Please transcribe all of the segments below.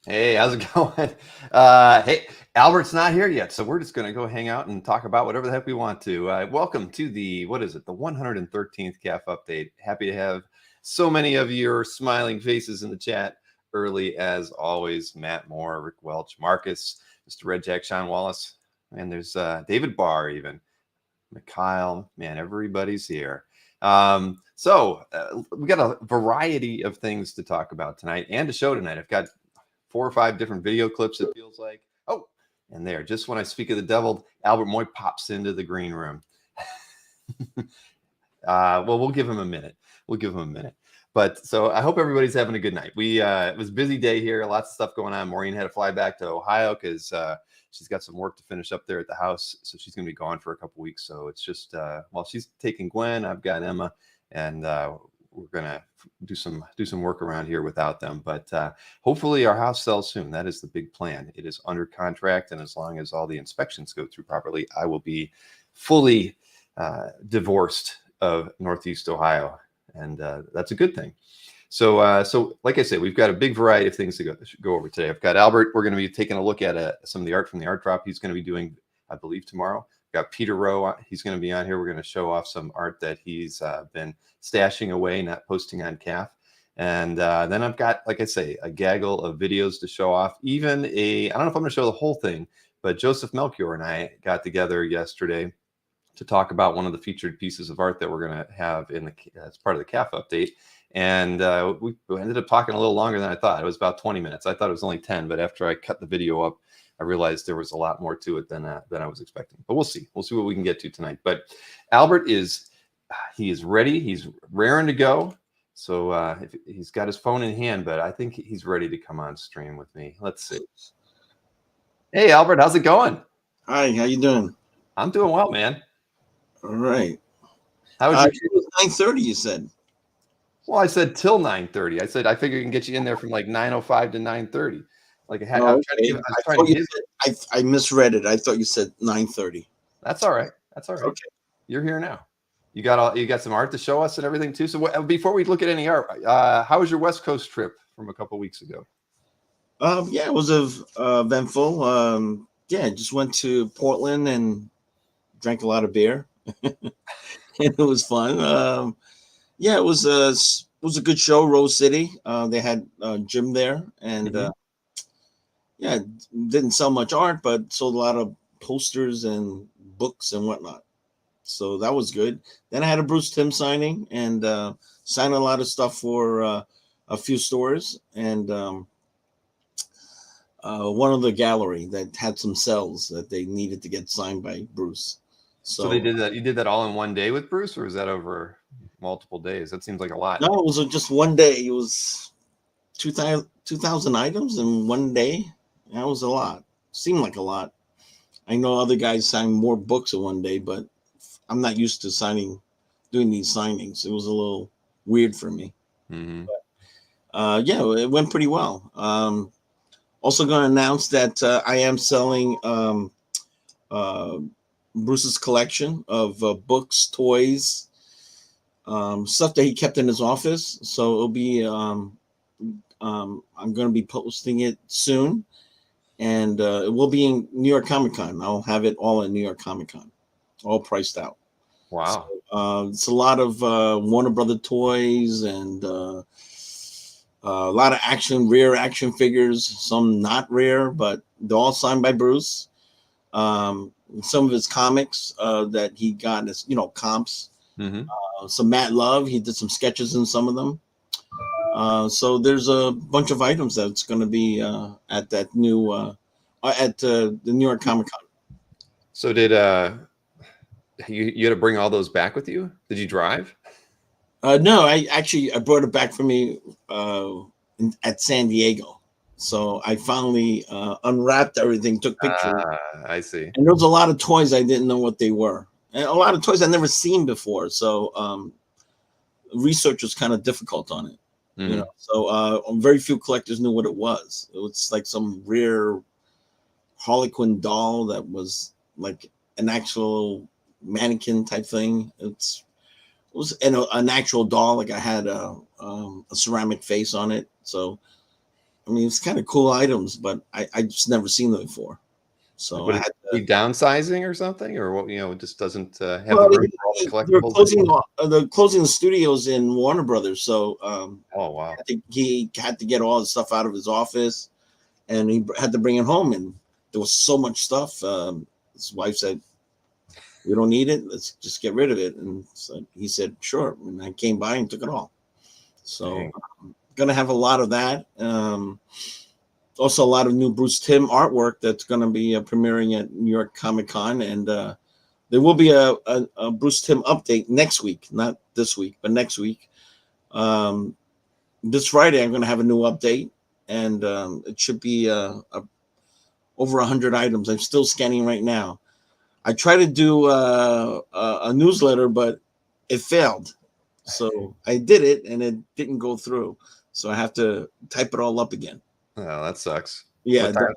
Hey, how's it going? Hey, Albert's not here yet, so we're just going to go hang out and talk about whatever the heck we want to. Welcome to what is it, the 113th CAF update. Happy to have so many of your smiling faces in the chat early as always. Matt Moore, Rick Welch, Marcus, Mr. Red Jack, Sean Wallace, and there's David Barr even. Mikhail, man, everybody's here. We got a variety of things to talk about tonight and a show tonight. I've got 4 or 5 different video clips, it feels like. Oh, and there, just when I speak of the devil, Albert Moy pops into the green room. Well, we'll give him a minute. But so I hope everybody's having a good night. It was a busy day here, lots of stuff going on. Maureen had to fly back to Ohio because she's got some work to finish up there at the house. So she's going to be gone for a couple weeks. So it's just, while she's taking Gwen, I've got Emma, and we're going to do some work around here without them. But hopefully our house sells soon. That is the big plan. It is under contract. And as long as all the inspections go through properly, I will be fully divorced of Northeast Ohio. And that's a good thing. So like I said, we've got a big variety of things to go over today. I've got Albert. We're going to be taking a look at some of the art from the art drop he's going to be doing, I believe, tomorrow. We've got Peter Rowe. He's going to be on here. We're going to show off some art that he's been stashing away, not posting on CAF. And then I've got, like I say, a gaggle of videos to show off. Even I don't know if I'm going to show the whole thing, but Joseph Melchior and I got together yesterday to talk about one of the featured pieces of art that we're going to have as part of the CAF update. And we ended up talking a little longer than I thought. It was about 20 minutes. I thought it was only 10, but after I cut the video up, I realized there was a lot more to it than I was expecting. But we'll see. We'll see what we can get to tonight. But Albert is ready. He's raring to go. So he's got his phone in hand, but I think he's ready to come on stream with me. Let's see. Hey, Albert, how's it going? Hi, how you doing? I'm doing well, man. All right. How was it was 9:30, you said? Well, I said till 9:30. I said I figure you can get you in there from like 9:05 to 9:30. Like I misread it. I thought you said 9:30. That's all right. That's all right. Okay. You're here now. You got some art to show us and everything too. So before we look at any art, how was your West Coast trip from a couple weeks ago? Yeah, it was eventful. Yeah, just went to Portland and drank a lot of beer. And it was fun. Yeah, it was a good show. Rose City. They had Jim there, and yeah, didn't sell much art, but sold a lot of posters and books and whatnot. So that was good. Then I had a Bruce Timm signing and signed a lot of stuff for a few stores and one of the gallery that had some cells that they needed to get signed by Bruce. So they did that. You did that all in one day with Bruce, or was that over multiple days? That seems like a lot. No, it was just one day. It was 2,000 items in one day. That was a lot. Seemed like a lot. I know other guys sign more books in one day, but I'm not used to doing these signings. It was a little weird for me. Mm-hmm. But, yeah, it went pretty well. Also going to announce that I am selling Bruce's collection of books, toys, stuff that he kept in his office. So it'll be, I'm going to be posting it soon. And it will be in New York Comic Con. I'll have it all in New York Comic Con, all priced out. Wow. So, it's a lot of Warner Brother toys and a lot of rare action figures, some not rare, but they're all signed by Bruce. Some of his comics that he got as, comps. Mm-hmm. Some Matt Love, he did some sketches in some of them. So there's a bunch of items that's going to be at that new at the New York Comic Con. So did you had to bring all those back with you? Did you drive? No, I brought it back for me at San Diego. So I finally unwrapped everything, took pictures. I see. And there was a lot of toys I didn't know what they were, and a lot of toys I'd never seen before. So research was kind of difficult on it. Mm-hmm. So very few collectors knew what it was. It was like some rare Harlequin doll that was like an actual mannequin type thing. It was an actual doll, like I had a ceramic face on it. So I mean, it's kind of cool items, but I just never seen them before. So What I is had he downsizing or something, or what? It just doesn't have well, the room for all the they're collectibles. closing the studios in Warner Brothers. So Oh wow! I think he had to get all the stuff out of his office, and he had to bring it home. And there was so much stuff. His wife said, "We don't need it. Let's just get rid of it." And so he said, "Sure." And I came by and took it all. So Dang. gonna have a lot of that. Also, a lot of new Bruce Timm artwork that's going to be premiering at New York Comic Con, and there will be a Bruce Timm update next week, not this week, but next week. This Friday, I'm going to have a new update, and it should be over 100 items. I'm still scanning right now. I tried to do a newsletter, but it failed. So I did it, and it didn't go through. So I have to type it all up again. Oh, that sucks. Yeah, What time?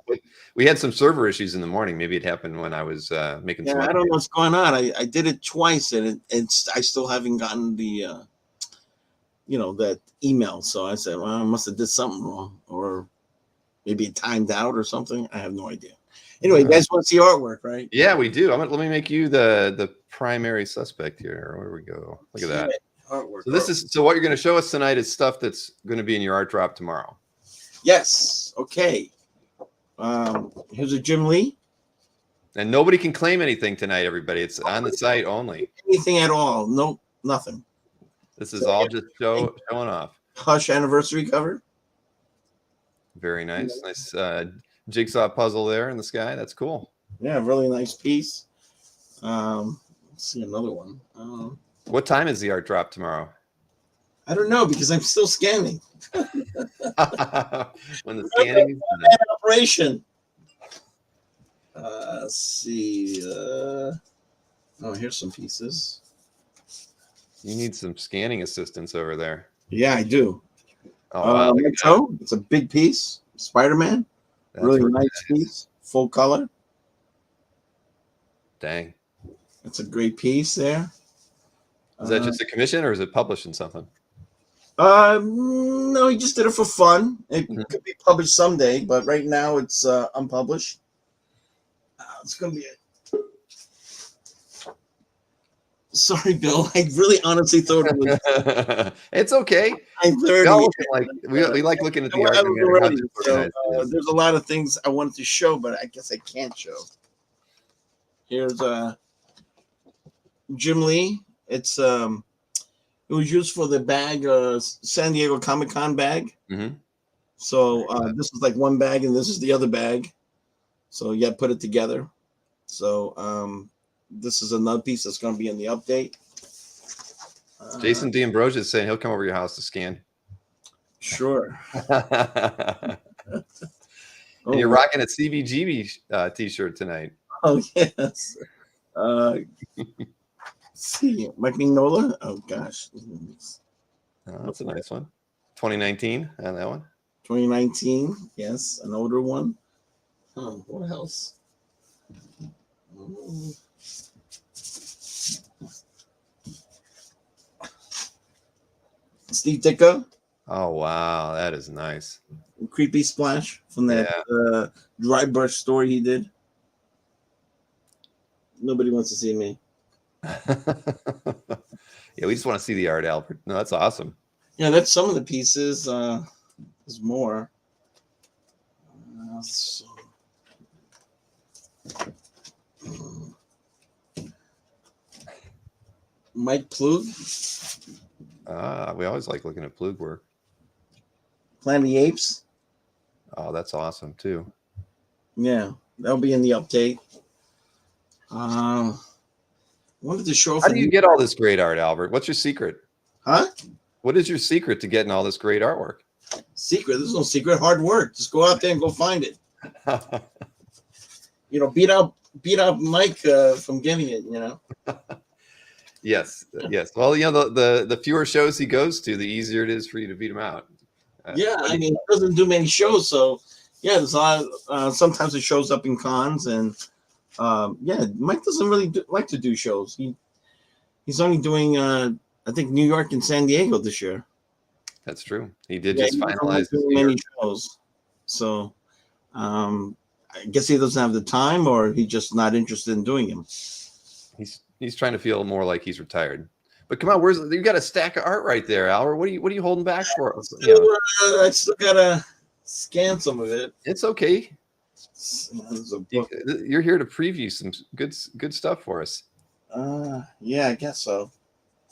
We had some server issues in the morning. Maybe it happened when I was making some. I don't know what's going on. I did it twice, and I still haven't gotten the that email. So I said, well, I must have did something wrong, or maybe it timed out or something. I have no idea. Anyway, you guys want to see artwork, right? Yeah, we do. Let me make you the primary suspect here. Where we go? Look at that. Artwork. So what you're going to show us tonight is stuff that's going to be in your art drop tomorrow. Yes. Okay. Here's a Jim Lee. And nobody can claim anything tonight, everybody. It's on the site only. Anything at all? Nope, nothing. This is all just showing off. Hush anniversary cover. Very nice. Nice jigsaw puzzle there in the sky. That's cool. Yeah, really nice piece. Let's see another one. What time is the art drop tomorrow? I don't know because I'm still scanning. When the scanning is done. Operation. Let's see. Here's some pieces. You need some scanning assistance over there. Yeah, I do. Oh, wow. It's a big piece. Spider-Man. Really nice piece. Full color. Dang. That's a great piece there. Is that just a commission or is it published in something? No, he just did it for fun. It could be published someday, but right now it's unpublished. It's gonna be it. Sorry, Bill. I really honestly thought it was. It's okay. We like looking at the art. There's a lot of things I wanted to show, but I guess I can't show. Here's Jim Lee. It was used for the bag, San Diego Comic-Con bag. Mm-hmm. So this is like one bag, and this is the other bag. So you got to put it together. So this is another piece that's going to be in the update. Jason D'Ambrosio is saying he'll come over your house to scan. Sure. And you're rocking a CBGB t-shirt tonight. Oh, yes. See, Mike Mignola. Oh, gosh. That's a nice one. 2019 on that one. 2019. Yes, an older one. Oh, what else? Steve Ditko. Oh, wow. That is nice. Creepy Splash from that dry brush story he did. Nobody wants to see me. Yeah, we just want to see the art, Albert. No, that's awesome. Yeah, that's some of the pieces. There's more. Mike Plug. We always like looking at Plug work. Planet of the Apes. Oh, that's awesome too. Yeah, that'll be in the update. Wanted to show. How do you get all this great art, Albert? What's your secret? Huh? What is your secret to getting all this great artwork? Secret? There's no secret. Hard work. Just go out there and go find it. Beat up Mike from getting it. Yes. Well, the fewer shows he goes to, the easier it is for you to beat him out. Yeah, I mean, he doesn't do many shows, so yeah, there's a lot. Sometimes it shows up in cons, and Mike doesn't really like to do shows. He's only doing, I think, New York and San Diego this year. That's true. He did just finalize many shows. So I guess he doesn't have the time, or he's just not interested in doing him. He's trying to feel more like he's retired. But come on, you got a stack of art right there, Albert? What are you holding back for? I still gotta scan some of it. It's okay. There's a book. You're here to preview some good stuff for us. Yeah, I guess so.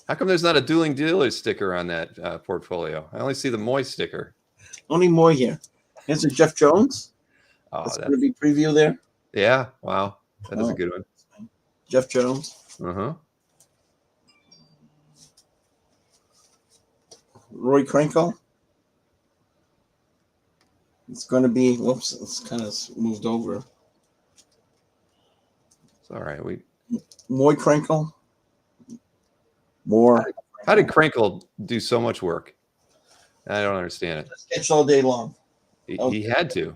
How come there's not a Dueling Dealers sticker on that portfolio? I only see the Moy sticker. Only more here. Here's a Jeff Jones. Oh, that's going to be preview there. Yeah, wow, that is a good one. Jeff Jones. Roy Krenkel. It's going to be. Whoops! It's kind of moved over. It's all right. Roy Krenkel. More. How did Krenkel do so much work? I don't understand it. Sketched all day long. He had to.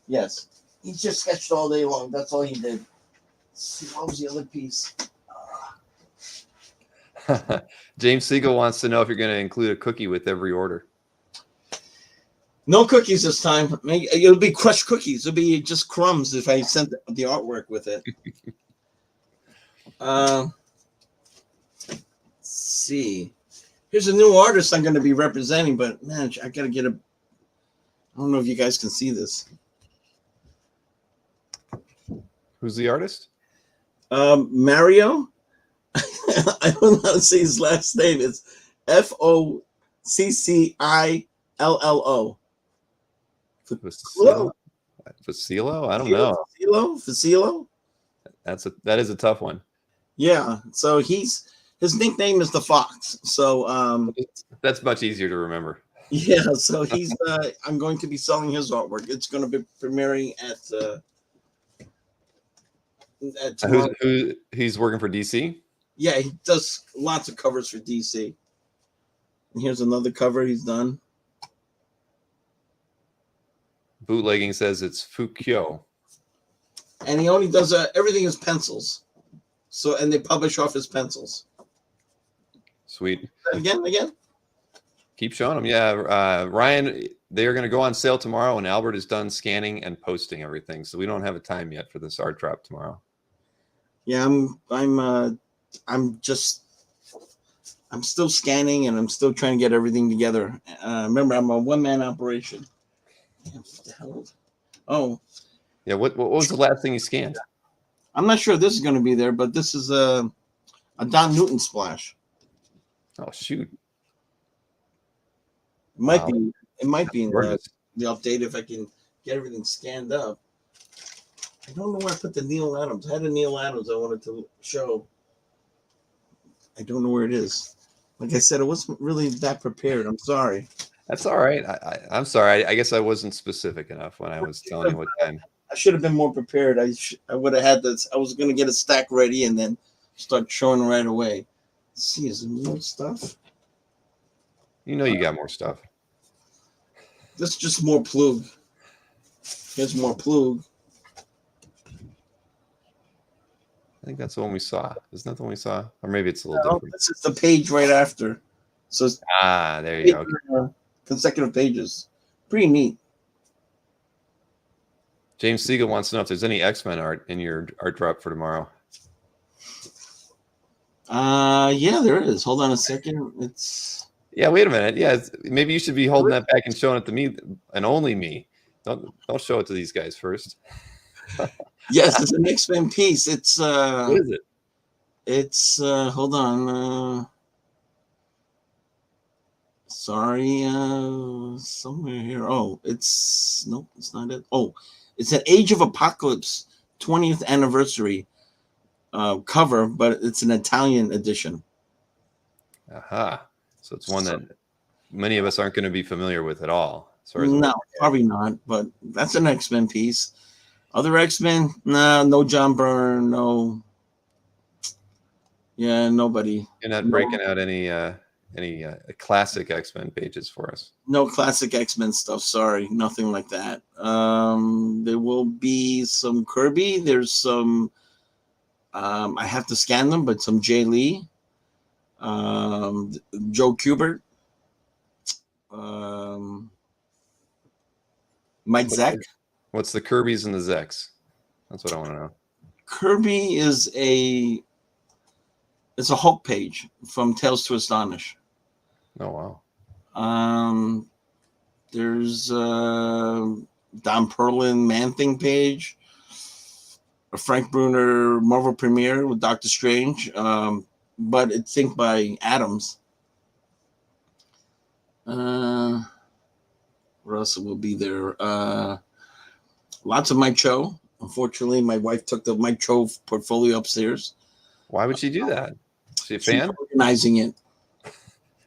Yes, he just sketched all day long. That's all he did. Let's see, what was the other piece? James Siegel wants to know if you're going to include a cookie with every order. No cookies this time. It'll be crushed cookies. It'll be just crumbs if I sent the artwork with it. Let's see. Here's a new artist I'm going to be representing, but man, I got to get a. I don't know if you guys can see this. Who's the artist? Mario. I don't know how to say his last name. It's Foccillo. Foccillo? I don't know. Foccillo? That is a tough one. Yeah. So his nickname is the Fox. So that's much easier to remember. Yeah. So he's I'm going to be selling his artwork. It's going to be premiering at who he's working for DC? Yeah, he does lots of covers for DC. And here's another cover he's done. Bootlegging says it's Fukyo. And he only does everything is pencils. So, and they publish off his pencils. Sweet. Again. Keep showing them. Yeah, Ryan, they are going to go on sale tomorrow, and Albert is done scanning and posting everything. So we don't have a time yet for this art drop tomorrow. Yeah, I'm still scanning, and I'm still trying to get everything together. Remember, I'm a one-man operation. Damn, what the hell? Oh. Yeah, what was the last thing you scanned? I'm not sure this is going to be there, but this is a Don Newton splash. Oh, shoot. It might be in the update if I can get everything scanned up. I don't know where I put the Neil Adams. I had a Neil Adams I wanted to show. I don't know where it is. Like I said, I wasn't really that prepared. I'm sorry. That's all right. I'm sorry. I guess I wasn't specific enough when I was telling you what time. I should have been more prepared. I would have had this. I was going to get a stack ready and then start showing right away. Let's see, is there more stuff? You know you got more stuff. This is just more Plug. Here's more Plug. I think that's the one we saw. Isn't that the one we saw? Or maybe it's a little different. This is the page right after. So it's there you go. Consecutive pages. Pretty neat. James Siegel wants to know if there's any X-Men art in your art drop for tomorrow. Yeah, there is. Hold on a second. Yeah, wait a minute. Yeah, maybe you should be holding that back and showing it to me and only me. Don't show it to these guys first. Yes, it's an X-Men piece. It's what is it? It's hold on. Sorry, somewhere here. Oh, nope, it's not it. Oh, it's an Age of Apocalypse 20th anniversary cover, but it's an Italian edition. Aha. So it's one that many of us aren't going to be familiar with at all. No, probably not, but that's an X-Men piece. Other X-Men? Nah, no John Byrne, no. Yeah, nobody. You're not breaking out any classic X-Men pages for us. No classic X-Men stuff. Sorry, nothing like that. There will be some Kirby. There's some. I have to scan them, but some Jay Lee, Joe Kubert. Mike What's Zeck. the, what's the Kirby's and the Zecks? That's what I want to know. Kirby is it's a Hulk page from Tales to Astonish. Oh, wow. There's Don Perlin Man-Thing page, a Frank Bruner Marvel premiere with Doctor Strange, but it's inked by Adams. What else will be there? Lots of Mike Cho. Unfortunately, my wife took the Mike Cho portfolio upstairs. Why would she do that? Is she a She's fan? organizing it.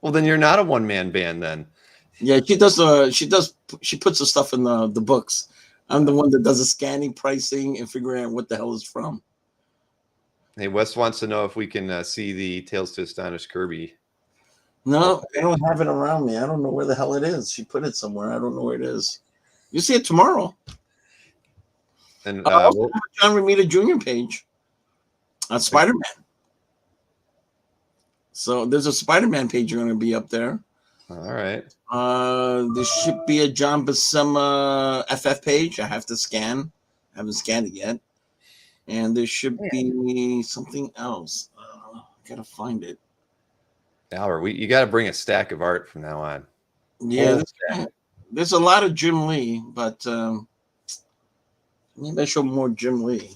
Well, then you're not a one-man band then. Yeah, she puts the stuff in the books. I'm the one that does the scanning, pricing, and figuring out what the hell is from. Hey, Wes wants to know if we can see the Tales to Astonish Kirby. No, I don't have it around me. I don't know where the hell it is. She put it somewhere. I don't know where it is. You see it tomorrow. And also John Romita Jr. page on Spider-Man. So there's a Spider-Man page going to be up there. All right. There should be a John Buscema FF page. I have to scan. I haven't scanned it yet. And there should be something else. Gotta find it. Albert, you got to bring a stack of art from now on. Yeah, there's a lot of Jim Lee, but maybe I show more Jim Lee.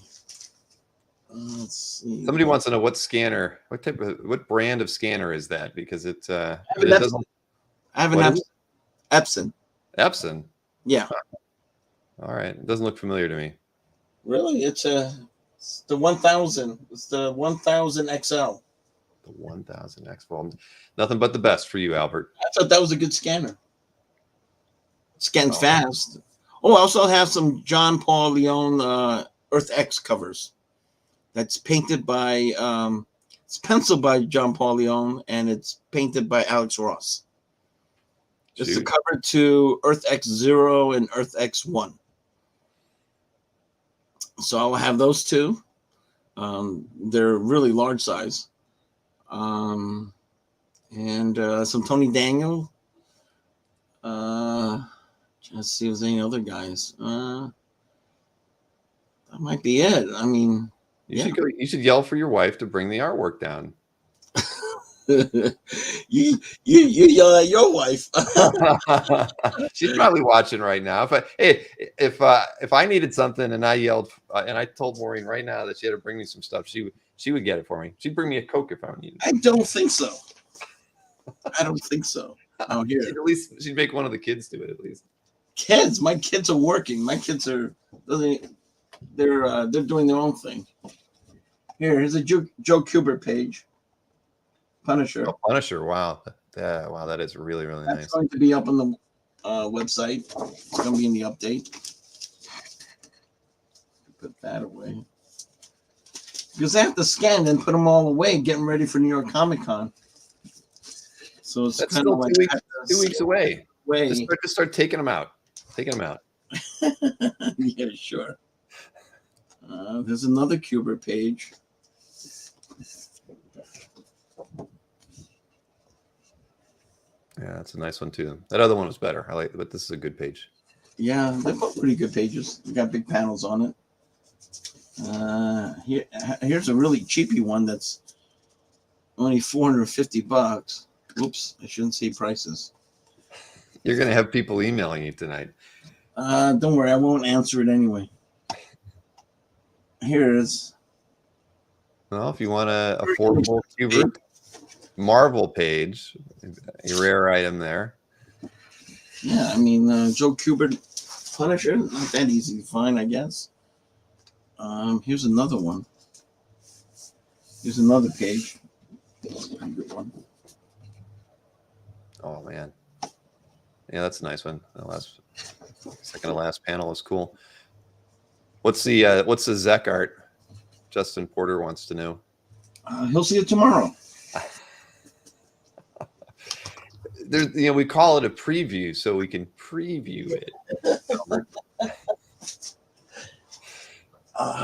Let's see. Somebody wants to know what brand of scanner is that? Because it doesn't. I have an Epson. Epson. Yeah. All right. It doesn't look familiar to me. Really? It's the 1000. It's the 1000 XL. The 1000 X. Well, nothing but the best for you, Albert. I thought that was a good scanner. Scans fast. Oh, I also have some John Paul Leon Earth X covers. That's painted by it's penciled by John Paul Leon and it's painted by Alex Ross. It's the cover to Earth X0 and Earth X1. So I'll have those two. They're really large size. And some Tony Daniel. Let's see if there's any other guys. That might be it. I mean, you should yell for your wife to bring the artwork down. you yell at your wife. She's probably watching right now. If I needed something and I yelled and I told Maureen right now that she had to bring me some stuff, she would get it for me. She'd bring me a Coke if I needed it. I don't think so. Oh, here. At least she'd make one of the kids do it at least. Kids, my kids are working. My kids are they're doing their own thing. Here's a Joe Kubert page. Punisher. Oh, Punisher. Wow. Wow, that is really, really nice. It's going to be up on the website. It's going to be in the update. Put that away. Because I have to scan and put them all away, getting ready for New York Comic Con. So it's That's kind still of like 2 weeks away. Just start taking them out. Taking them out. Yeah, sure. There's another Kubert page. Yeah, that's a nice one too. That other one was better. I like, but this is a good page. Yeah, they're both pretty good pages. They got big panels on it. Here's a really cheapy one that's only $450. Oops, I shouldn't say prices. You're gonna have people emailing you tonight. Don't worry, I won't answer it anyway. Here it is. Well, if you want a affordable Kubert Marvel page, a rare item there. Yeah, I mean, Joe Kubert Punisher, not that easy to find, I guess. Here's another one. Here's another page. Good one. Oh man, yeah, that's a nice one. The second to last panel is cool. What's the Zek art? Justin Porter wants to know. He'll see it tomorrow. We call it a preview, so we can preview it.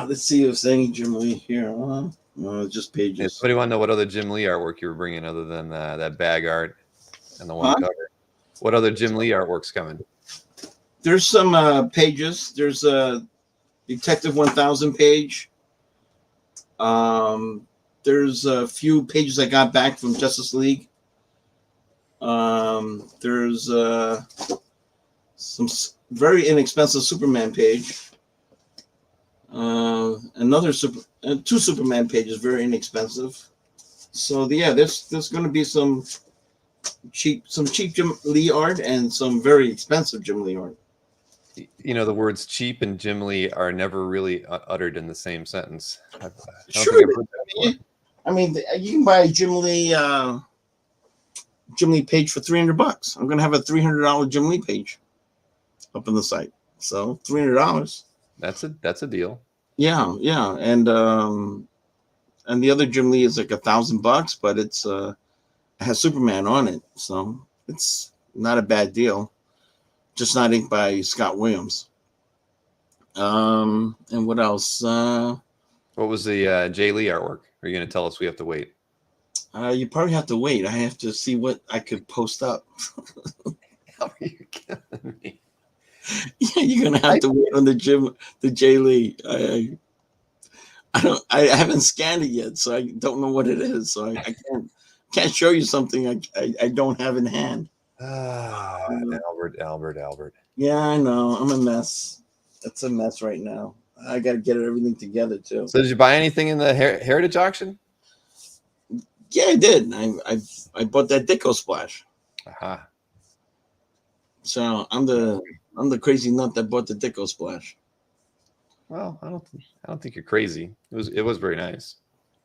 Let's see if there's any Jim Lee here. Just pages. Yeah, somebody want to know what other Jim Lee artwork you were bringing other than that bag art and the one cover? What other Jim Lee artwork's coming? There's some pages. There's a Detective 1000 page. There's a few pages I got back from Justice League. There's some very inexpensive Superman page. Another two Superman pages, very inexpensive. So yeah, there's going to be some cheap Jim Lee art and some very expensive Jim Lee art. You know, the words cheap and Jim Lee are never really uttered in the same sentence. Sure. I mean, you can buy a Jim Lee page for $300. I'm going to have a $300 Jim Lee page up on the site. So $300. That's a deal. Yeah, and the other Jim Lee is like $1,000, but it has Superman on it, so it's not a bad deal. Just not inked by Scott Williams. And what else? What was the Jay Lee artwork? Are you going to tell us we have to wait? You probably have to wait. I have to see what I could post up. How are you killing me? Yeah, you're gonna have to wait on the Jay Lee. I haven't scanned it yet, so I don't know what it is. So I can't show you something I don't have in hand. Albert. Yeah, I know. I'm a mess. It's a mess right now. I got to get everything together too. So did you buy anything in the Heritage auction? Yeah, I did. I bought that Dicko Splash. Aha. So I'm the crazy nut that bought the Dicko Splash. Well, I don't think you're crazy. It was very nice.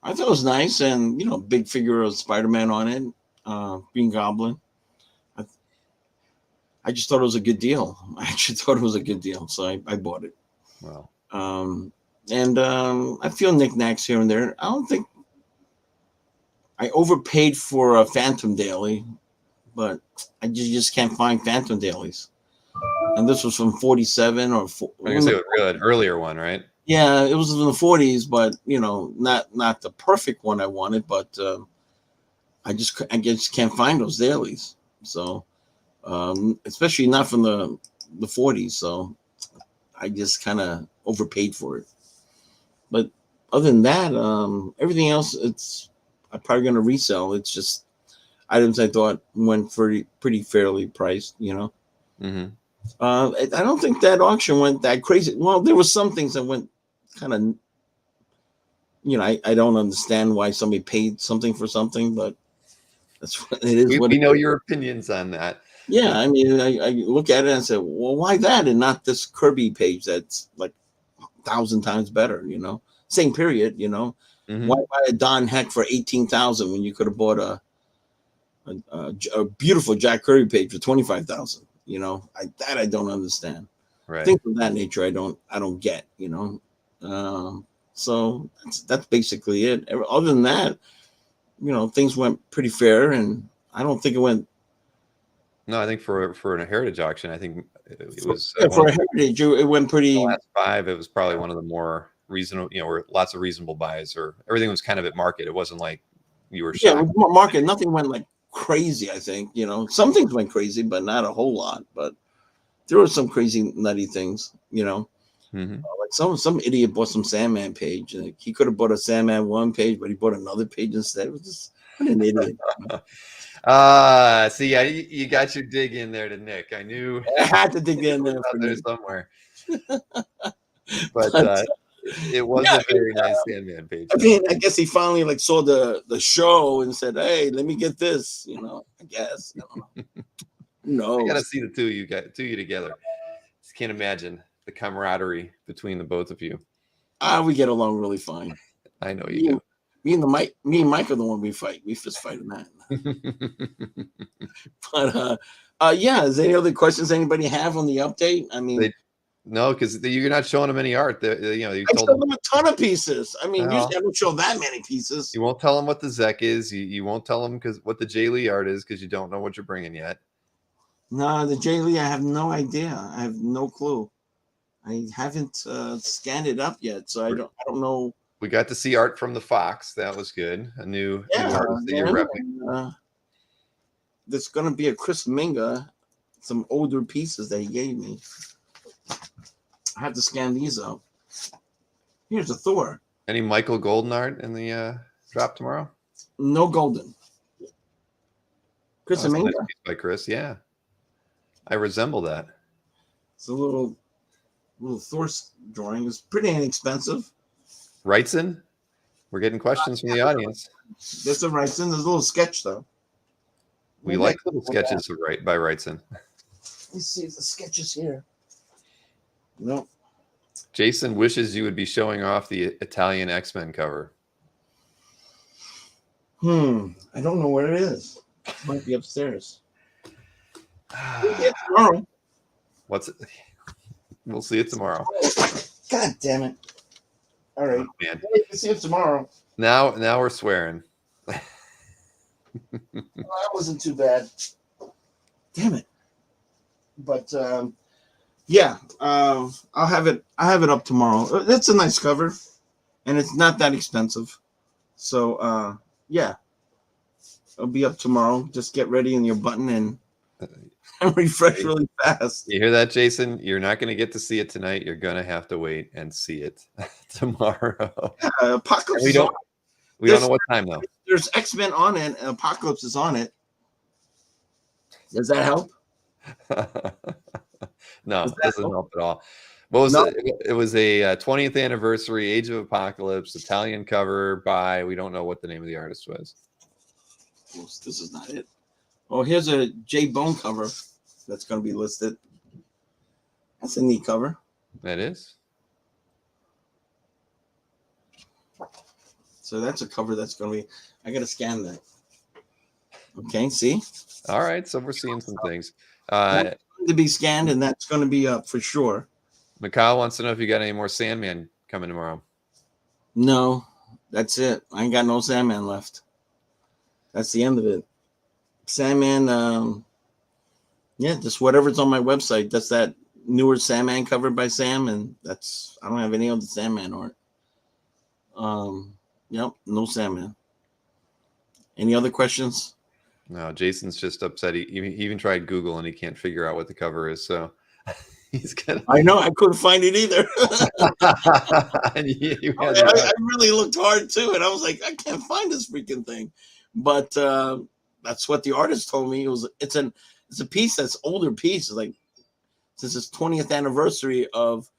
I thought it was nice, and big figure of Spider-Man on it, Green Goblin. I just thought it was a good deal. I actually thought it was a good deal, so I bought it. Wow. And I feel knickknacks here and there. I don't think I overpaid for a Phantom Daily, but I just can't find Phantom Dailies. And this was from 47 or I guess it was really an earlier one, right? Yeah, it was in the 40s, but not the perfect one I wanted. But I just can't find those dailies. So especially not from the 40s. So I just kind of overpaid for it. But other than that, everything else, I'm probably going to resell. It's just items I thought went pretty fairly priced, Mm-hmm. I don't think that auction went that crazy. Well, there were some things that went kind of, I don't understand why somebody paid something for something, but that's what it is. We know your opinions on that. Yeah, I mean, I look at it and say, well, why that and not this Kirby page that's like 1,000 times better, Same period, Mm-hmm. Why buy a Don Heck for 18,000 when you could have bought a beautiful Jack Kirby page for 25,000? I don't understand. Right. Things of that nature I don't get, so that's basically it. Other than that, things went pretty fair, and I don't think it went. No, I think for a Heritage auction, I think it was for a Heritage, it went pretty. The last 5, it was probably one of the more reasonable, where lots of reasonable buys, or everything was kind of at market. It wasn't like you were shocked. Yeah, market. Nothing went like crazy. I think some things went crazy, but not a whole lot. But there were some crazy nutty things. Mm-hmm. Like some idiot bought some Sandman page. Like he could have bought a Sandman 1 page, but he bought another page instead. It was just what an idiot. See, yeah, you got your dig in there to Nick. I knew I had to dig in there for there somewhere. But it was a very nice Sandman page. I mean, I guess he finally saw the show and said, "Hey, let me get this." I guess. I don't know. Who knows? I gotta see the two of you together. Just can't imagine the camaraderie between the both of you. We get along really fine. I know you do. Me and Mike are the one we fight. We fist fight in that. But yeah, is there any other questions anybody have on the update? I mean, no, because you're not showing them any art. You I told them a ton of pieces. I mean, usually I don't show that many pieces. You won't tell them what the Zek is. You won't tell them what the Jay Lee art is, because you don't know what you're bringing yet. No, the Jay Lee, I have no idea. I have no clue. I haven't scanned it up yet, so I don't know. We got to see art from the Fox. That was good. A new artist that you're repping. There's going to be a Chris Minga, some older pieces that he gave me. I have to scan these out. Here's a Thor. Any Michael Golden art in the drop tomorrow? No golden. Chris That's a nice Aminga. piece by Chris. Yeah, I resemble that. It's a little Thor drawing. It's pretty inexpensive. Wrightson, we're getting questions from the audience. There's a Wrightson. There's a little sketch though. We like little sketches by Wrightson. Let's see if the sketch is here. No. Jason wishes you would be showing off the Italian X-Men cover. I don't know where it is. It might be upstairs. Tomorrow. What's it? We'll see it tomorrow. God damn it. All right. Oh, man. You can see it tomorrow. Now we're swearing. That wasn't too bad. Damn it. But yeah, I'll have it up tomorrow. It's a nice cover, and it's not that expensive. So yeah, it'll be up tomorrow. Just get ready in your button and refresh really fast. You hear that, Jason? You're not going to get to see it tonight. You're going to have to wait and see it tomorrow. Apocalypse. We don't know what time though. There's X-Men on it, and Apocalypse is on it. Does that help? No, it doesn't help at all. What was it was a 20th anniversary Age of Apocalypse Italian cover by, we don't know what the name of the artist was. Well, this is not it. Oh, here's a J Bone cover that's going to be listed. That's a neat cover. That is. So that's a cover that's going to be, I got to scan that. Okay, see? All right, so we're seeing some things. To be scanned, and that's going to be up for sure. Mikhail wants to know if you got any more Sandman coming tomorrow. No, that's it. I ain't got no Sandman left. That's the end of it. Sandman, yeah, just whatever's on my website. That's that newer Sandman cover by Sam, and that's, I don't have any other Sandman art. Yep, no Sandman. Any other questions? No, Jason's just upset. He even tried Google and he can't figure out what the cover is. So he's gonna. I know, I couldn't find it either. I really looked hard too, and I was like, I can't find this freaking thing. But that's what the artist told me. It's a piece that's older piece. Like since its 20th anniversary of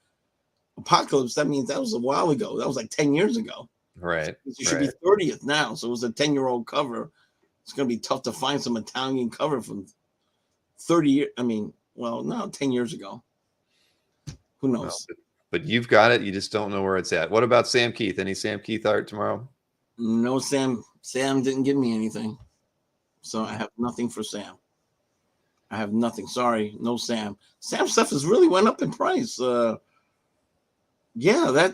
Apocalypse, that means that was a while ago. That was like 10 years ago. Right. It should be 30th now. So it was a 10-year-old cover. It's going to be tough to find some Italian cover from 30 years. I mean, well, no, 10 years ago. Who knows? No, but you've got it. You just don't know where it's at. What about Sam Keith? Any Sam Keith art tomorrow? No, Sam. Sam didn't give me anything. So I have nothing for Sam. I have nothing. Sorry. No Sam. Sam stuff has really went up in price. Yeah,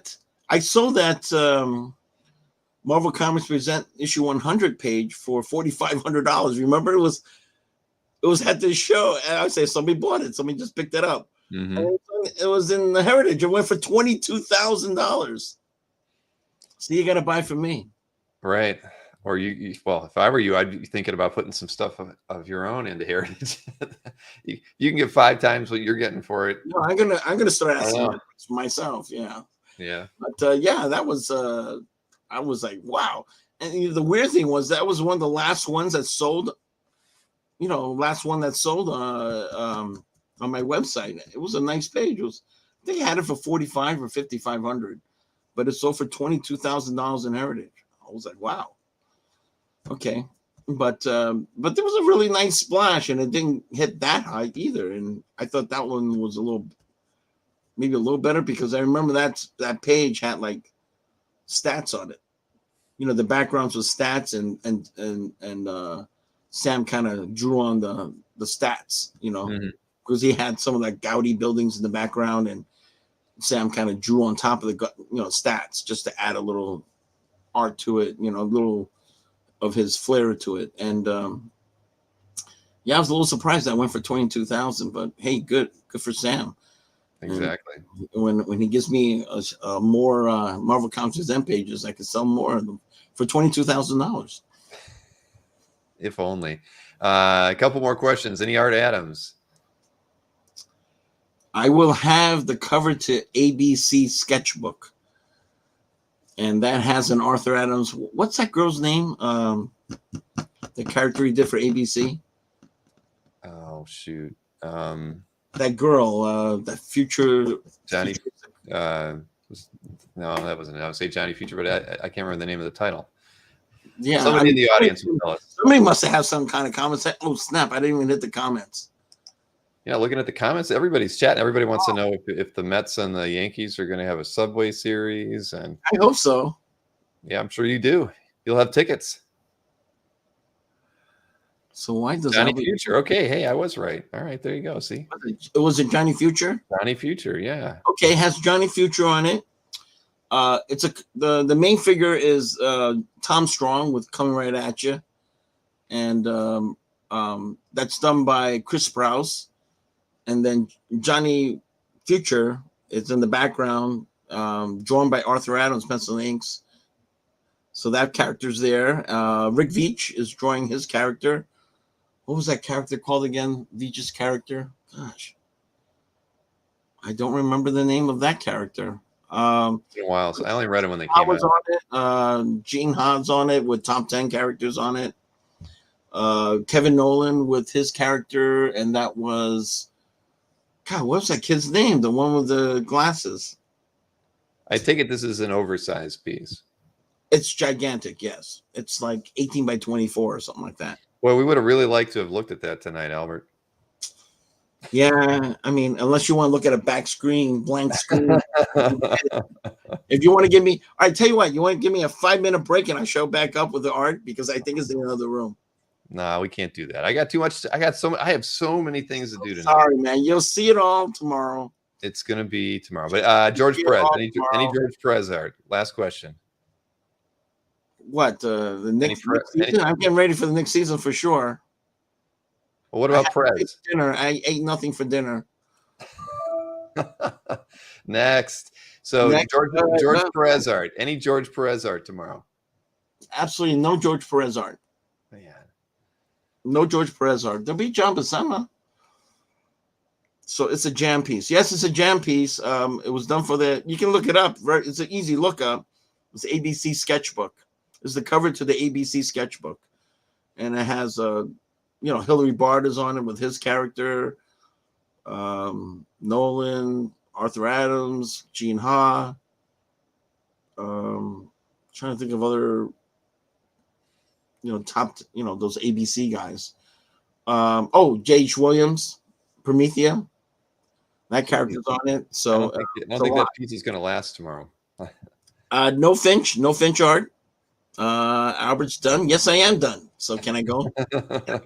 I sold that Marvel Comics Present issue 100 page for $4,500. Remember, it was at this show, and I would say somebody bought it. Somebody just picked it up. Mm-hmm. It was in the Heritage. It went for $22,000. So you got to buy from me, right? Or you well, if I were you, I'd be thinking about putting some stuff of your own into Heritage. you can get 5 times what you're getting for it. No, I'm gonna start asking myself. Yeah. But yeah, that was I was like, wow. And the weird thing was that was one of the last ones that sold. Last one that sold on my website. It was a nice page. They had it for $4,500 or $5,500, but it sold for $22,000 in Heritage. I was like, wow. Okay, but there was a really nice splash, and it didn't hit that high either. And I thought that one was maybe a little better because I remember that page had like stats on it. The backgrounds with stats, and Sam kind of drew on the stats. Because he had some of the Gaudi buildings in the background, and Sam kind of drew on top of the stats just to add a little art to it. A little of his flair to it. And yeah, I was a little surprised that went for $22,000, but hey, good for Sam. Exactly. And when he gives me more Marvel Comics Present pages, I could sell more of them for $22,000. If only. A couple more questions. Any Art Adams? I will have the cover to ABC Sketchbook, and that has an Arthur Adams. What's that girl's name? The character he did for ABC. Oh shoot. That girl, that future Johnny. No, that wasn't it. I would say Johnny Future, but I can't remember the name of the title. Yeah, Somebody in the audience will tell us. Somebody must have some kind of comments. Oh snap! I didn't even hit the comments. Yeah, looking at the comments, everybody's chatting. Everybody wants to know if the Mets and the Yankees are going to have a Subway Series, and I hope so. yeah, I'm sure you do. You'll have tickets. So why does Johnny Future? Okay, hey, I was right. All right, there you go. See, was it Johnny Future? Johnny Future, yeah. Okay, it has Johnny Future on it. It's the main figure is Tom Strong with Coming Right at You, and that's done by Chris Sprouse, and then Johnny Future is in the background, drawn by Arthur Adams, pencil inks. So that character's there. Rick Veitch is drawing his character. What was that character called again? Veitch's character? Gosh, I don't remember the name of that character. It's been a while, so I only read it when they came out. On it. Gene Hod's on it with top 10 characters on it. Kevin Nolan with his character, and that was God. What was that kid's name? The one with the glasses. I take it this is an oversized piece. It's gigantic. Yes, it's like 18 by 24 or something like that. Well, we would have really liked to have looked at that tonight, Albert. Yeah, I mean, unless you want to look at a back screen, blank screen. If you want to give me, I tell you what, you want to give me a 5-minute break and I show back up with the art because I think it's in another room. No, we can't do that. I got too much. I have so many things to do tonight. Sorry, man. You'll see it all tomorrow. It's gonna be tomorrow. But George Perez, any George Perez art? Last question. What the next season? I'm getting ready for the next season for sure. Well, what about Perez? Dinner. I ate nothing for dinner. Next. So George Perez art. Any George Perez art tomorrow? Absolutely no George Perez art. Man. No George Perez art. There'll be John Buscema. So it's a jam piece. Yes, it's a jam piece. It was done for the. You can look it up. Right, it's an easy look up. It's ABC Sketchbook. It's the cover to the ABC Sketchbook, and it has Hillary Bard is on it with his character. Nolan, Arthur Adams, Gene Ha. Trying to think of other, top, those ABC guys. J.H. Williams, Promethea. That character's on it. So I don't think that piece is going to last tomorrow. No Finch art. Albert's done. Yes, I am done. So can I go?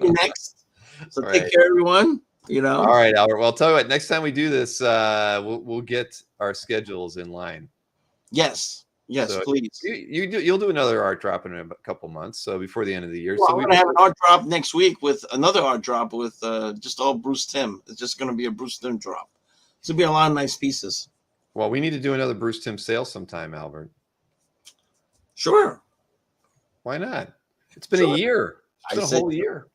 Next. So take care, everyone. All right, Albert. Well, I'll tell you what. Next time we do this, we'll get our schedules in line. Yes, so please. You'll do another art drop in a couple months. So before the end of the year. Well, so we're gonna have an art drop next week with another art drop with just all Bruce Timm. It's just gonna be a Bruce Timm drop. It's gonna be a lot of nice pieces. Well, we need to do another Bruce Timm sale sometime, Albert. Sure. Why not? It's been a year. It's been a whole year.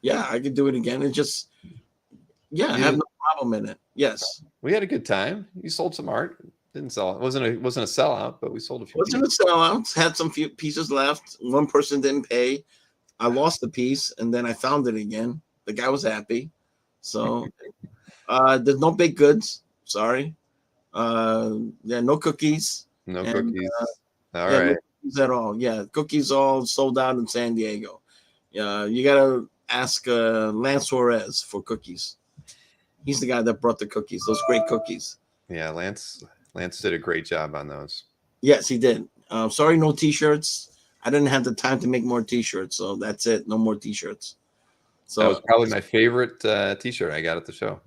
Yeah, I could do it again. It just, I have no problem in it. Yes. We had a good time. You sold some art. Didn't sell. It wasn't a sellout, but we sold a few. Wasn't a sellout. Had some few pieces left. One person didn't pay. I lost the piece, and then I found it again. The guy was happy. So there's no baked goods. Sorry. No cookies. No cookies. All right. No cookies at all. Yeah, cookies all sold out in San Diego. Yeah, you gotta ask Lance Suarez for cookies. He's the guy that brought the cookies. Those great cookies. Yeah, Lance did a great job on those. Yes, he did. Sorry, no T-shirts. I didn't have the time to make more T-shirts, so that's it. No more T-shirts. So that was probably my favorite T-shirt I got at the show.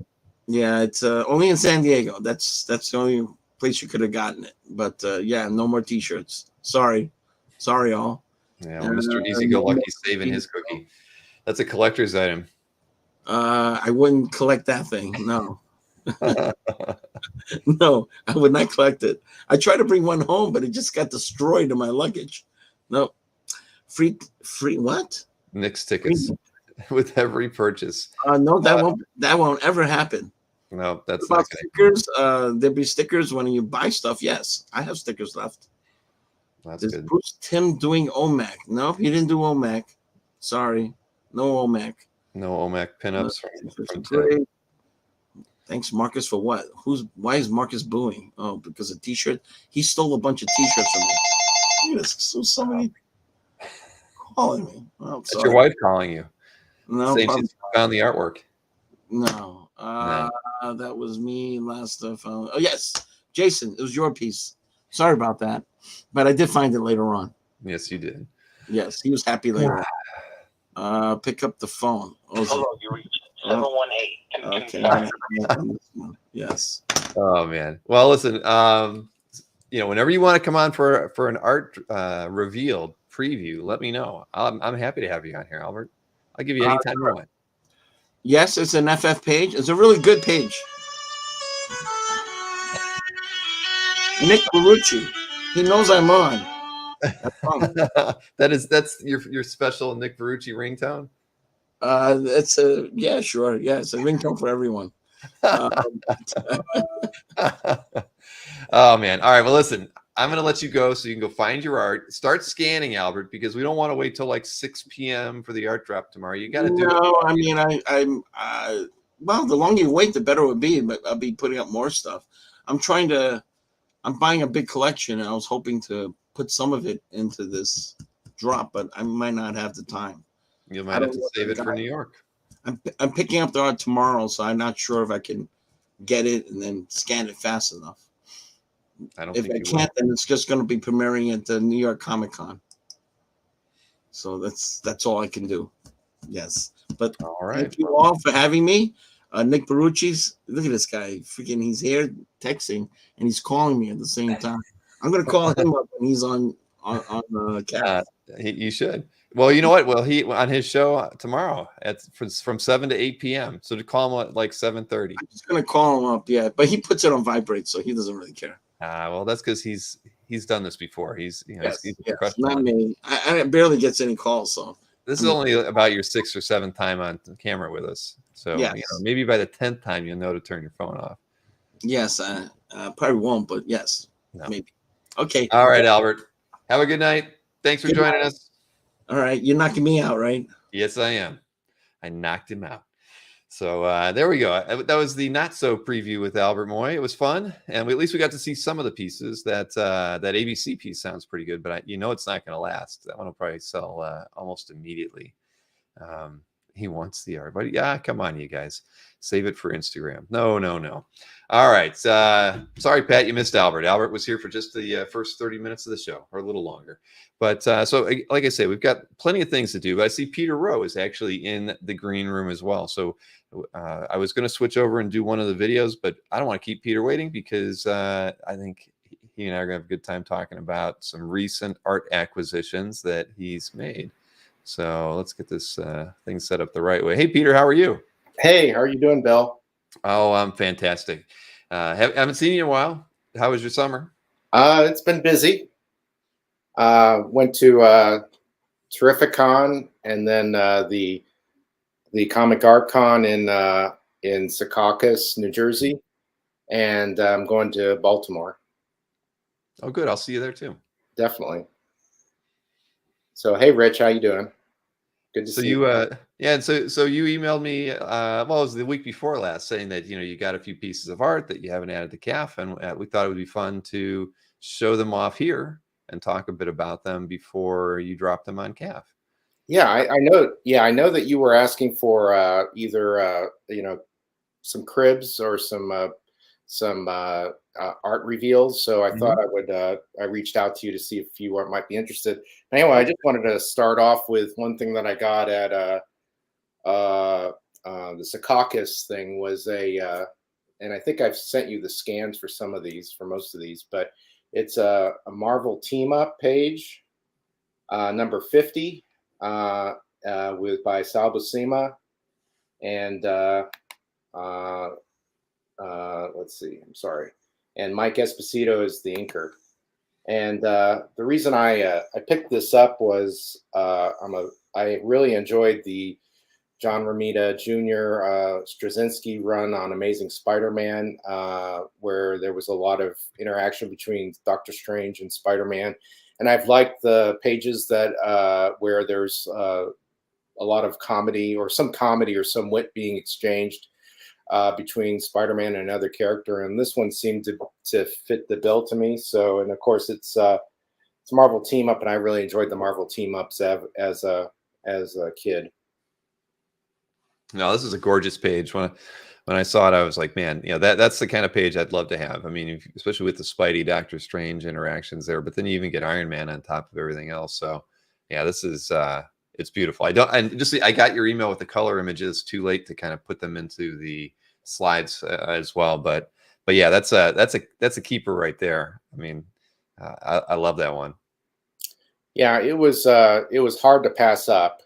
Yeah, it's only in San Diego. That's the only place you could have gotten it. But no more T-shirts. Sorry, all. Yeah, well, Mr. Easy-Go-Lucky saving his cookie. That's a collector's item. I wouldn't collect that thing. No. No, I would not collect it. I tried to bring one home, but it just got destroyed in my luggage. No. Free what? Knicks tickets with every purchase. No, that won't ever happen. No, that's What not about going to. stickers? There'd be stickers when you buy stuff. Yes, I have stickers left. That's Is good. Bruce Tim doing OMAC? Nope, he didn't do OMAC. Sorry, no OMAC. No OMAC No, pinups it's from Tim. great. Thanks, Marcus, for what? Why is Marcus booing? Oh, because a T-shirt. He stole a bunch of T-shirts from me. Look at this. So somebody calling me. Oh, I'm That's your sorry. wife calling you, No, saying probably she's found the artwork. no. No. That was me last stuff. Oh yes, Jason, it was your piece. Sorry about that, but I did find it later on. Yes, you did. Yes, he was happy later on. Pick up the phone. Hello, you reached 718. Okay, I'm gonna hang up on this one. Yes. Oh man. Well, listen. Whenever you want to come on for an art revealed preview, let me know. I'm happy to have you on here, Albert. I'll give you any time you want. Yes, it's an FF page. It's a really good page. Nick Barucci. He knows I'm on. That's your special Nick Verrucci ringtone. It's a yeah, sure. Yeah, it's a ringtone for everyone. Oh man. All right. Well, listen, I'm going to let you go so you can go find your art. Start scanning, Albert, because we don't want to wait till like 6 p.m. for the art drop tomorrow. You got to do it. No, I mean, well, the longer you wait, the better it would be. But I'll be putting up more stuff. I'm buying a big collection, and I was hoping to put some of it into this drop, but I might not have the time. You might have to save it for New York. I'm picking up the art tomorrow, so I'm not sure if I can get it and then scan it fast enough. If I can't, then it's just going to be premiering at the New York Comic Con. So that's all I can do. Yes, but all right. Thank you all for having me. Nick Barucci's. Look at this guy. Freaking, he's here texting and he's calling me at the same time. I'm going to call him up when he's on the camera. You should. Well, you know what? Well, he on his show tomorrow from 7 to 8 p.m. So to call him at like 7:30. I'm just gonna call him up, yeah. But he puts it on vibrate, so he doesn't really care. Well, that's because he's done this before. He's he's a professional. Not me. I barely gets any calls, so this is only about your 6th or 7th time on camera with us. So maybe by the 10th time you'll know to turn your phone off. Yes, probably won't, but yes, maybe. Okay. All right, Albert. Have a good night. Thanks for joining us. All right, you're knocking me out, right? Yes, I am. I knocked him out. So there we go. That was the not so preview with Albert Moy. It was fun, and at least we got to see some of the pieces. That ABC piece sounds pretty good, but it's not going to last. That one will probably sell almost immediately. He wants the art, but yeah, come on, you guys, save it for Instagram. No. All right. Sorry, Pat, you missed Albert. Albert was here for just the first 30 minutes of the show, or a little longer. But so, like I say, we've got plenty of things to do. But I see Peter Rowe is actually in the green room as well. So I was going to switch over and do one of the videos, but I don't want to keep Peter waiting because I think he and I are going to have a good time talking about some recent art acquisitions that he's made. So let's get this thing set up the right way. Hey, Peter, how are you? Hey, how are you doing, Bill? Oh, I'm fantastic. Haven't seen you in a while. How was your summer? It's been busy. Went to Terrificon and then the Comic Art Con in Secaucus, New Jersey, and I'm going to Baltimore. Oh, good. I'll see you there too. Definitely. So, hey, Rich, how you doing? Good to see you. And so you emailed me. Well, it was the week before last, saying that you got a few pieces of art that you haven't added to CAF, and we thought it would be fun to show them off here and talk a bit about them before you drop them on CAF. Yeah, I know. Yeah, I know that you were asking for either some cribs or some art reveals. So I thought I reached out to you to see if you might be interested. Anyway, I just wanted to start off with one thing that I got at the Secaucus thing was and I think I've sent you the scans for most of these, but it's a Marvel team up page, number 50, by Sal Buscema, and let's see, I'm sorry, and Mike Esposito is the inker. And the reason I picked this up was I really enjoyed the John Romita Jr. Straczynski run on Amazing Spider-Man, where there was a lot of interaction between Doctor Strange and Spider-Man. And I've liked the pages that where there's a lot of comedy or some wit being exchanged between Spider-Man and another character. And this one seemed to fit the bill to me. So, and of course, it's Marvel team up, and I really enjoyed the Marvel team ups as a kid. No, this is a gorgeous page. When I saw it, I was like, man, that's the kind of page I'd love to have. I mean, especially with the Spidey Doctor Strange interactions there, but then you even get Iron Man on top of everything else. So yeah, this is it's beautiful. I got your email with the color images. Too late to kind of put them into the slides as well, but yeah, that's a keeper right there. I mean, I love that one. Yeah, it was hard to pass up.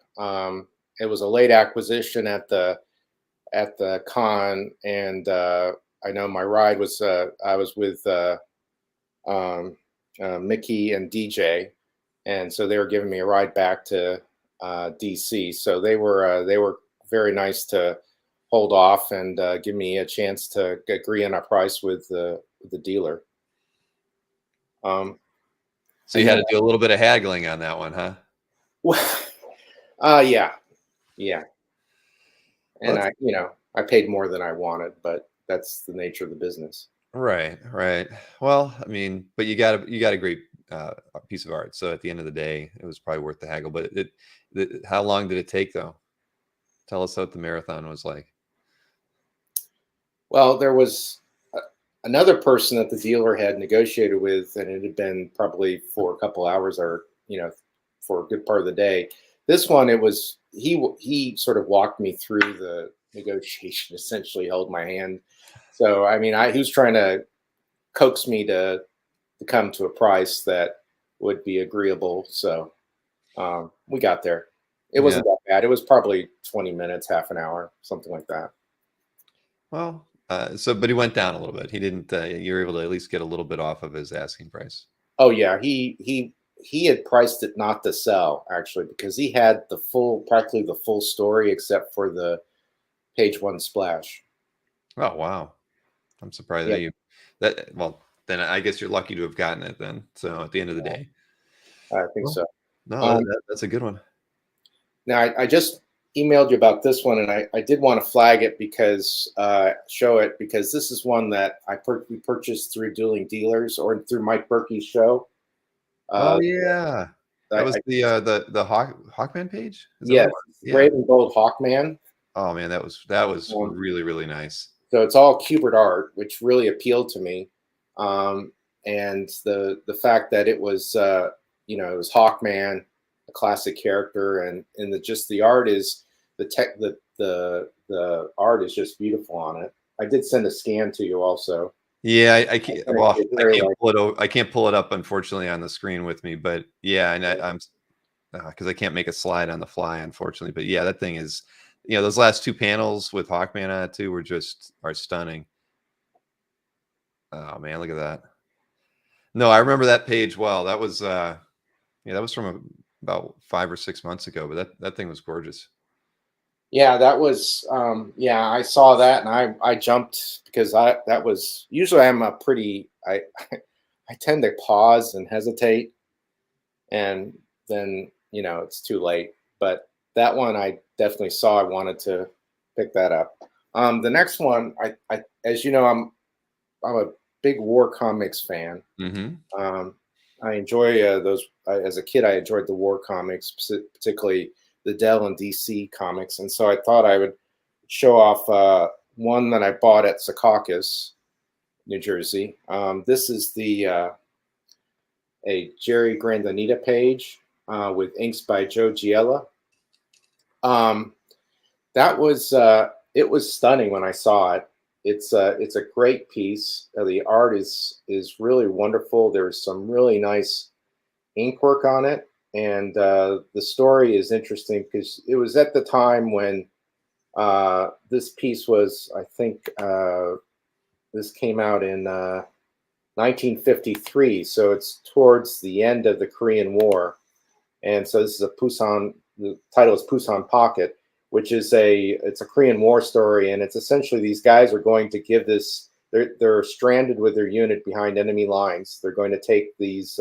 It was a late acquisition at the con, and I know my ride was I was with Mickey and DJ, and so they were giving me a ride back to DC. So they were very nice to hold off and give me a chance to agree on a price with the dealer. So you had to do a little bit of haggling on that one, huh? Well, yeah. And I paid more than I wanted, but that's the nature of the business. Right. Well, I mean, but you got a great piece of art. So at the end of the day, it was probably worth the haggle. But how long did it take, though? Tell us what the marathon was like. Well, there was another person that the dealer had negotiated with, and it had been probably for a couple hours or for a good part of the day. This one, it was he sort of walked me through the negotiation, essentially held my hand. So I mean, he was trying to coax me to come to a price that would be agreeable. So we got there. It wasn't that bad. It was probably 20 minutes, half an hour, something like that. Well, but he went down a little bit. He didn't. You were able to at least get a little bit off of his asking price. Oh yeah, he had priced it not to sell, actually, because he had practically the full story except for the page one splash. Oh wow, I'm surprised that well, then I guess you're lucky to have gotten it then. So at the end of the day, I think so. No, that's a good one. Now I just emailed you about this one, and I did want to flag it because show it because this is one that we purchased through Dueling Dealers or through Mike Berkey's show. Oh yeah, that was the Hawkman page. Yes, Brave and Bold Hawkman. Oh man, that was really, really nice. So it's all Kubert art, which really appealed to me, and the fact that it was it was Hawkman, a classic character, and the art is the art is just beautiful on it. I did send a scan to you also. Yeah, I can't. Well, I can't pull it up, unfortunately, on the screen with me. But yeah, and I'm because I can't make a slide on the fly, unfortunately. But yeah, that thing is, those last two panels with Hawkman on it too are stunning. Oh man, look at that. No, I remember that page well. That was that was from about 5 or 6 months ago. But that thing was gorgeous. Yeah, that was I saw that and I jumped because that was usually I tend to pause and hesitate, and then it's too late. But that one I definitely saw. I wanted to pick that up. The next one, I as you know, I'm a big War Comics fan. Mm-hmm. I enjoy those. As a kid, I enjoyed the War Comics, particularly the Dell and DC comics, and so I thought I would show off one that I bought at Secaucus, New Jersey. This is a Jerry Grandanita page with inks by Joe Giella. That was it was stunning when I saw it. It's a great piece. The art is really wonderful. There's some really nice ink work on it. And the story is interesting because it was at the time when this piece was, I think, this came out in 1953. So it's towards the end of the Korean War. And so this is the title is Pusan Pocket, which is it's a Korean War story, and it's essentially these guys are going to give this. They're stranded with their unit behind enemy lines. They're going to take these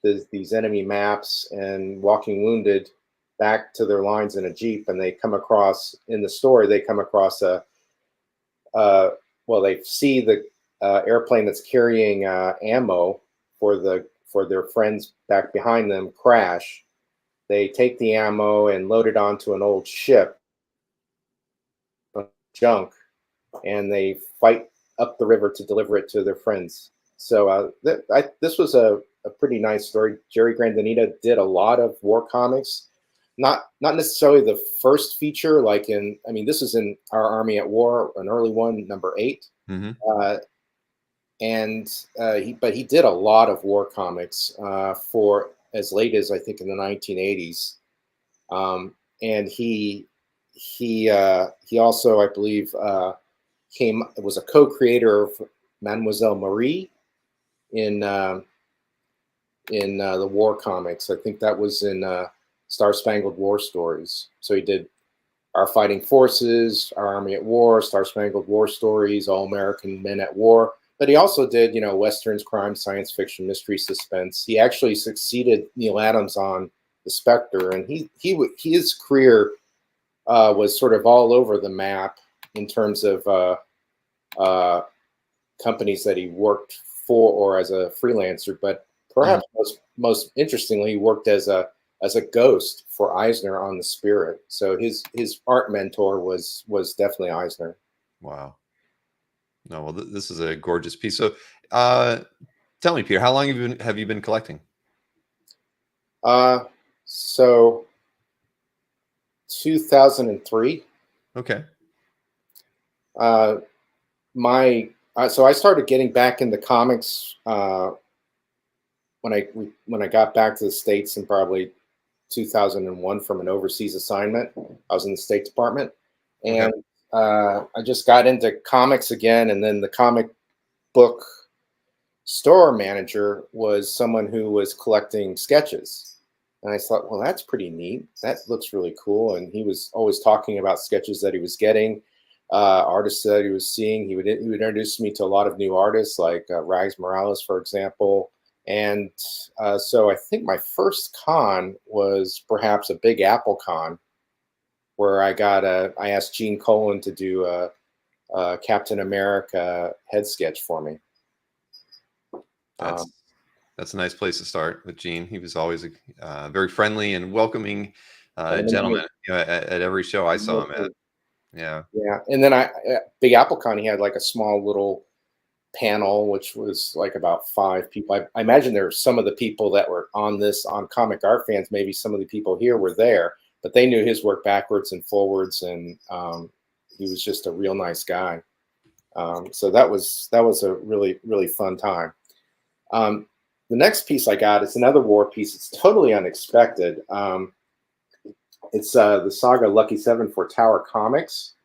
enemy maps and Walking Wounded back to their lines in a Jeep, and they come across in the story. They come across they see the airplane that's carrying ammo for their friends back behind them crash. They take the ammo and load it onto an old ship, junk, and they fight up the river to deliver it to their friends. So this was a pretty nice story. Jerry Grandanita did a lot of war comics, not necessarily the first feature. This is in Our Army at War, an early one, number 8. Mm-hmm. But he did a lot of war comics for as late as I think in the 1980s. And he also, I believe, was a co-creator of Mademoiselle Marie in the war comics. I think that was in Star Spangled War Stories. So he did Our Fighting Forces, Our Army at War, Star Spangled War Stories, All American Men at War. But he also did, westerns, crime, science fiction, mystery, suspense. He actually succeeded Neil Adams on The Spectre, and his career was sort of all over the map in terms of companies that he worked for or as a freelancer. But perhaps most interestingly, he worked as a ghost for Eisner on The Spirit. So his art mentor was definitely Eisner. Wow. No, well, this is a gorgeous piece. So, tell me, Peter, how long have you been collecting? So 2003. Okay. So I started getting back into comics when I got back to the States in probably 2001 from an overseas assignment. I was in the State Department, and I just got into comics again. And then the comic book store manager was someone who was collecting sketches. And I thought, well, that's pretty neat. That looks really cool. And he was always talking about sketches that he was getting, artists that he was seeing. He would introduce me to a lot of new artists, like Rags Morales, for example. And so I think my first con was perhaps a Big Apple con, where I asked Gene Colan to do a Captain America head sketch for me. That's a nice place to start with Gene. He was always a very friendly and welcoming gentleman. At every show I saw him at. Yeah. And then at Big Apple Con, he had like a small little panel, which was like about 5 people. I imagine there were some of the people that were on Comic Art Fans. Maybe some of the people here were there, but they knew his work backwards and forwards, and he was just a real nice guy. So that was a really, really fun time. The next piece I got is another war piece. It's totally unexpected. It's the Saga Lucky 7 for Tower Comics.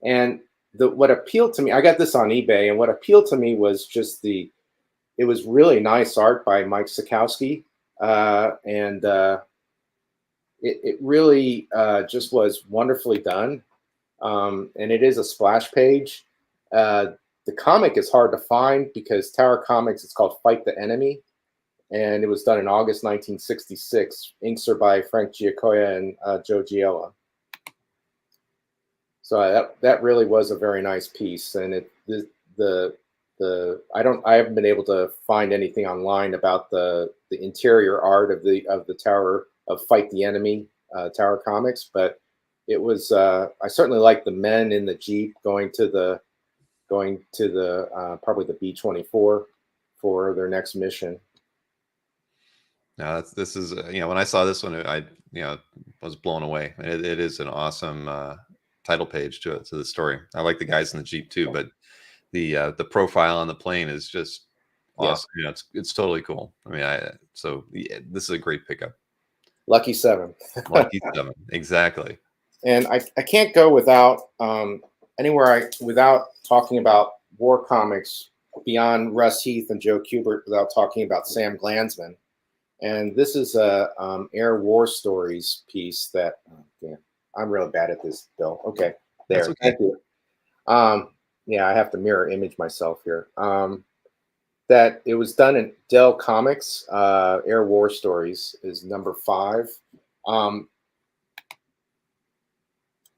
And what appealed to me, I got this on eBay, and what appealed to me was just it was really nice art by Mike Sikowski. And it really just was wonderfully done. And it is a splash page. The comic is hard to find because Tower Comics, it's called Fight the Enemy. And it was done in August 1966. Inks are by Frank Giacoya and Joe Giella. So that really was a very nice piece. And I haven't been able to find anything online about the interior art of the Tower of Fight the Enemy Tower Comics, but it was I certainly liked the men in the Jeep going to the probably the B-24 for their next mission. Now this is when I saw this one, I was blown away. It is an awesome title page to the story. I like the guys in the Jeep too, but the profile on the plane is just awesome. Yeah. It's totally cool. I mean, this is a great pickup. Lucky 7. Lucky 7, exactly. And I can't go without without talking about war comics beyond Russ Heath and Joe Kubert without talking about Sam Glanzman. And this is a Air War Stories piece that I'm really bad at this, Bill. Okay, That's there. okay. Thank you. Yeah, I have to mirror image myself here. That it was done in Dell Comics. Air War Stories is number 5. Um,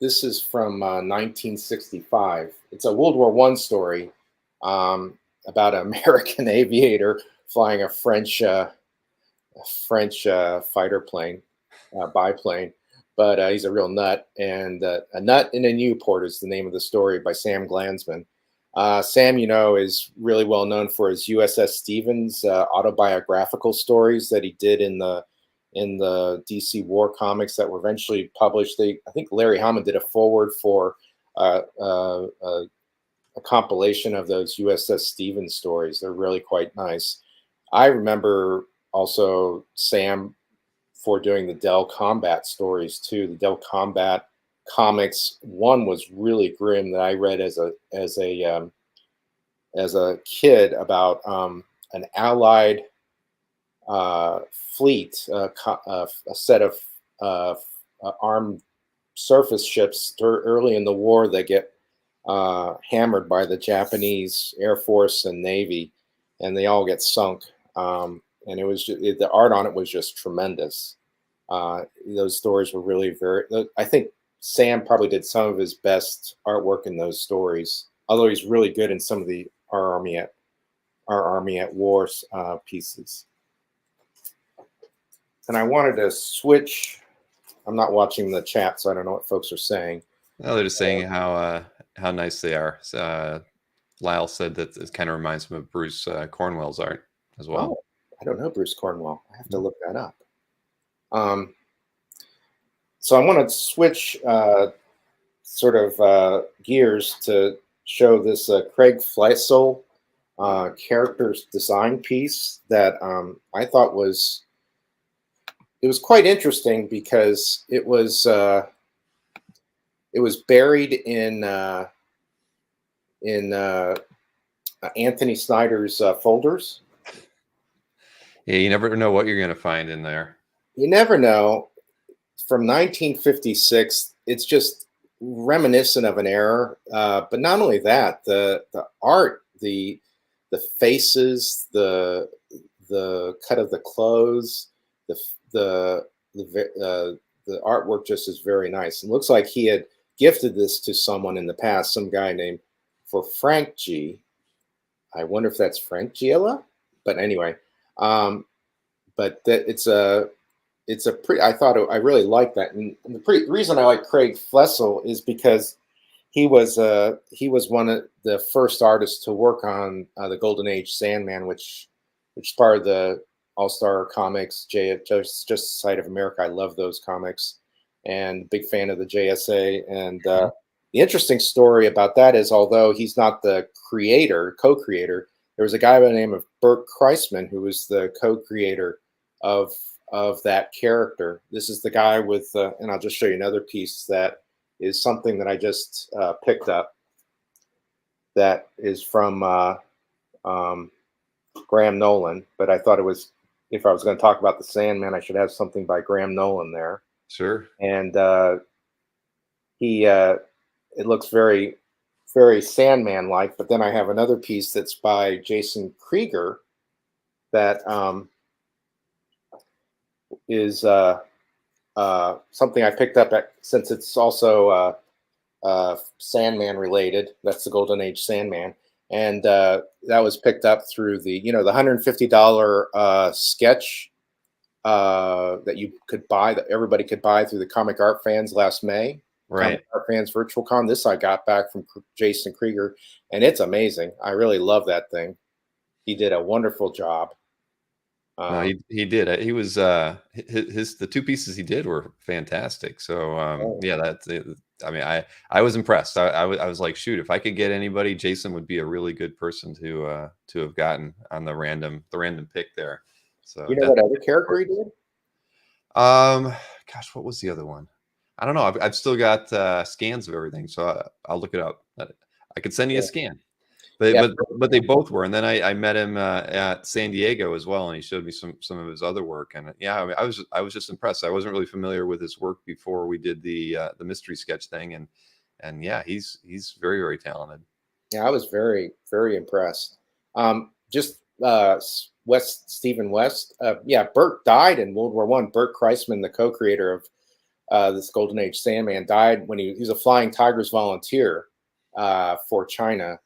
this is from 1965. It's a World War One story about an American aviator flying a French fighter plane, biplane. But he's a real nut, and A Nut in a Newport is the name of the story by Sam Glanzman. Sam, is really well known for his USS Stevens autobiographical stories that he did in the DC War comics that were eventually published. I think Larry Hama did a forward for a compilation of those USS Stevens stories. They're really quite nice. I remember also Sam for doing the Dell Combat stories too. The Dell Combat comics one was really grim that I read as a kid about an Allied fleet, a set of armed surface ships early in the war that get hammered by the Japanese Air Force and Navy, and they all get sunk. And it was the art on it was just tremendous. Those stories were really I think Sam probably did some of his best artwork in those stories, although he's really good in some of the Our Army at War pieces. And I wanted to switch. I'm not watching the chat, so I don't know what folks are saying. No, they're just saying how nice they are. Lyle said that it kind of reminds him of Bruce Cornwell's art as well. Oh, I don't know Bruce Cornwell. I have to look that up. So I want to switch sort of gears to show this Craig Fleissel characters design piece that I thought was quite interesting because it was buried in Anthony Snyder's folders. Yeah, you never know what you're going to find in there. You never know. From 1956, it's just reminiscent of an era. But not only that, the art, the faces, the cut of the clothes, the artwork just is very nice. It looks like he had gifted this to someone in the past, some guy named for Frank G. I wonder if that's Frank Giella, but anyway, but that it's a pretty. I really like that, and the reason I like Craig Fleissel is because he was one of the first artists to work on the Golden Age Sandman, which is part of the All-Star Comics, Justice Society of America. I love those comics, and big fan of the JSA. And the interesting story about that is, although he's not the co-creator, there was a guy by the name of Bert Kreisman who was the co-creator of that character. This is the guy with, and I'll just show you another piece that is something that I just picked up. That is from Graham Nolan, but I thought it was, if I was going to talk about the Sandman, I should have something by Graham Nolan there. Sure. And it looks very, very Sandman-like. But then I have another piece that's by Jason Krieger that is something I picked up since it's also Sandman related. That's the Golden Age Sandman. And that was picked up through the $150 sketch that you could buy, that everybody could buy through the Comic Art Fans last May. Right. Comic Art Fans Virtual Con. This I got back from Jason Krieger, and it's amazing. I really love that thing. He did a wonderful job. No, he did. He was the two pieces he did were fantastic. So yeah, that's it. I mean, I was impressed. I was like, shoot, if I could get anybody, Jason would be a really good person to have gotten on the random pick there. So you know what other character he did? Gosh, what was the other one? I don't know. I've still got scans of everything, so I'll look it up. I could send you a scan. Yeah. But they both were. And then I met him at San Diego as well, and he showed me some of his other work. And yeah, I mean, I was just impressed. I wasn't really familiar with his work before we did the mystery sketch thing, and yeah, he's very, very talented. Yeah, I was very, very impressed. Just Stephen West. Yeah, Burt died in World War One. Burt Kreisman, the co-creator of this Golden Age Sandman, died when he was a Flying Tigers volunteer for China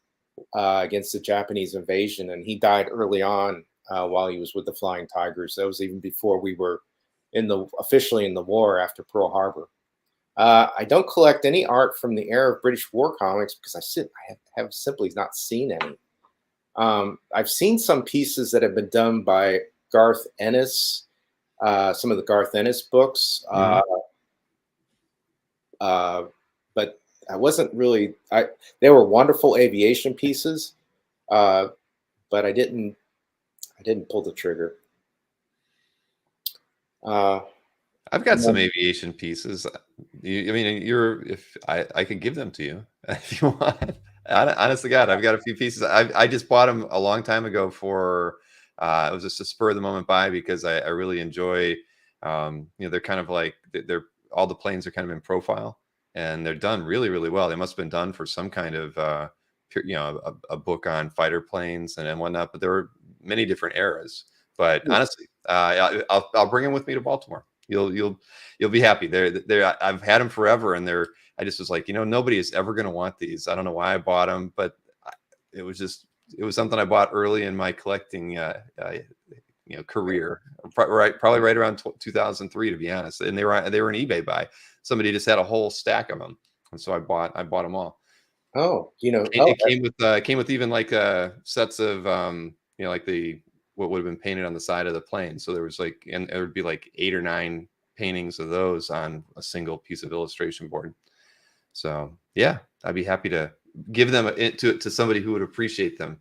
against the Japanese invasion, and he died early on while he was with the Flying Tigers. That was even before we were officially in the war after Pearl Harbor. I don't collect any art from the era of British war comics because I have simply not seen any. I've seen some pieces that have been done by Garth Ennis, some of the Garth Ennis books, but I wasn't really. They were wonderful aviation pieces, but I didn't pull the trigger. I've got some aviation pieces. I mean, if I could give them to you if you want. Honest to God, I've got a few pieces. I just bought them a long time ago for. It was just a spur of the moment buy because I really enjoy. They're kind of like they're all the planes are kind of in profile, and they're done really, really well. They must have been done for some kind of a book on fighter planes and whatnot. But there were many different eras. But honestly, I'll bring them with me to Baltimore. You'll be happy. I've had them forever, and I just was like, nobody is ever going to want these. I don't know why I bought them, but it was something I bought early in my collecting career, probably right around 2003, to be honest. And they were an eBay buy. Somebody just had a whole stack of them, and so I bought them all. Oh, it came with even like sets of like what would have been painted on the side of the plane. So there was and there would be like 8 or 9 paintings of those on a single piece of illustration board. So yeah, I'd be happy to give them to somebody who would appreciate them.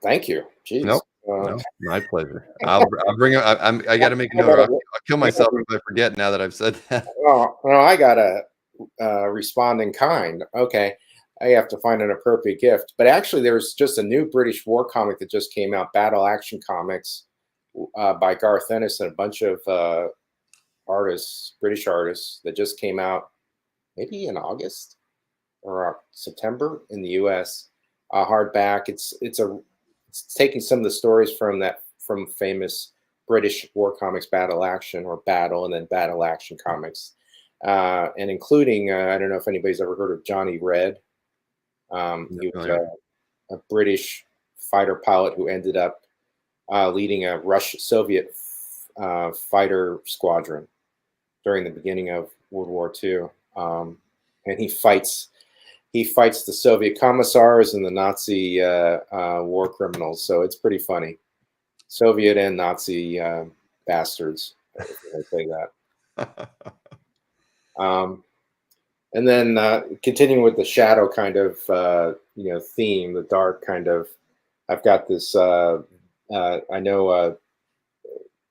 Thank you. Jeez. Nope. No, my pleasure. I'll bring it. I got to make a note. I'll kill myself if I forget now that I've said that. Oh, no, I got to respond in kind. Okay. I have to find an appropriate gift. But actually, there's just a new British war comic that just came out, Battle Action Comics, by Garth Ennis and a bunch of British artists, that just came out maybe in August or September in the U.S. Hardback. It's taking some of the stories from famous British war comics, Battle Action or Battle, and then Battle Action Comics, and including I don't know if anybody's ever heard of Johnny Red. He was a British fighter pilot who ended up leading a Soviet fighter squadron during the beginning of World War II, and he fights the Soviet commissars and the Nazi war criminals. So it's pretty funny, Soviet and Nazi bastards, if I say that. And then continuing with the shadow kind of theme, the dark kind of. I've got this. I know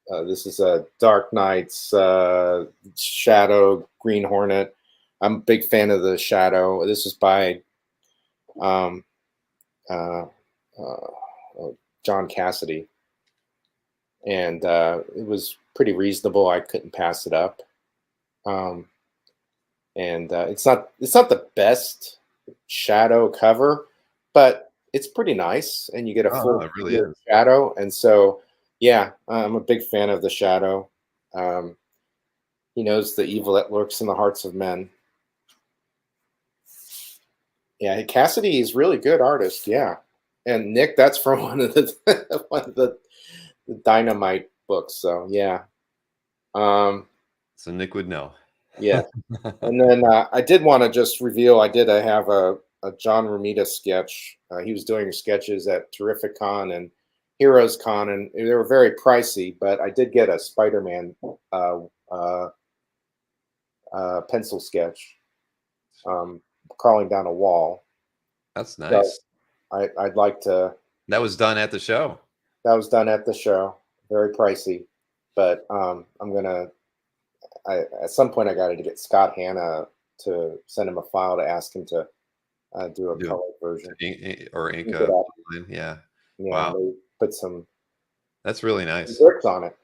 this is a Dark Knight's Shadow Green Hornet. I'm a big fan of the Shadow. This is by John Cassidy, and it was pretty reasonable. I couldn't pass it up. And it's not the best Shadow cover, but it's pretty nice, and you get a full Shadow. And so, yeah, I'm a big fan of the Shadow. He knows the evil that lurks in the hearts of men. Yeah, Cassidy is really good artist. Yeah, and Nick, that's from one of the Dynamite books. So yeah, so Nick would know. Yeah, and then I did want to just reveal I have a John Romita sketch. He was doing sketches at Terrific Con and Heroes Con, and they were very pricey, but I did get a Spider-Man pencil sketch, crawling down a wall. That's nice. So I'd like to. That was done at the show. That was done at the show. Very pricey, but I'm gonna. At some point I got to get Scott Hanna to send him a file to ask him to do a Do color version. or ink Ink it up. up. Yeah. Yeah, Wow. and they put some That's really nice. bricks on it.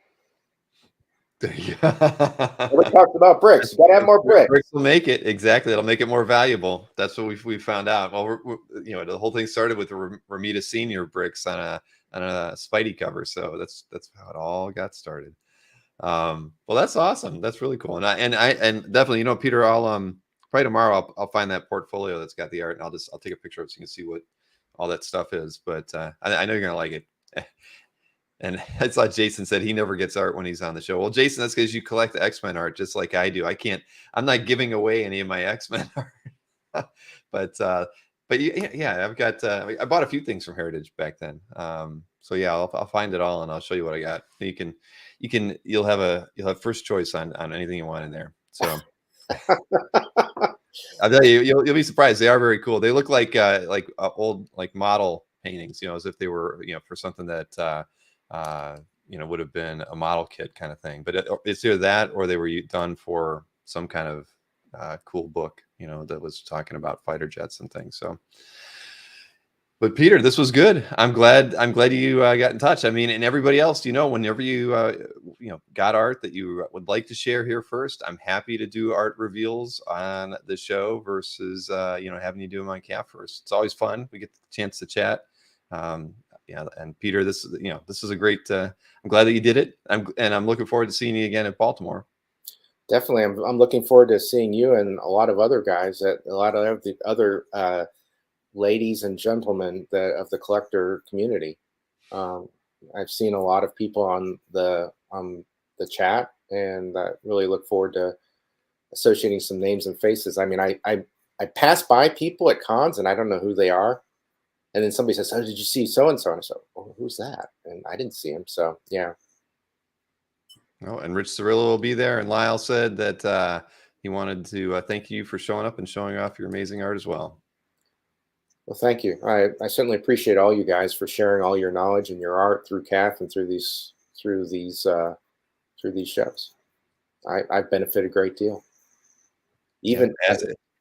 Never Yeah. talked about bricks. You gotta have more bricks. Bricks will make it exactly. It'll make it more valuable. That's what we found out. Well, you know, the whole thing started with the Ramita Senior bricks on a Spidey cover. So that's how it all got started. Well, that's awesome. That's really cool. And definitely, you know, Peter, I'll probably tomorrow I'll find that portfolio that's got the art, and I'll take a picture of it so you can see what all that stuff is. But I know you're gonna like it. And I saw Jason said he never gets art when he's on the show. Well, Jason, that's because you collect the X-Men art just like I do. I'm not giving away any of my X-Men art. but yeah, I've got I bought a few things from Heritage back then. So yeah, I'll find it all and I'll show you what I got. You'll have first choice on anything you want in there. So I'll tell you, you'll be surprised. They are very cool. They look like old like model paintings, you know, as if they were, you know, for something that you know, would have been a model kit kind of thing. But it's either that or they were done for some kind of cool book, you know, that was talking about fighter jets and things. So, but Peter, this was good. I'm glad you got in touch. I mean, and everybody else, you know, whenever you you know, got art that you would like to share here first, I'm happy to do art reveals on the show versus you know, having you do them on CAF first. It's always fun. We get the chance to chat. Yeah, and Peter, this is a great. I'm glad that you did it. I'm looking forward to seeing you again at Baltimore. Definitely, I'm looking forward to seeing you and a lot of other guys, a lot of the other ladies and gentlemen of the collector community. I've seen a lot of people on the chat, and I really look forward to associating some names and faces. I mean, I pass by people at cons and I don't know who they are. And then somebody says, "Oh, did you see so and so?" And I said, "Oh, who's that?" And I didn't see him. So yeah. Oh, and Rich Cirillo will be there. And Lyle said that he wanted to thank you for showing up and showing off your amazing art as well. Well, thank you. I certainly appreciate all you guys for sharing all your knowledge and your art through CAF and through these shows. I've benefited a great deal. Even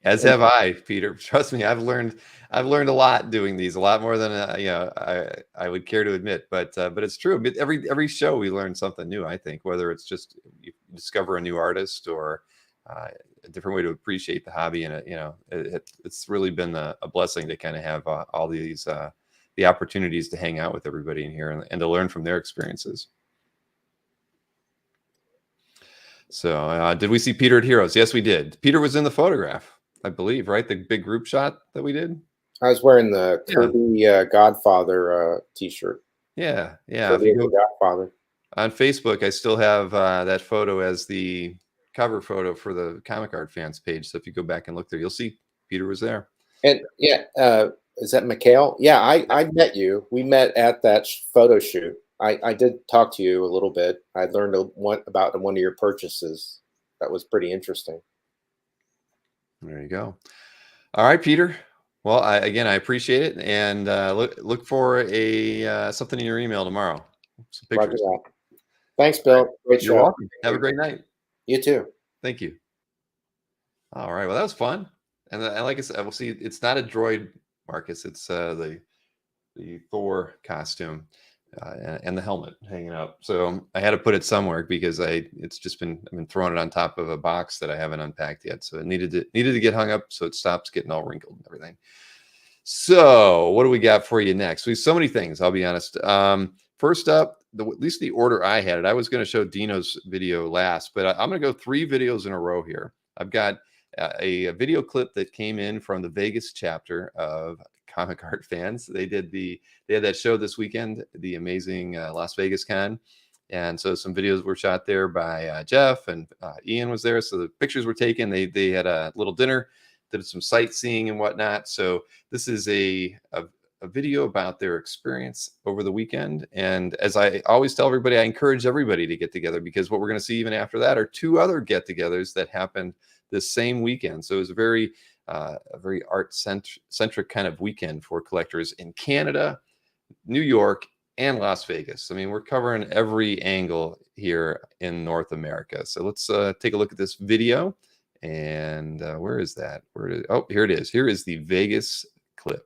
as have I, Peter. Trust me, I've learned a lot doing these, a lot more than you know, I would care to admit. But it's true. But every show we learn something new. I think whether it's just you discover a new artist or a different way to appreciate the hobby, and you know, it's really been a blessing to kind of have all these the opportunities to hang out with everybody in here and to learn from their experiences. So did we see Peter at Heroes? Yes, we did. Peter was in the photograph, I believe, right? The big group shot that we did. I was wearing the Kirby Godfather T-shirt. Yeah. Kirby if you go Godfather. On Facebook, I still have that photo as the cover photo for the Comic Art Fans page. So if you go back and look there, you'll see Peter was there. And yeah, is that Mikhail? Yeah, I met you. We met at that photo shoot. I did talk to you a little bit. I learned about one of your purchases. That was pretty interesting. There you go. All right, Peter. Well, again, I appreciate it, and look for something in your email tomorrow. Some pictures. Thanks, Bill. Great show. You're welcome. Have a great night. You too. Thank you. All right. Well, that was fun. And like I said, we'll see. It's not a droid, Marcus. It's the Thor costume and the helmet hanging up. So I had to put it somewhere because I've been throwing it on top of a box that I haven't unpacked yet. So it needed to get hung up so it stops getting all wrinkled and everything. So what do we got for you next? We have so many things. I'll be honest. First up, at least the order I had it, I was going to show Dino's video last, but I'm going to go 3 videos in a row here. I've got a video clip that came in from the Vegas chapter of Comic Art Fans. They had that show this weekend, the amazing Las Vegas Con. And so some videos were shot there by Jeff, and Ian was there. So the pictures were taken. They had a little dinner, did some sightseeing and whatnot. So this is a video about their experience over the weekend. And as I always tell everybody, I encourage everybody to get together, because what we're going to see even after that are 2 other get-togethers that happened this same weekend. So it was a very art-centric kind of weekend for collectors in Canada, New York, and Las Vegas. I mean, we're covering every angle here in North America. So let's take a look at this video, And where is that? Oh, here it is. Here is the Vegas clip.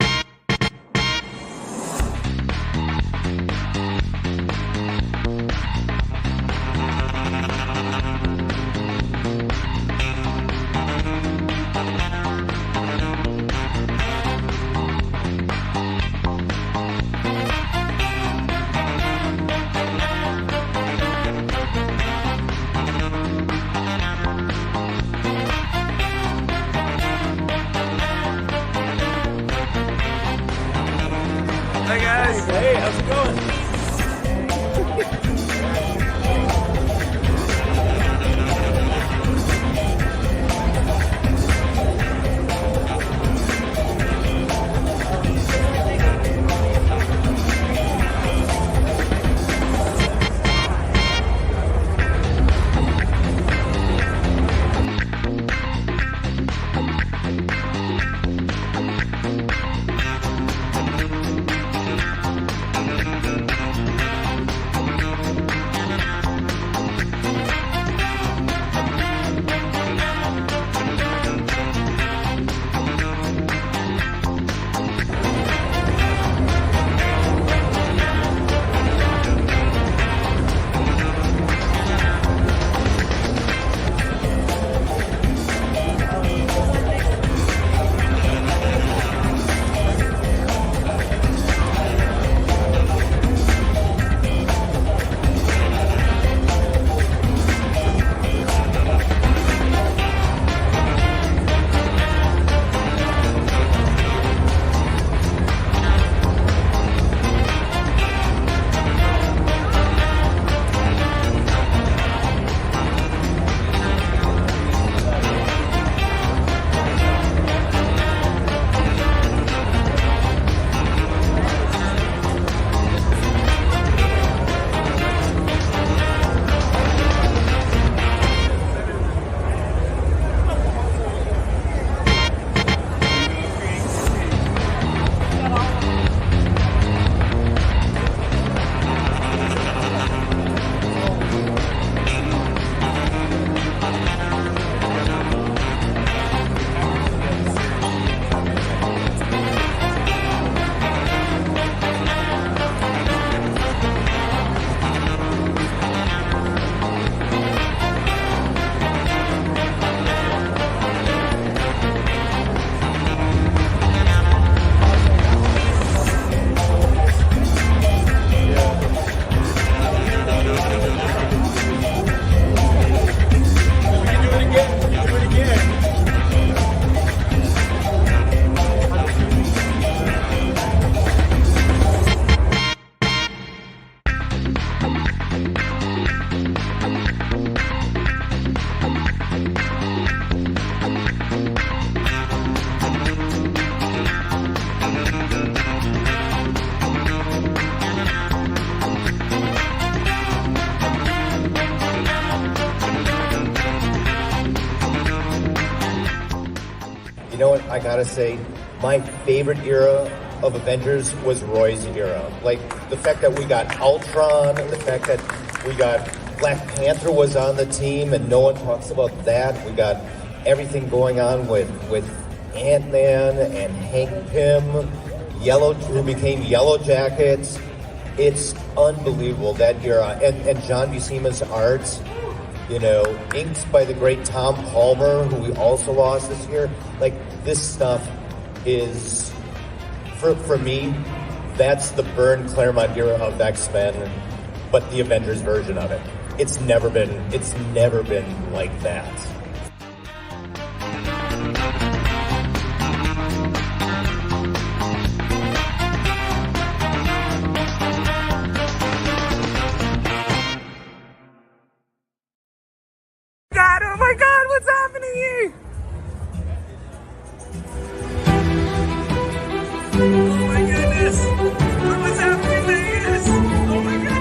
Hi guys. Hey, how's it going? You know what, I gotta say, my favorite era of Avengers was Roy's era. Like, the fact that we got Ultron, the fact that we got Black Panther was on the team and no one talks about that. We got everything going on with Ant-Man and Hank Pym, who became Yellow Jackets. It's unbelievable, that era. And John Buscema's art, you know, inked by the great Tom Palmer, who we also lost this year. Like, this stuff is, for me, that's the Byrne Claremont era of X-Men, but the Avengers version of it. It's never been like that. God, oh my God, what's happening here? Oh my goodness! What was happening, Vegas? Oh my goodness!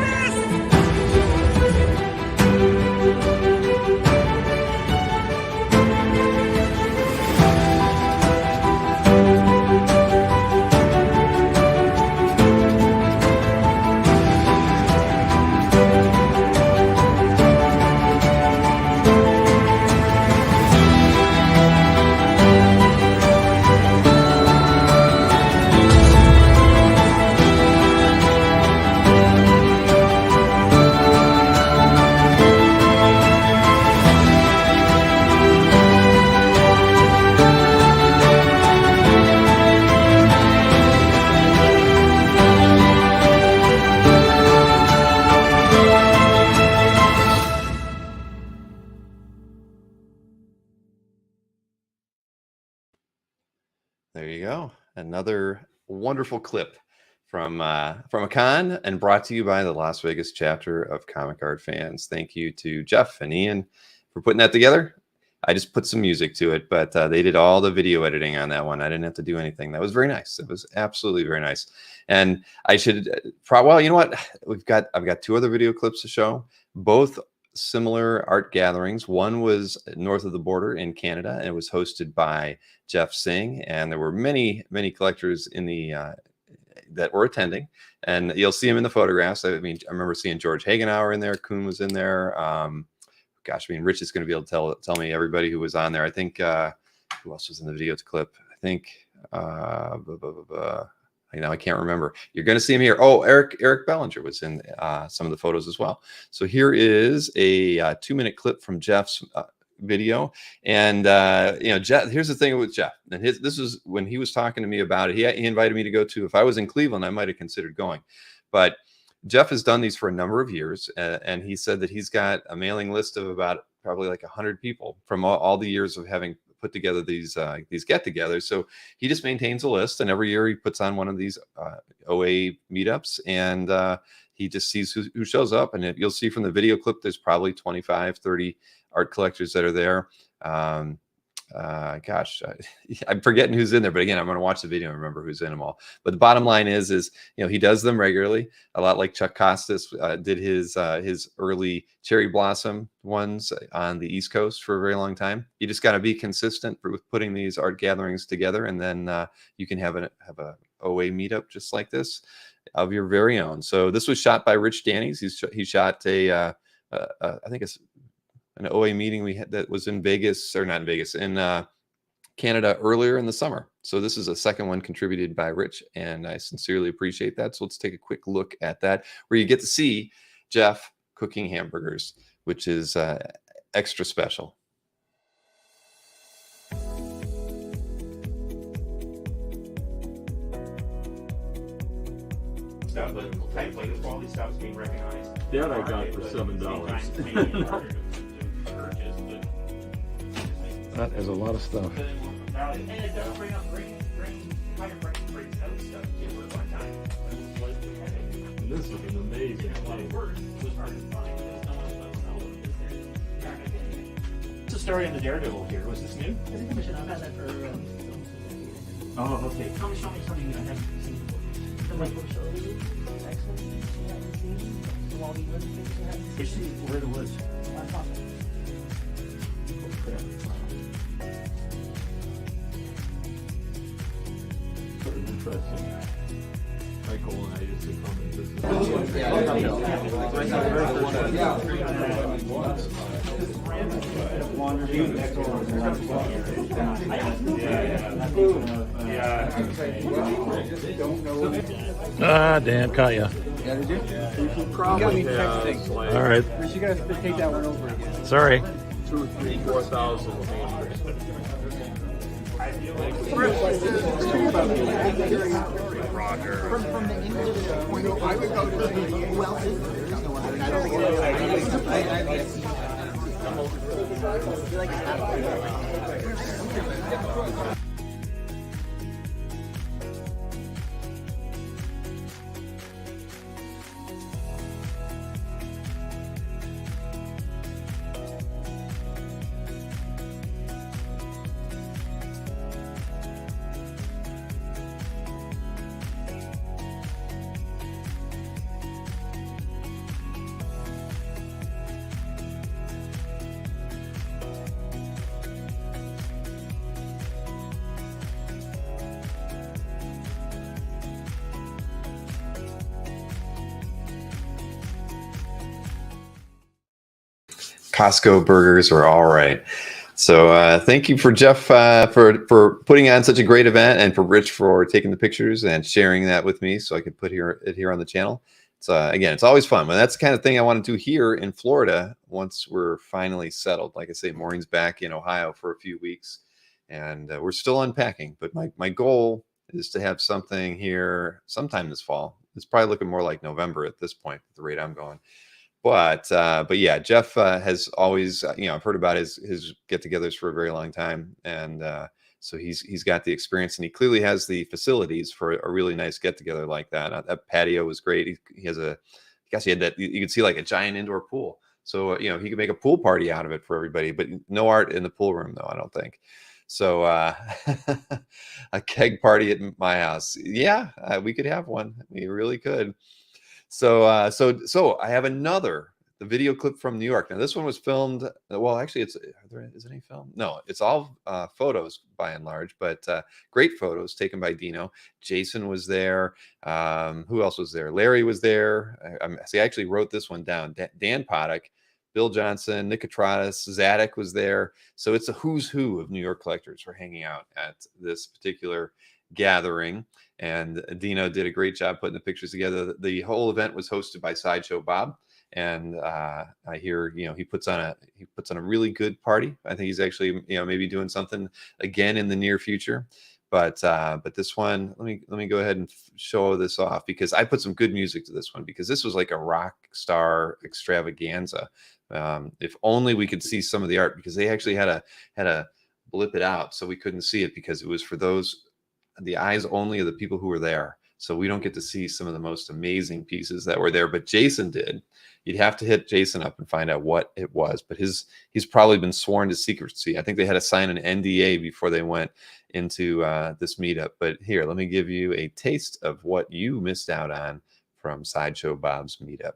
There you go. Another wonderful clip from a con, and brought to you by the Las Vegas chapter of Comic Art Fans. Thank you to Jeff and Ian for putting that together. I just put some music to it, but they did all the video editing on that one. I didn't have to do anything. That was very nice. It was absolutely very nice. And I should, well, you know what? I've got 2 other video clips to show, both similar art gatherings. One was north of the border in Canada, and it was hosted by Jeff Singh. And there were many, many collectors in the that were attending, and you'll see them in the photographs. I mean, I remember seeing George Hagenauer in there. Kuhn was in there. Gosh, I mean, Rich is going to be able to tell me everybody who was on there. I think who else was in the video clip? I think you know, I can't remember. You're going to see him here. Oh, Eric Bellinger was in some of the photos as well. So here is a 2-minute clip from Jeff's video. And you know, Jeff, here's the thing with Jeff, and this was when he was talking to me about it. He invited me to go to, if I was in Cleveland, I might have considered going, but Jeff has done these for a number of years, and he said that he's got a mailing list of about probably like 100 people from all the years of having put together these get-togethers. So he just maintains a list, and every year he puts on one of these OA meetups, and he just sees who shows up. And you'll see from the video clip, there's probably 25, 30 art collectors that are there. Gosh, I'm forgetting who's in there, but again, I'm going to watch the video and remember who's in them all. But the bottom line is, you know, he does them regularly, a lot like Chuck Costas did his early cherry blossom ones on the East Coast for a very long time. You just got to be consistent with putting these art gatherings together, and then you can have a OA meetup just like this of your very own. So this was shot by Rich Danny's. He shot I think it's an OA meeting we had that was in Vegas, or not in Vegas, in Canada earlier in the summer. So this is a second one contributed by Rich, and I sincerely appreciate that. So let's take a quick look at that, where you get to see Jeff cooking hamburgers, which is extra special. Stuff, but type like quality stuff's being recognized. That I got for $7. That is a lot of stuff. And it does bring up higher price rates out stuff too at one time. This is an amazing It was hard to find. There's no one What's the story on the Daredevil here? Was this new? It's a commission. I've had that for Oh, okay. show me something I haven't seen before. The like show you X-Men you haven't seen, the Wally Wood things you haven't Which seen. where it was? sort of interesting. Michael and I used to come and visit. Ah, damn, caught ya. Yeah, did you? You should probably have like, All right, You guys have to take that one over again. sorry. 2,000, 3,000, 4,000 hammers. From the English point of view, I would go to who else is there? There is no one. I mean, I don't think I feel like it's not. Costco burgers are all right. So thank you for Jeff for putting on such a great event, and for Rich for taking the pictures and sharing that with me so I could put it here on the channel. So again, it's always fun. But that's the kind of thing I want to do here in Florida once we're finally settled. Like I say, Maureen's back in Ohio for a few weeks, and we're still unpacking. But my goal is to have something here sometime this fall. It's probably looking more like November at this point, at the rate I'm going. But yeah, Jeff has always, I've heard about his get-togethers for a very long time, and So he's got the experience, and he clearly has the facilities for a really nice get together like that. That patio was great. He has I guess he had that. You could see like a giant indoor pool. So he could make a pool party out of it for everybody, but no art in the pool room though, I don't think. So a keg party at my house. Yeah, we could have one. We really could. So so I have the video clip from New York. Now this one was filmed. Well, actually, is it any film? No, it's all photos by and large, but great photos taken by Dino. Jason was there. Who else was there? Larry was there. I actually wrote this one down. Dan Poddick, Bill Johnson, Nick Atratis, Zadek was there. So it's a who's who of New York collectors who are hanging out at this particular gathering. And Dino did a great job putting the pictures together. The whole event was hosted by Sideshow Bob, and I hear he puts on a really good party. I think he's actually maybe doing something again in the near future. But this one, let me go ahead and show this off, because I put some good music to this one, because this was like a rock star extravaganza. If only we could see some of the art, because they actually had to blip it out so we couldn't see it, because it was for the eyes only of the people who were there. So we don't get to see some of the most amazing pieces that were there, but Jason did. You'd have to hit Jason up and find out what it was, but he's probably been sworn to secrecy. I think they had to sign an NDA before they went into this meetup. But here, let me give you a taste of what you missed out on from Sideshow Bob's meetup.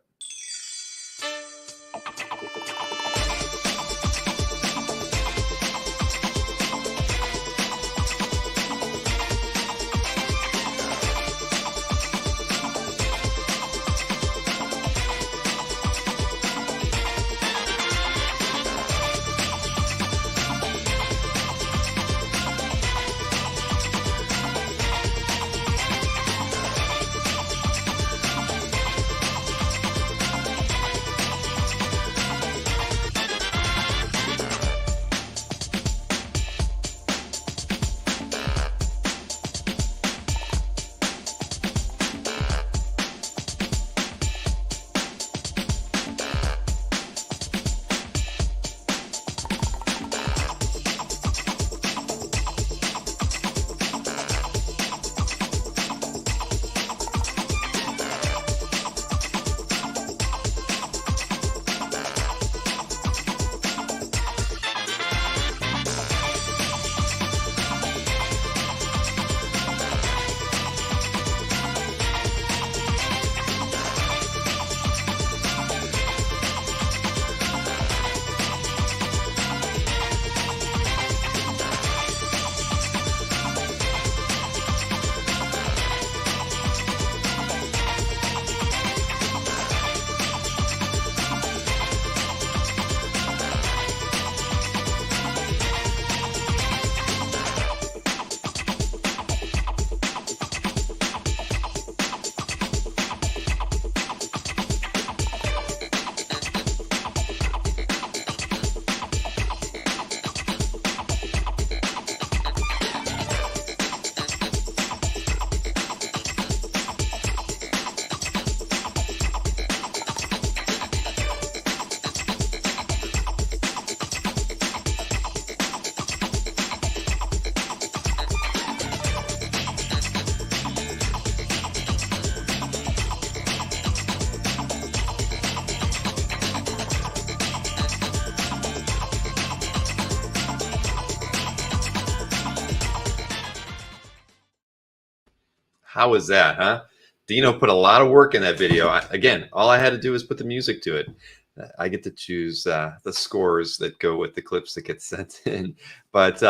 How was that, huh? Dino put a lot of work in that video. Again, all I had to do was put the music to it. I get to choose the scores that go with the clips that get sent in. But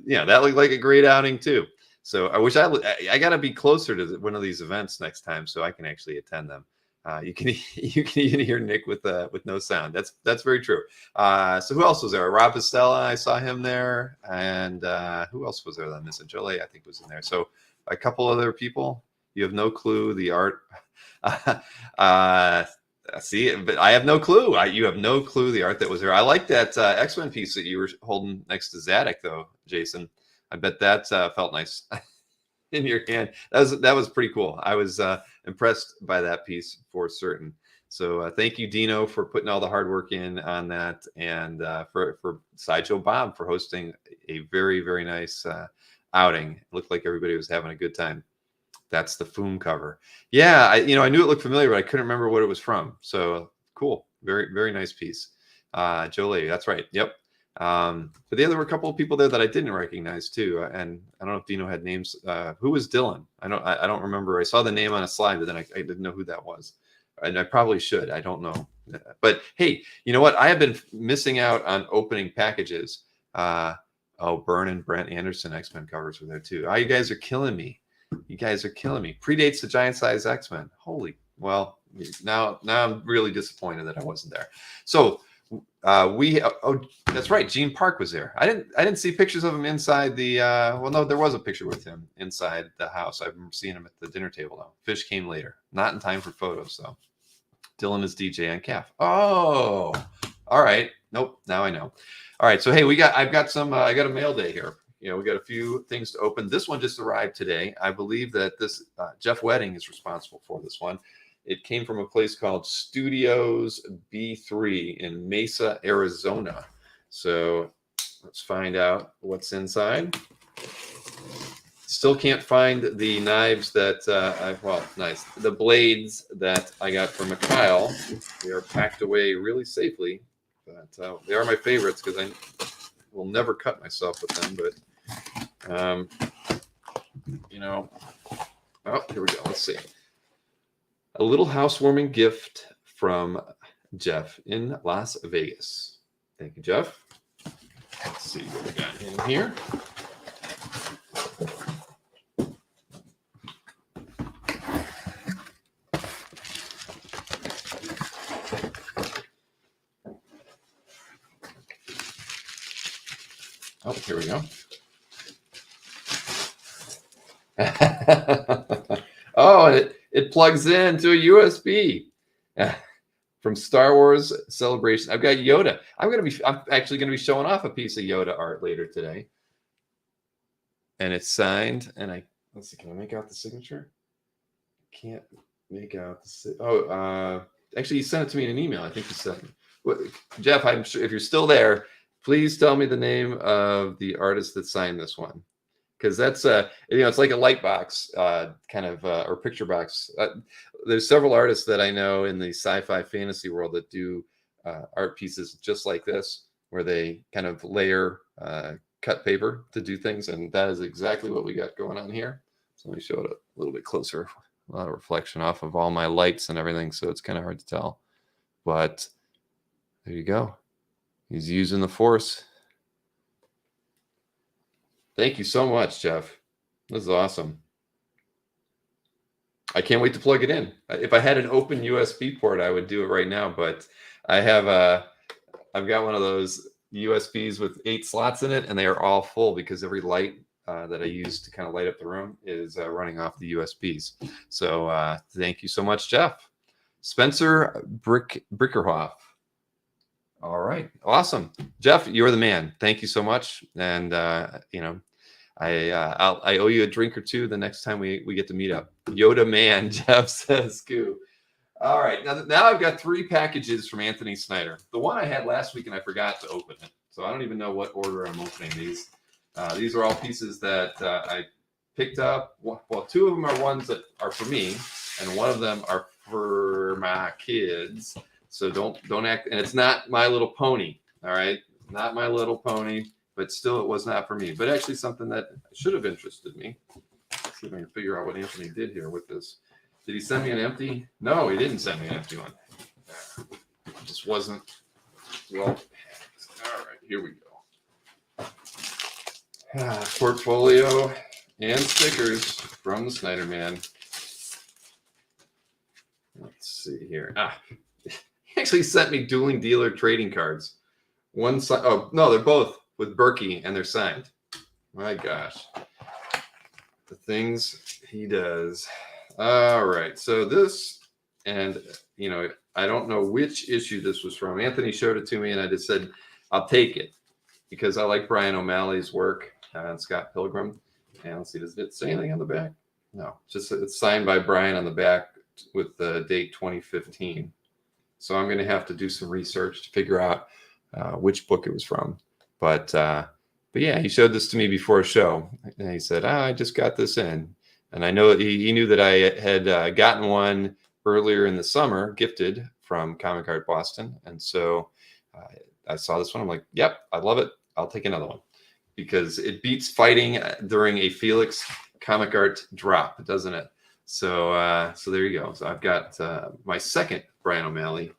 yeah, that looked like a great outing too. So I wish I got to be closer to one of these events next time so I can actually attend them. You can even hear Nick with no sound. That's very true. So who else was there? Rob Estella, I saw him there, and who else was there that I'm missing? Jolie, I think, was in there. So a couple other people. You have no clue the art. See, but I have no clue. You have no clue the art that was there. I like that X-Men piece that you were holding next to Zadok, though, Jason. I bet that felt nice in your hand. That was pretty cool. I was impressed by that piece for certain. So thank you, Dino, for putting all the hard work in on that, and for Sideshow Bob for hosting a very, very nice outing. It looked like everybody was having a good time. That's the Foom cover. Yeah, I knew it looked familiar, but I couldn't remember what it was from. So cool. Very, very nice piece. Jolie, that's right. Yep. But there were a couple of people there that I didn't recognize too. And I don't know if Dino had names. Who was Dylan? I don't remember. I saw the name on a slide, but then I didn't know who that was. And I probably should. I don't know. But hey, you know what? I have been missing out on opening packages. Byrne and Brent Anderson X-Men covers were there too. You guys are killing me. You guys are killing me. Predates the Giant Size X-Men. Holy, well, now I'm really disappointed that I wasn't there. So that's right. Gene Park was there. I didn't see pictures of him inside the no, there was a picture with him inside the house. I've seen him at the dinner table though. Fish came later. Not in time for photos though. Dylan is DJ on CAF. Oh, all right. Nope. Now I know. All right. So hey, I got a mail day here. We got a few things to open. This one just arrived today. I believe that this Jeff Wedding is responsible for this one. It came from a place called Studios B3 in Mesa, Arizona. So let's find out what's inside. Still can't find the knives that nice. The blades that I got from Mikhail. They are packed away really safely, but they are my favorites because I will never cut myself with them. But here we go. Let's see. A little housewarming gift from Jeff in Las Vegas. Thank you, Jeff. Let's see what we got in here. Oh, here we go. Oh, it plugs in to a USB from Star Wars Celebration. I've got Yoda. I'm actually gonna be showing off a piece of Yoda art later today, and it's signed. And let's see, can I make out the signature? Can't make out the. Actually, you sent it to me in an email. I think you sent it. Well, Jeff, I'm sure if you're still there, please tell me the name of the artist that signed this one. Because that's it's like a light box kind of or picture box. There's several artists that I know in the sci-fi fantasy world that do art pieces just like this, where they kind of layer cut paper to do things, and that is exactly what we got going on here. So let me show it a little bit closer. A lot of reflection off of all my lights and everything, so it's kind of hard to tell. But there you go. He's using the Force. Thank you so much, Jeff. This is awesome. I can't wait to plug it in. If I had an open USB port, I would do it right now. But I've got one of those USBs with 8 slots in it, and they are all full because every light that I use to kind of light up the room is running off the USBs. So thank you so much, Jeff. Spencer Brickerhoff. All right. Awesome. Jeff, you're the man. Thank you so much. And, I owe you a drink or two the next time we get to meet up. Yoda man, Jeff says, "Goo." All right. Now I've got 3 packages from Anthony Snyder. The one I had last week and I forgot to open it. So I don't even know what order I'm opening these. These are all pieces that I picked up. Well, 2 of them are ones that are for me, and one of them are for my kids. So don't act, and it's not My Little Pony, all right? Not My Little Pony, but still it was not for me. But actually something that should have interested me. Let's see if I can figure out what Anthony did here with this. Did he send me an empty? No, he didn't send me an empty one. It just wasn't well packed. All right, here we go. Portfolio and stickers from the Snyder Man. Let's see here. He actually sent me Dueling Dealer trading cards. One side. Oh no, they're both with Berkey and they're signed. My gosh, the things he does. All right, so this, and I don't know which issue this was from. Anthony showed it to me, and I just said I'll take it because I like Brian O'Malley's work and Scott Pilgrim. And let's see, does it say anything on the back? No, it's signed by Brian on the back with the date 2015. so I'm going to have to do some research to figure out which book it was from. But yeah, he showed this to me before a show, and he said, I just got this in. And I know he knew that I had gotten one earlier in the summer, gifted from Comic Art Boston. And so I saw this one. I'm like, yep, I love it. I'll take another one, because it beats fighting during a Felix Comic Art drop, doesn't it? So so there you go. So I've got my second Brian O'Malley,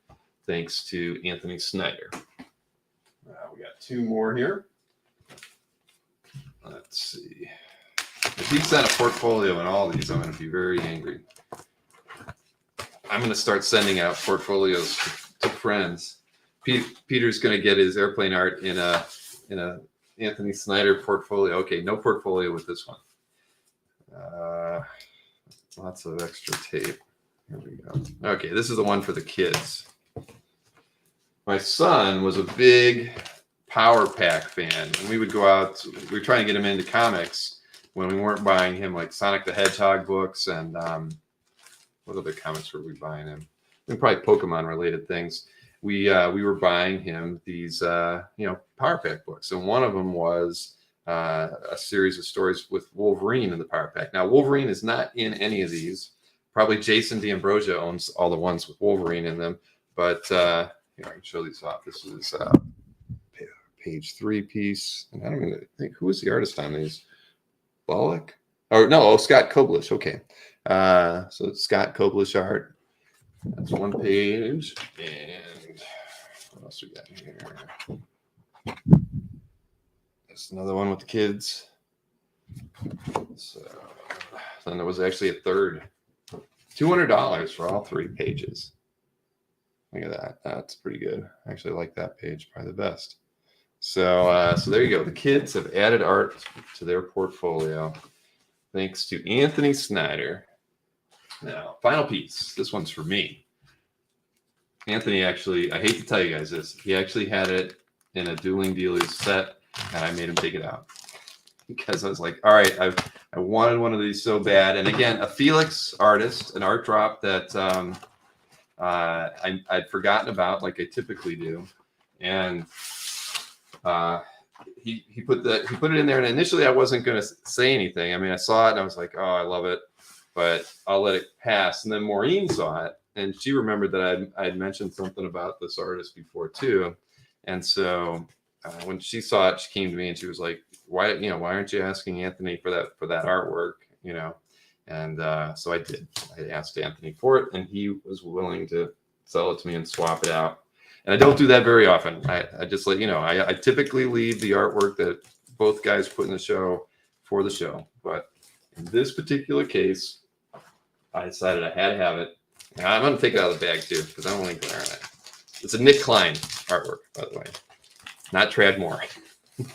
thanks to Anthony Snyder. We got 2 more here. Let's see. If he sent a portfolio in all these, I'm going to be very angry. I'm going to start sending out portfolios to friends. Peter's going to get his airplane art in a Anthony Snyder portfolio. Okay, no portfolio with this one. Lots of extra tape. Here we go. Okay, this is the one for the kids. My son was a big Power Pack fan, and we would go out. We were trying to get him into comics when we weren't buying him like Sonic the Hedgehog books and what other comics were we buying him? And probably Pokemon related things. We were buying him these Power Pack books, and one of them was a series of stories with Wolverine in the Power Pack. Now Wolverine is not in any of these. Probably Jason D'Ambrosio owns all the ones with Wolverine in them, but here, I can show these off. This is page 3 piece, and I don't even think who was the artist on these. Bullock? Or no, Scott Koblish. Okay. So it's Scott Koblish art. That's one page. And what else we got here? There's another one with the kids. So then there was actually a third. $200 for all 3 pages. Look at that. That's pretty good. I actually like that page, probably the best. So there you go. The kids have added art to their portfolio, thanks to Anthony Snyder. Now, final piece. This one's for me. Anthony actually, I hate to tell you guys this, he actually had it in a Dueling Dealers set, and I made him take it out because I was like, all right, I wanted one of these so bad. And again, a Felix artist, an art drop that I'd forgotten about, like I typically do, and he put it in there, and initially I wasn't going to say anything. I mean, I saw it and I was like, oh, I love it, but I'll let it pass. And then Maureen saw it, and she remembered that I'd mentioned something about this artist before too. And so when she saw it, she came to me and she was like, why aren't you asking Anthony for that artwork? And so I did. I asked Anthony for it, and he was willing to sell it to me and swap it out. And I don't do that very often. I just let you know. I typically leave the artwork that both guys put in the show for the show. But in this particular case, I decided I had to have it. And I'm going to take it out of the bag too, because I don't want to glare on it. It's a Nick Klein artwork, by the way, not Trad Moore.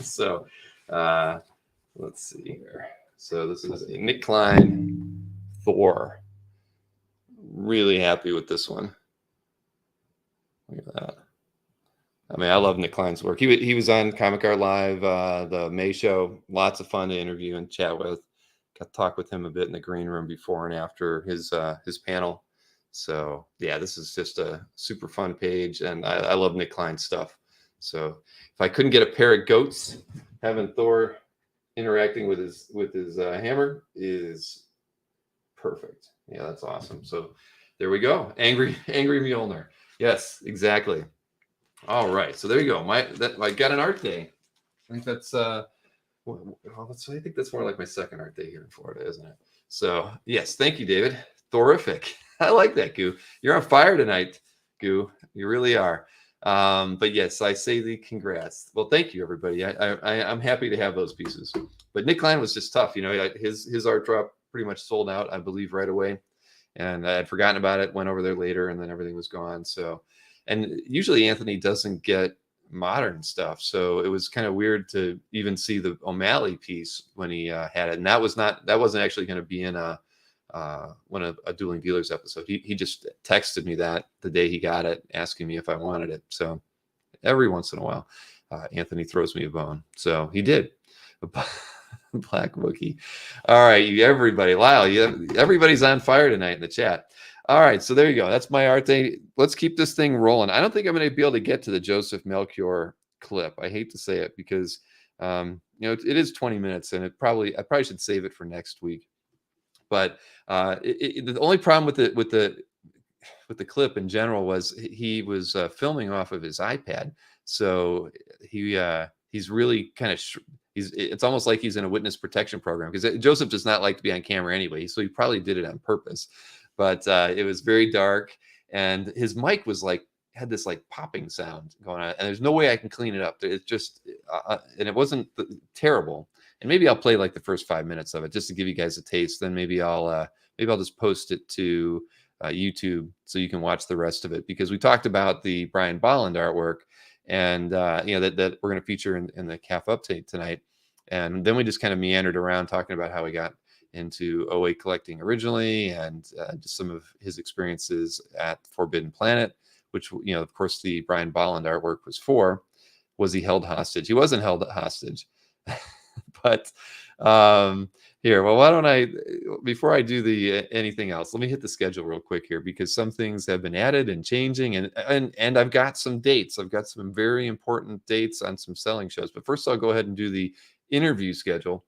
So let's see here. So this is a Nick Klein Thor. Really happy with this one. Look at that. I mean, I love Nick Klein's work. He was on Comic Art Live, the May show. Lots of fun to interview and chat with. Got to talk with him a bit in the green room before and after his panel. So yeah, this is just a super fun page, and I love Nick Klein's stuff. So if I couldn't get a pair of goats, having Thor interacting with his hammer is perfect. Yeah, that's awesome. So there we go. Angry Mjolnir. Yes, exactly. All right, so there you go. I got an art day. I think that's I think that's more like my second art day here in Florida, isn't it? So yes, thank you, David. Thorific. I like that, Goo. You're on fire tonight, Goo. You really are. But yes, I say the congrats. Well, thank you, everybody. I'm happy to have those pieces. But Nick Klein was just tough. His art drop pretty much sold out, I believe, right away. And I had forgotten about it, went over there later, and then everything was gone. So, and usually Anthony doesn't get modern stuff. So it was kind of weird to even see the O'Malley piece when he had it. And that wasn't actually going to be in a Dueling Dealers episode. He just texted me that the day he got it, asking me if I wanted it. So every once in a while, Anthony throws me a bone. So he did. Black Wookie. All right, everybody. Lyle, everybody's on fire tonight in the chat. All right, so there you go. That's my art day. Let's keep this thing rolling. I don't think I'm going to be able to get to the Joseph Melchior clip. I hate to say it because it is 20 minutes, and I probably should save it for next week. But the only problem with the clip in general was he was filming off of his iPad, so he's really kind of it's almost like he's in a witness protection program because Joseph does not like to be on camera anyway, so he probably did it on purpose. But it was very dark, and his mic was had this popping sound going on, and there's no way I can clean it up. It's just and it wasn't terrible. And maybe I'll play the first 5 minutes of it just to give you guys a taste. Then maybe I'll just post it to YouTube so you can watch the rest of it, because we talked about the Brian Bolland artwork, and that we're going to feature in the CAF update tonight. And then we just kind of meandered around talking about how we got into OA collecting originally, and just some of his experiences at Forbidden Planet, which of course the Brian Bolland artwork was for. Was he held hostage? He wasn't held hostage. But here, well, why don't I, before I do anything else, let me hit the schedule real quick here, because some things have been added and changing, and I've got some dates. I've got some very important dates on some selling shows. But first, I'll go ahead and do the interview schedule.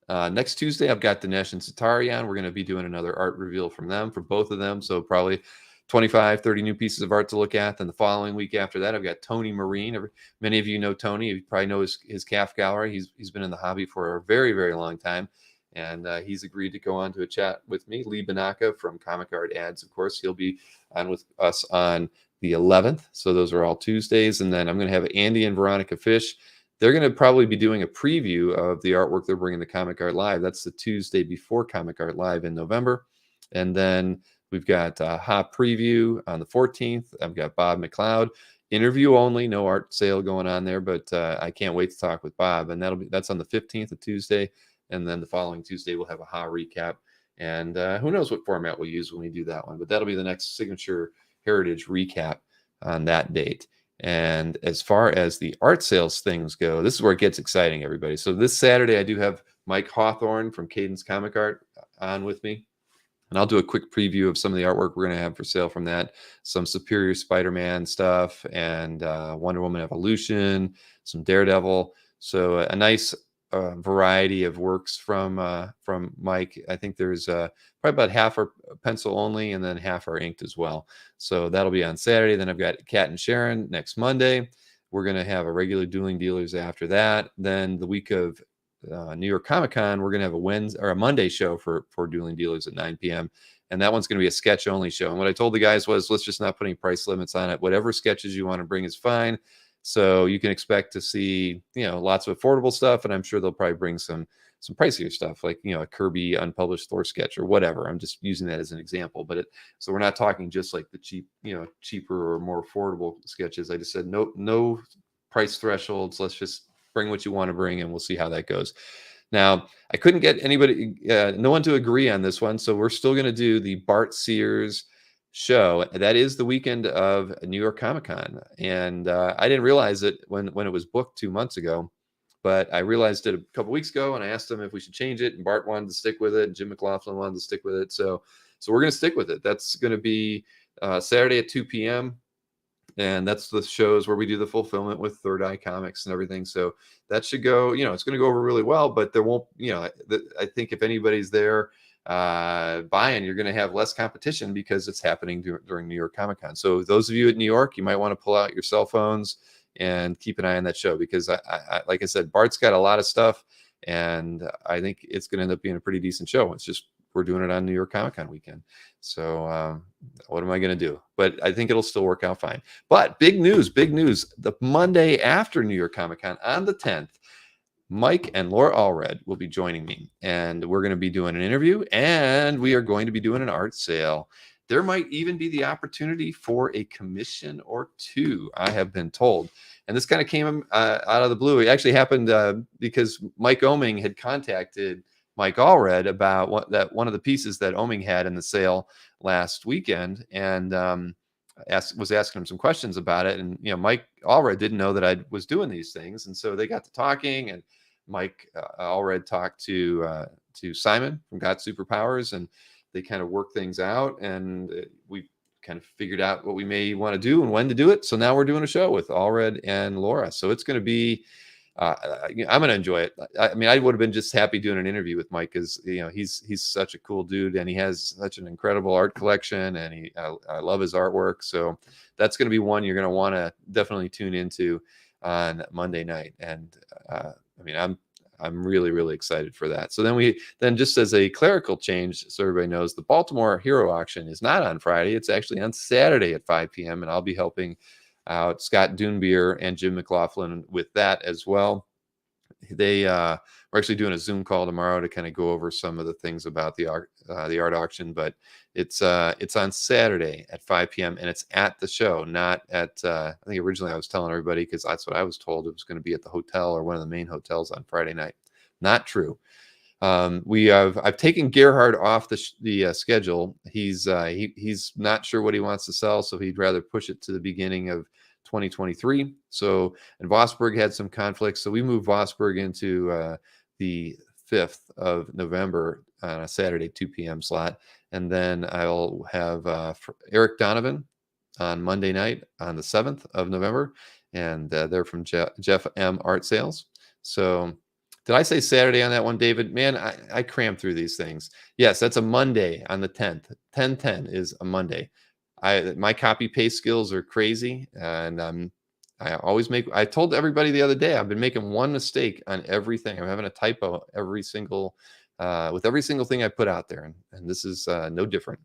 Next Tuesday, I've got Dinesh and Satari on. We're going to be doing another art reveal from them, for both of them. So probably 25, 30 new pieces of art to look at. Then the following week after that, I've got Tony Marine. Many of you know Tony. You probably know his CAF gallery. He's been in the hobby for a very, very long time. And he's agreed to go on to a chat with me. Lee Banaka from Comic Art Ads, of course. He'll be on with us on the 11th. So those are all Tuesdays. And then I'm going to have Andy and Veronica Fish. They're going to probably be doing a preview of the artwork they're bringing to Comic Art Live. That's the Tuesday before Comic Art Live in November. And then we've got Hop Preview on the 14th. I've got Bob McLeod. Interview only, no art sale going on there, but I can't wait to talk with Bob. And that's on the 15th of Tuesday. And then the following Tuesday, we'll have a Ha recap. And who knows what format we'll use when we do that one. But that'll be the next Signature Heritage recap on that date. And as far as the art sales things go, this is where it gets exciting, everybody. So this Saturday, I do have Mike Hawthorne from Cadence Comic Art on with me. And I'll do a quick preview of some of the artwork we're going to have for sale from that. Some Superior Spider-Man stuff, and Wonder Woman Evolution, some Daredevil. So a nice variety of works from Mike. I think there's probably about half are pencil only, and then half are inked as well. So that'll be on Saturday. Then I've got Kat and Sharon next Monday. We're going to have a regular Dueling Dealers after that. Then the week of New York Comic Con, we're going to have a Wednesday or a Monday show for Dueling Dealers at 9 p.m. And that one's going to be a sketch only show. And what I told the guys was, let's just not put any price limits on it. Whatever sketches you want to bring is fine. So you can expect to see, lots of affordable stuff. And I'm sure they'll probably bring some pricier stuff, like, a Kirby unpublished Thor sketch or whatever. I'm just using that as an example. But so we're not talking just like the cheaper or more affordable sketches. I just said, no price thresholds. Let's just bring what you want to bring, and we'll see how that goes. Now, I couldn't get no one to agree on this one, so we're still going to do the Bart Sears show. That is the weekend of New York Comic Con, and I didn't realize it when it was booked 2 months ago, but I realized it a couple weeks ago, and I asked them if we should change it, and Bart wanted to stick with it, and Jim McLaughlin wanted to stick with it, so we're going to stick with it. That's going to be Saturday at 2 p.m. And that's the shows where we do the fulfillment with Third Eye Comics and everything. So that should go, it's going to go over really well, but there won't, I think if anybody's there buying, you're going to have less competition because it's happening during New York Comic Con. So those of you at New York, you might want to pull out your cell phones and keep an eye on that show, because I like I said, Bart's got a lot of stuff, and I think it's going to end up being a pretty decent show. It's just, we're doing it on New York Comic Con weekend. So what am I going to do? But I think it'll still work out fine. But big news. The Monday after New York Comic Con on the 10th, Mike and Laura Allred will be joining me, and we're going to be doing an interview, and we are going to be doing an art sale. There might even be the opportunity for a commission or two, I have been told. And this kind of came out of the blue. It actually happened because Mike Oeming had contacted Mike Allred about one of the pieces that Oeming had in the sale last weekend, and was asking him some questions about it. And Mike Allred didn't know that I was doing these things, and so they got to talking. And Mike Allred talked to Simon from Got Superpowers, and they kind of work things out, and we kind of figured out what we may want to do and when to do it. So now we're doing a show with Allred and Laura. So it's going to be, I'm going to enjoy it. I mean, I would have been just happy doing an interview with Mike, because he's such a cool dude, and he has such an incredible art collection, and I love his artwork. So that's going to be one you're going to want to definitely tune into on Monday night. And I mean, I'm really, really excited for that. So then just as a clerical change, so everybody knows, the Baltimore Hero Auction is not on Friday. It's actually on Saturday at 5 p.m. And I'll be helping out Scott Dunebeer and Jim McLaughlin with that as well. We're actually doing a Zoom call tomorrow to kind of go over some of the things about the art auction, but it's on Saturday at 5 p.m. and it's at the show, not at, I think originally I was telling everybody, because that's what I was told, it was going to be at the hotel or one of the main hotels on Friday night. Not true. I've taken Gerhard off the schedule. He's not sure what he wants to sell, so he'd rather push it to the beginning of 2023. So, and Vosburg had some conflicts, so we moved Vosburg into the 5th of November on a Saturday 2 p.m. slot, and then I'll have Eric Donovan on Monday night on the 7th of November, and they're from Jeff M. Art Sales. So did I say Saturday on that one, David? Man, I crammed through these things. Yes, that's a Monday on the 10th. 10/10 is a Monday. My copy paste skills are crazy, and I told everybody the other day, I've been making one mistake on everything. I'm having a typo with every single thing I put out there, and this is no different.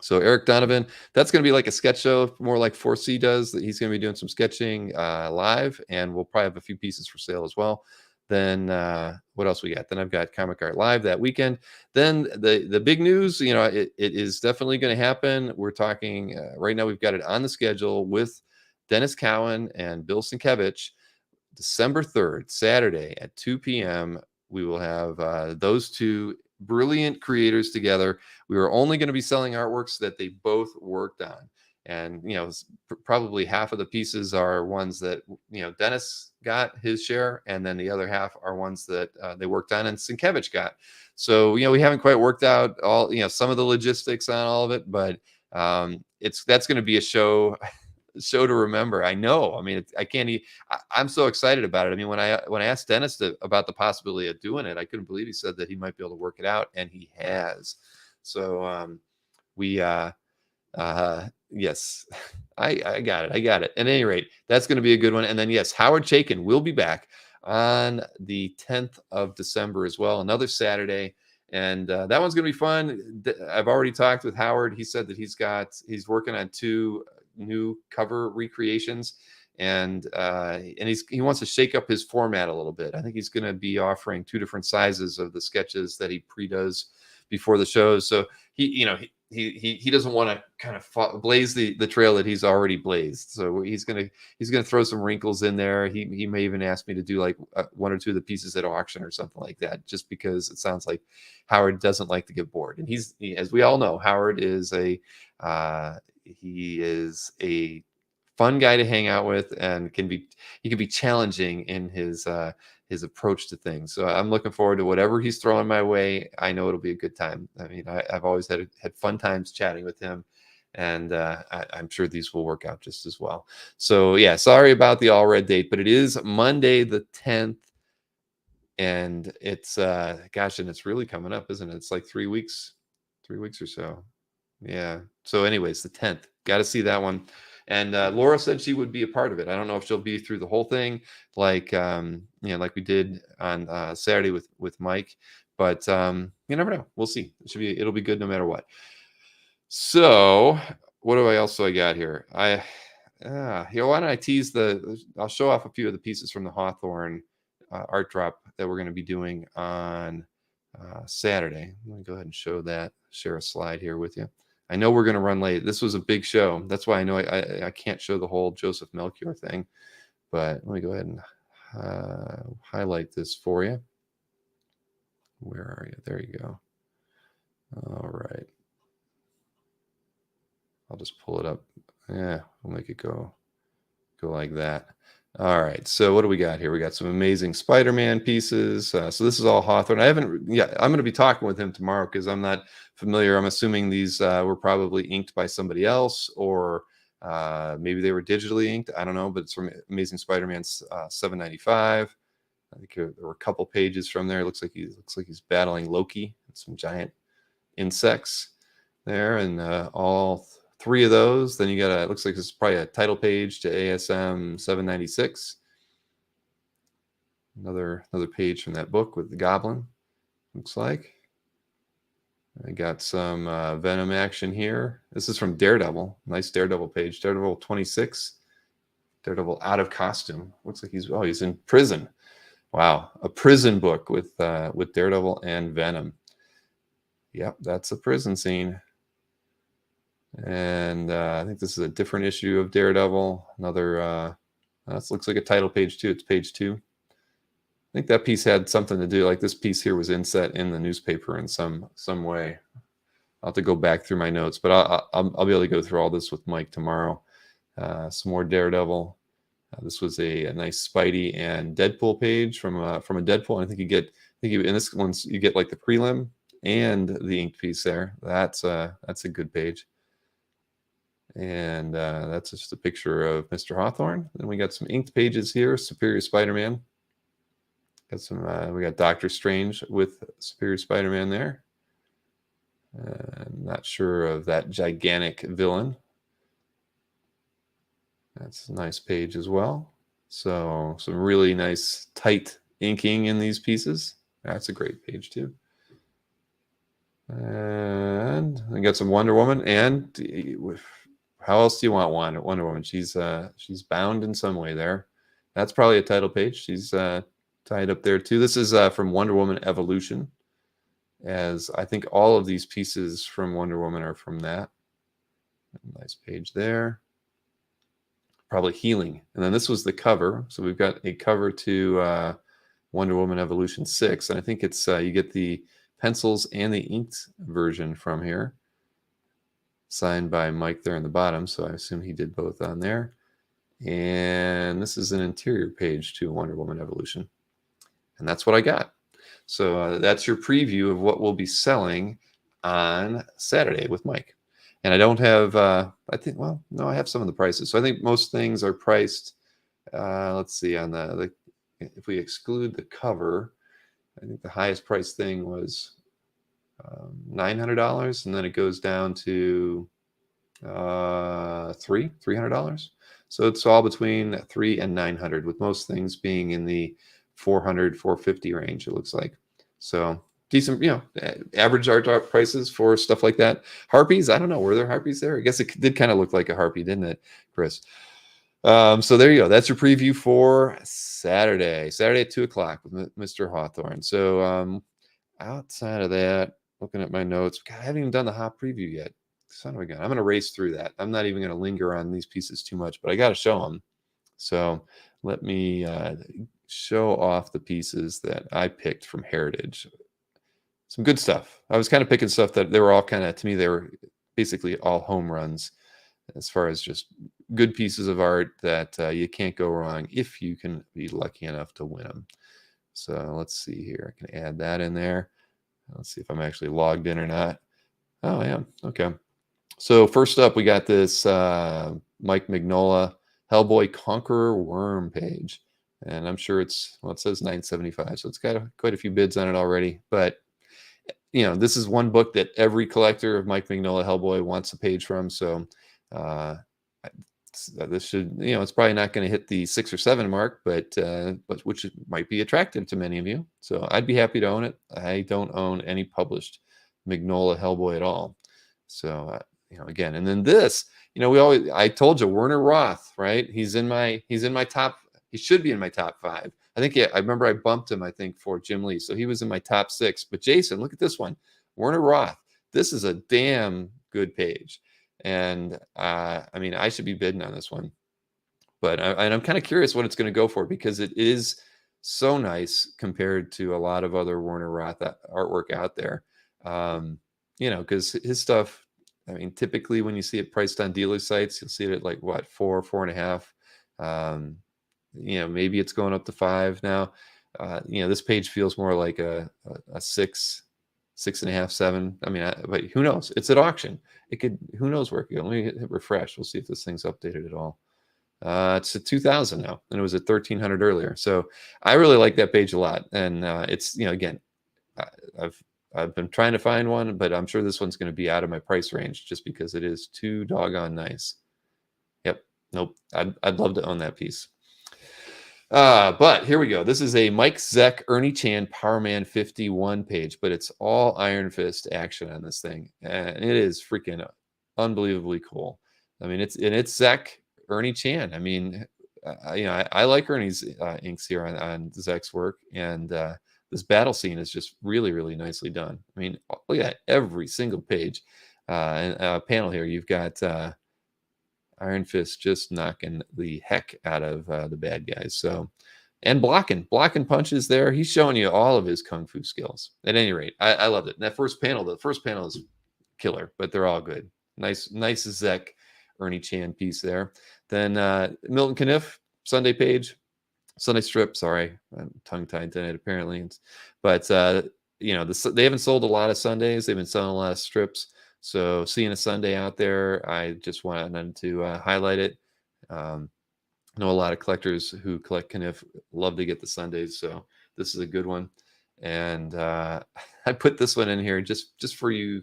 So Eric Donovan, that's going to be like a sketch show, more like 4C does. That he's going to be doing some sketching live, and we'll probably have a few pieces for sale as well. Then what else we got? Then I've got Comic Art Live that weekend. Then the big news, it is definitely going to happen. We're talking right now. We've got it on the schedule with Dennis Cowan and Bill Sienkiewicz. December 3rd, Saturday at 2 p.m. We will have those two brilliant creators together. We were only going to be selling artworks that they both worked on. And, probably half of the pieces are ones that, Dennis got his share. And then the other half are ones that they worked on and Sienkiewicz got. So, we haven't quite worked out all, some of the logistics on all of it, but that's going to be a show to remember. I know. I mean, I'm so excited about it. I mean, when I asked Dennis about the possibility of doing it, I couldn't believe he said that he might be able to work it out, and he has. So yes, I got it. At any rate, that's going to be a good one. And then yes, Howard Chaykin will be back on the 10th of December as well, another Saturday. And that one's going to be fun. I've already talked with Howard. He said that he's working on 2 new cover recreations, and he wants to shake up his format a little bit. I think he's going to be offering 2 different sizes of the sketches that he pre-does before the shows. So he doesn't want to kind of blaze the trail that he's already blazed. So he's gonna throw some wrinkles in there. He may even ask me to do like 1 or 2 of the pieces at auction or something like that, just because it sounds like Howard doesn't like to get bored. And as we all know, Howard is a fun guy to hang out with, and he can be challenging in his approach to things. So I'm looking forward to whatever he's throwing my way. I know it'll be a good time. I mean, I've always had fun times chatting with him, and I'm sure these will work out just as well. So yeah, sorry about the Allred date, but it is Monday the 10th, and it's gosh, and it's really coming up, isn't it? It's like 3 weeks or so. Yeah. So anyways, the 10th, got to see that one. And Laura said she would be a part of it. I don't know if she'll be through the whole thing, like like we did on Saturday with Mike, but you never know. We'll see. It'll be good no matter what. So what else do I got here? Why don't I tease I'll show off a few of the pieces from the Hawthorne art drop that we're going to be doing on Saturday. Let me go ahead and share a slide here with you. I know we're going to run late. This was a big show. That's why I know I can't show the whole Joseph Melchior thing. But let me go ahead and highlight this for you. Where are you? There you go. All right. I'll just pull it up. Yeah, we'll make it go like that. All right, so what do we got here? We got some amazing Spider-Man pieces. So this is all Hawthorne. I'm going to be talking with him tomorrow because I'm not familiar. I'm assuming these were probably inked by somebody else, or maybe they were digitally inked. I don't know, but it's from Amazing Spider-Man 795. I think there were a couple pages from there. It looks like he's battling Loki and some giant insects there, and all three of those. Then you got it looks like this is probably a title page to ASM 796. Another page from that book with the Goblin. Looks like I got some Venom action here. This is from Daredevil. Nice Daredevil page. Daredevil 26. Daredevil out of costume. Looks like he's in prison. Wow, a prison book with Daredevil and Venom. Yep, that's a prison scene. And I think this is a different issue of Daredevil. Another, this looks like a title page too. It's page 2. I think that piece had something to do, like this piece here was inset in the newspaper in some way. I'll have to go back through my notes, but I'll be able to go through all this with Mike tomorrow. Some more Daredevil. This was a nice Spidey and Deadpool page from a Deadpool. And I think in this one you get like the prelim and the inked piece there. That's a good page. And that's just a picture of Mr. Hawthorne. Then we got some inked pages here. Superior Spider-Man. Got some. We got Doctor Strange with Superior Spider-Man there. Not sure of that gigantic villain. That's a nice page as well. So some really nice tight inking in these pieces. That's a great page too. And I got some Wonder Woman. And how else do you want Wonder Woman? She's bound in some way there. That's probably a title page. She's tied up there too. This is from Wonder Woman Evolution, as I think all of these pieces from Wonder Woman are from that. Nice page there. Probably Healing. And then this was the cover. So we've got a cover to Wonder Woman Evolution 6. And I think it's you get the pencils and the inked version from here. Signed by Mike there in the bottom. So I assume he did both on there. And this is an interior page to Wonder Woman Evolution. And that's what I got. So that's your preview of what we'll be selling on Saturday with Mike. And I don't have, I have some of the prices. So I think most things are priced, let's see, on if we exclude the cover, I think the highest priced thing was $900. And then it goes down to $300. So it's all between $300 and $900, with most things being in the $400, $450 range, it looks like. So decent, average art prices for stuff like that. Harpies, I don't know. Were there harpies there? I guess it did kind of look like a harpy, didn't it, Chris? So there you go. That's your preview for Saturday at 2 o'clock with Mr. Hawthorne. So outside of that, looking at my notes, God, I haven't even done the hot preview yet. Son of a gun. I'm going to race through that. I'm not even going to linger on these pieces too much, but I got to show them. So let me show off the pieces that I picked from Heritage. Some good stuff. I was kind of picking stuff that they were all kind of, to me, they were basically all home runs as far as just good pieces of art that you can't go wrong if you can be lucky enough to win them. So let's see here. I can add that in there. Let's see if I'm actually logged in or not. Oh, I am. Okay. So first up, we got this Mike Mignola Hellboy Conqueror Worm page. And I'm sure it says $9.75. So it's got quite a few bids on it already. But, this is one book that every collector of Mike Mignola Hellboy wants a page from. So this should, it's probably not going to hit the 6 or 7 mark, but which might be attractive to many of you. So I'd be happy to own it. I don't own any published Mignola Hellboy at all. So, again, and then this, I told you, Werner Roth, right? He's in my top. He should be in my top 5. I think, I remember I bumped him, I think, for Jim Lee. So he was in my top 6. But Jason, look at this one. Werner Roth. This is a damn good page. And, I should be bidding on this one. But I'm kind of curious what it's going to go for, because it is so nice compared to a lot of other Werner Roth artwork out there. Because his stuff, typically when you see it priced on dealer sites, you'll see it at like, what, 4.5. maybe it's going up to 5 now. This page feels more like a 6, 6.5, 7. I mean, but who knows? It's at auction. It could. Who knows where it could go? Let me hit refresh. We'll see if this thing's updated at all. It's at 2,000 now, and it was at 1,300 earlier. So I really like that page a lot. And it's again, I've been trying to find one, but I'm sure this one's going to be out of my price range just because it is too doggone nice. Yep. Nope. I'd love to own that piece. But here we go. This is a Mike Zeck, Ernie Chan, Powerman 51 page, but it's all Iron Fist action on this thing, and it is freaking unbelievably cool. I mean, it's Zeck, Ernie Chan. I mean, I like Ernie's inks here on Zeck's work, and this battle scene is just really, really nicely done. I mean, look at every single page and panel here. You've got Iron Fist just knocking the heck out of the bad guys. So, and blocking punches there. He's showing you all of his kung fu skills. At any rate, I loved it. And that first panel, the first panel is killer, but they're all good. Nice Zeck, Ernie Chan piece there. Then Milton Caniff, Sunday page, Sunday strip. Sorry, I'm tongue-tied tonight apparently. But they haven't sold a lot of Sundays. They've been selling a lot of strips. So seeing a Sunday out there, I just wanted to highlight it. I know a lot of collectors who collect Caniff love to get the Sundays, so this is a good one. And I put this one in here just for you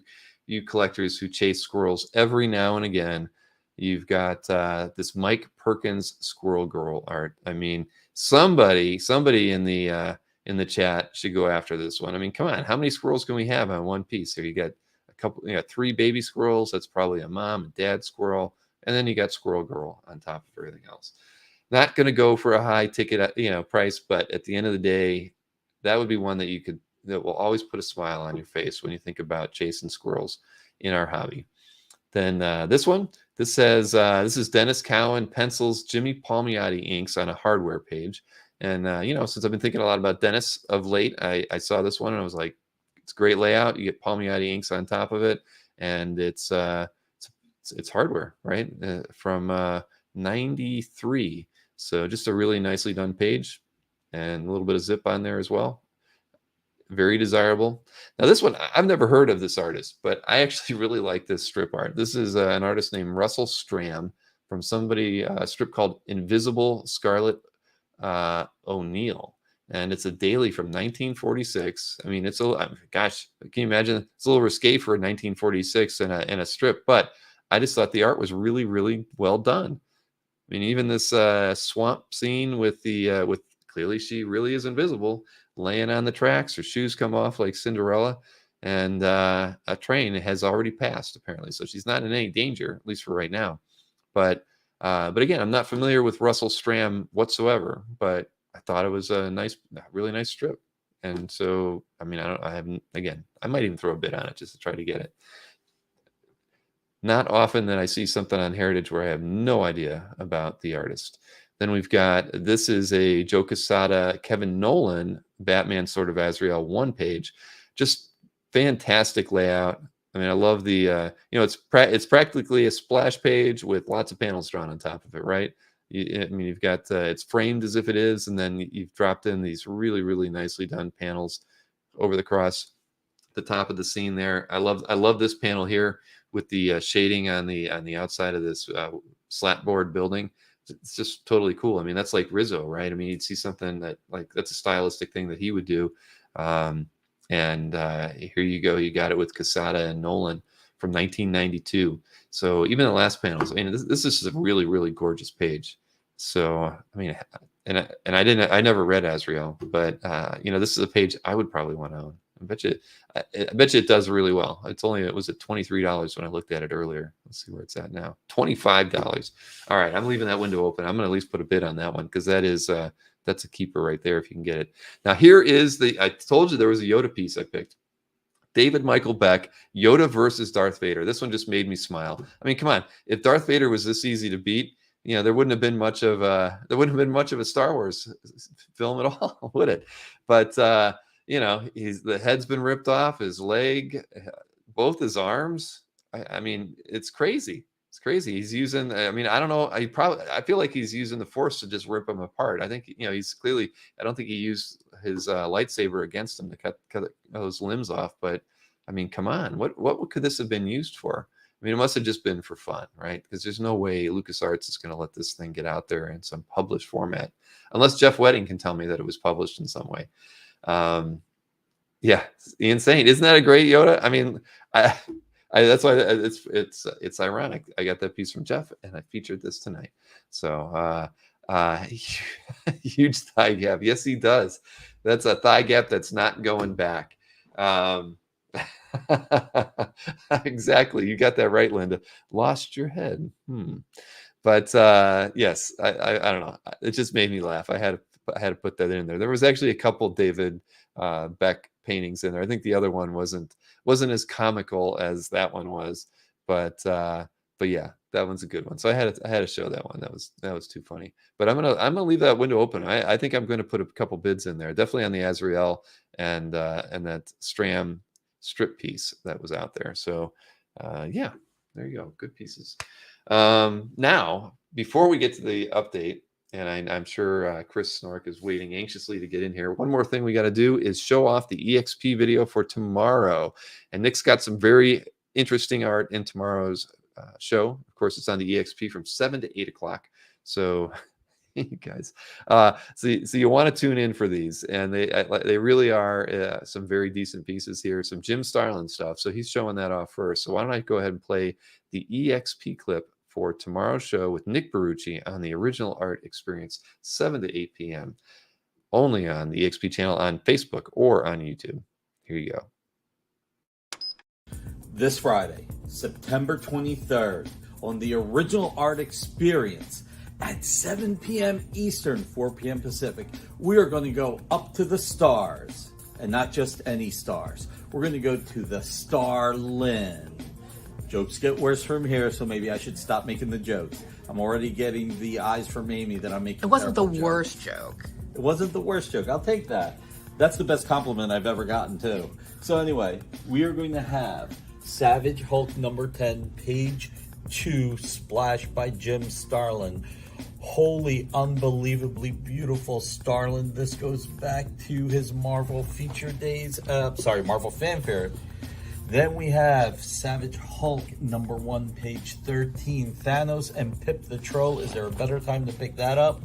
collectors who chase squirrels every now and again. You've got this Mike Perkins Squirrel Girl art. I mean, somebody in the chat should go after this one. I mean, come on, how many squirrels can we have on one piece here? You got couple, 3 baby squirrels. That's probably a mom and dad squirrel, and then you got Squirrel Girl on top of everything else. Not going to go for a high ticket, price, but at the end of the day, that would be one that will always put a smile on your face when you think about chasing squirrels in our hobby. Then this says this is Dennis Cowan pencils, Jimmy Palmiotti inks on a hardware page, and since I've been thinking a lot about Dennis of late, I saw this one and I was like, it's great layout. You get Palmiotti inks on top of it, and it's hardware, right? From 93. So just a really nicely done page, and a little bit of zip on there as well. Very desirable. Now this one, I've never heard of this artist, but I actually really like this strip art. This is an artist named Russell Stram from a strip called Invisible Scarlet O'Neill. And it's a daily from 1946. I mean, gosh, can you imagine? It's a little risque for 1946 in a strip, but I just thought the art was really, really well done. I mean, even this swamp scene with clearly she really is invisible, laying on the tracks. Her shoes come off like Cinderella, and a train has already passed apparently, so she's not in any danger, at least for right now. But again, I'm not familiar with Russell Stram whatsoever, but I thought it was a really nice strip. And so, I mean, I might even throw a bid on it just to try to get it. Not often that I see something on Heritage where I have no idea about the artist. Then we've got, this is a Joe Quesada, Kevin Nolan, Batman Sword of Azrael 1 page. Just fantastic layout. I mean, I love the, it's practically a splash page with lots of panels drawn on top of it, right? You've got it's framed as if it is, and then you've dropped in these really, really nicely done panels over the top of the scene there. I love this panel here with the shading on the outside of this slat board building. It's just totally cool. I mean, that's like Rizzo, right? I mean, you'd see something that's a stylistic thing that he would do. And here you go. You got it with Quesada and Nolan from 1992. So even the last panels, I mean, this is just a really, really gorgeous page. So, I mean, and I never read Azrael, but this is a page I would probably want to own. I bet you it does really well. It was at $23 when I looked at it earlier. Let's see where it's at now. $25. All right, I'm leaving that window open. I'm going to at least put a bid on that one because that's a keeper right there if you can get it. Now here is I told you there was a Yoda piece I picked. David Michael Beck, Yoda versus Darth Vader. This one just made me smile. I mean, come on. If Darth Vader was this easy to beat, there wouldn't have been much of a Star Wars film at all, would it? But the head's been ripped off, his leg, both his arms. I mean, it's crazy. It's crazy. He's using, I mean, I don't know. I feel like he's using the Force to just rip him apart. I think, he's clearly, I don't think he used his lightsaber against him to cut those limbs off. But I mean, come on, what could this have been used for? I mean, it must have just been for fun, right? Because there's no way LucasArts is going to let this thing get out there in some published format, unless Jeff Wedding can tell me that it was published in some way. Yeah, insane. Isn't that a great Yoda? I mean, that's why it's ironic. I got that piece from Jeff, and I featured this tonight. So huge thigh gap. Yes, he does. That's a thigh gap that's not going back. Exactly. You got that right, Linda. Lost your head. But yes, I don't know. It just made me laugh. I had to put that in there. There was actually a couple David Beck paintings in there. I think the other one wasn't as comical as that one was, but yeah, that one's a good one. So I had to show that one. That was too funny. But I'm gonna leave that window open. I think I'm gonna put a couple bids in there, definitely on the Azrael and that Stram strip piece that was out there. So yeah, there you go. Good pieces. Now, before we get to the update, and I'm sure Chris Snork is waiting anxiously to get in here. One more thing we got to do is show off the EXP video for tomorrow. And Nick's got some very interesting art in tomorrow's show. Of course, it's on the EXP from 7 to 8 o'clock. So you guys, so you want to tune in for these. And they really are some very decent pieces here. Some Jim Starlin stuff. So he's showing that off first. So why don't I go ahead and play the EXP clip for tomorrow's show with Nick Barucci on the Original Art Experience, 7 to 8 p.m. only on the EXP channel on Facebook or on YouTube. Here you go. This Friday, September 23rd, on the Original Art Experience at 7 p.m. Eastern, 4 p.m. Pacific, we are going to go up to the stars, and not just any stars. We're going to go to the Starlin. Jokes get worse from here, so maybe I should stop making the jokes. I'm already getting the eyes from Amy that I'm making. It wasn't the worst joke. It wasn't the worst joke. I'll take that. That's the best compliment I've ever gotten, too. So anyway, we are going to have Savage Hulk number 10, page 2, splash by Jim Starlin. Holy, unbelievably beautiful Starlin. This goes back to his Marvel feature days. Marvel Fanfare. Then we have Savage Hulk number 1, page 13, Thanos and Pip the Troll. Is there a better time to pick that up?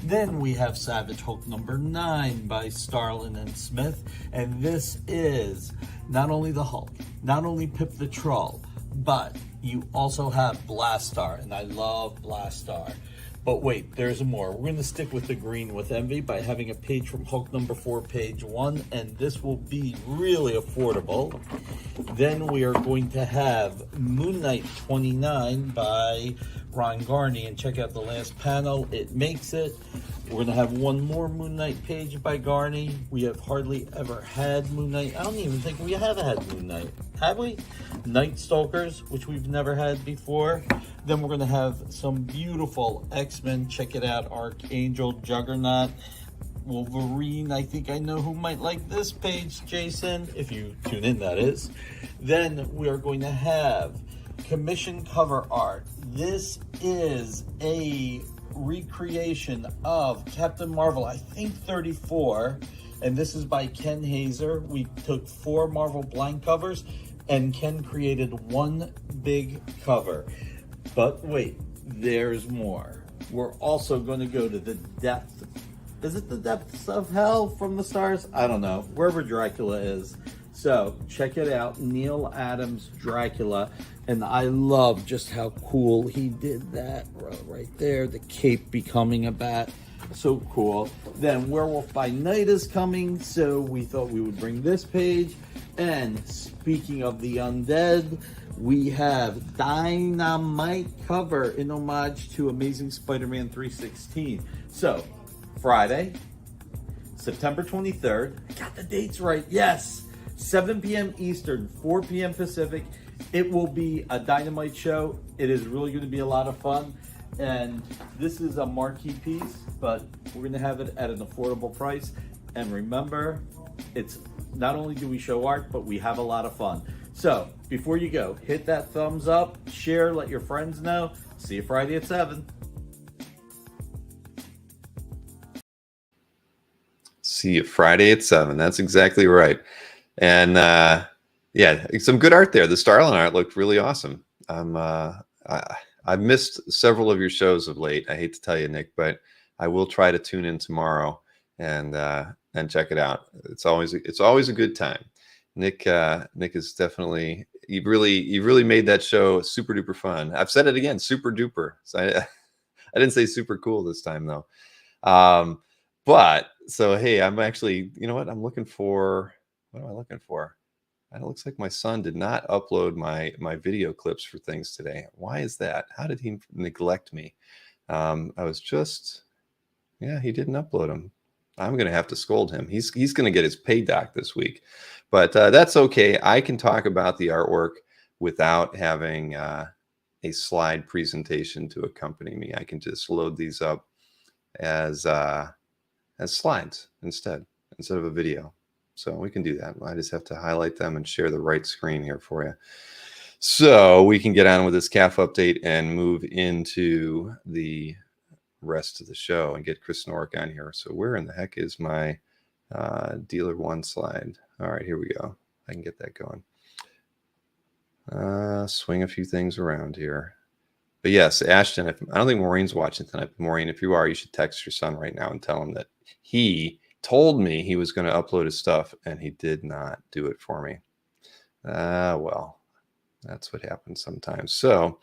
Then we have Savage Hulk number 9 by Starlin and Smith. And this is not only the Hulk, not only Pip the Troll, but you also have Blastar. And I love Blastar. But wait, there's more. We're going to stick with the green with Envy by having a page from Hulk number 4, page 1, and this will be really affordable. Then we are going to have Moon Knight 29 by Ron Garney, and check out the last panel. It makes it. We're going to have one more Moon Knight page by Garney. We have hardly ever had Moon Knight. I don't even think we have had Moon Knight. Have we? Night Stalkers, which we've never had before. Then we're going to have some beautiful X-Men. Check it out. Archangel, Juggernaut, Wolverine. I think I know who might like this page, Jason, if you tune in, that is. Then we are going to have commission cover art. This is a recreation of Captain Marvel, I think 34, and this is by Ken Hazer. We took 4 Marvel blank covers, and Ken created one big cover. But wait, there's more. We're also going to go to the depth. Is it the depths of hell from the stars? I don't know. Wherever Dracula is. So check it out. Neil Adams Dracula. And I love just how cool he did that right there. The cape becoming a bat. So cool. Then Werewolf by Night is coming. So we thought we would bring this page. And speaking of the undead, we have Dynamite cover in homage to Amazing Spider-Man 316. So, Friday, September 23rd. I got the dates right. Yes. 7 p.m. Eastern, 4 p.m. Pacific. It will be a Dynamite show. It is really going to be a lot of fun. And this is a marquee piece, but we're going to have it at an affordable price. And remember, it's not only do we show art, but we have a lot of fun. So before you go, hit that thumbs up, share, let your friends know. See you Friday at 7. See you Friday at 7. That's exactly right. And yeah, some good art there. The Starlin art looked really awesome. I've missed several of your shows of late. I hate to tell you, Nick, but I will try to tune in tomorrow and check it out. It's always a good time. Nick is definitely, you really made that show super duper fun. I've said it again, super duper. So I didn't say super cool this time though. But so hey, I'm actually, you know what? I'm looking for, what am I looking for? It looks like my son did not upload my video clips for things today. Why is that? How did he neglect me? I was just, yeah, he didn't upload them. I'm gonna have to scold him. He's gonna get his pay doc this week, but that's okay. I can talk about the artwork without having a slide presentation to accompany me. I can just load these up as slides instead of a video. So we can do that. I just have to highlight them and share the right screen here for you. So we can get on with this calf update and move into the rest of the show and get Chris Norick on here. So where in the heck is my dealer one slide? All right, here we go. I can get that going. Swing a few things around here. But yes, Ashton, I don't think Maureen's watching tonight. Maureen, if you are, you should text your son right now and tell him that he told me he was going to upload his stuff and he did not do it for me. Well, that's what happens sometimes. So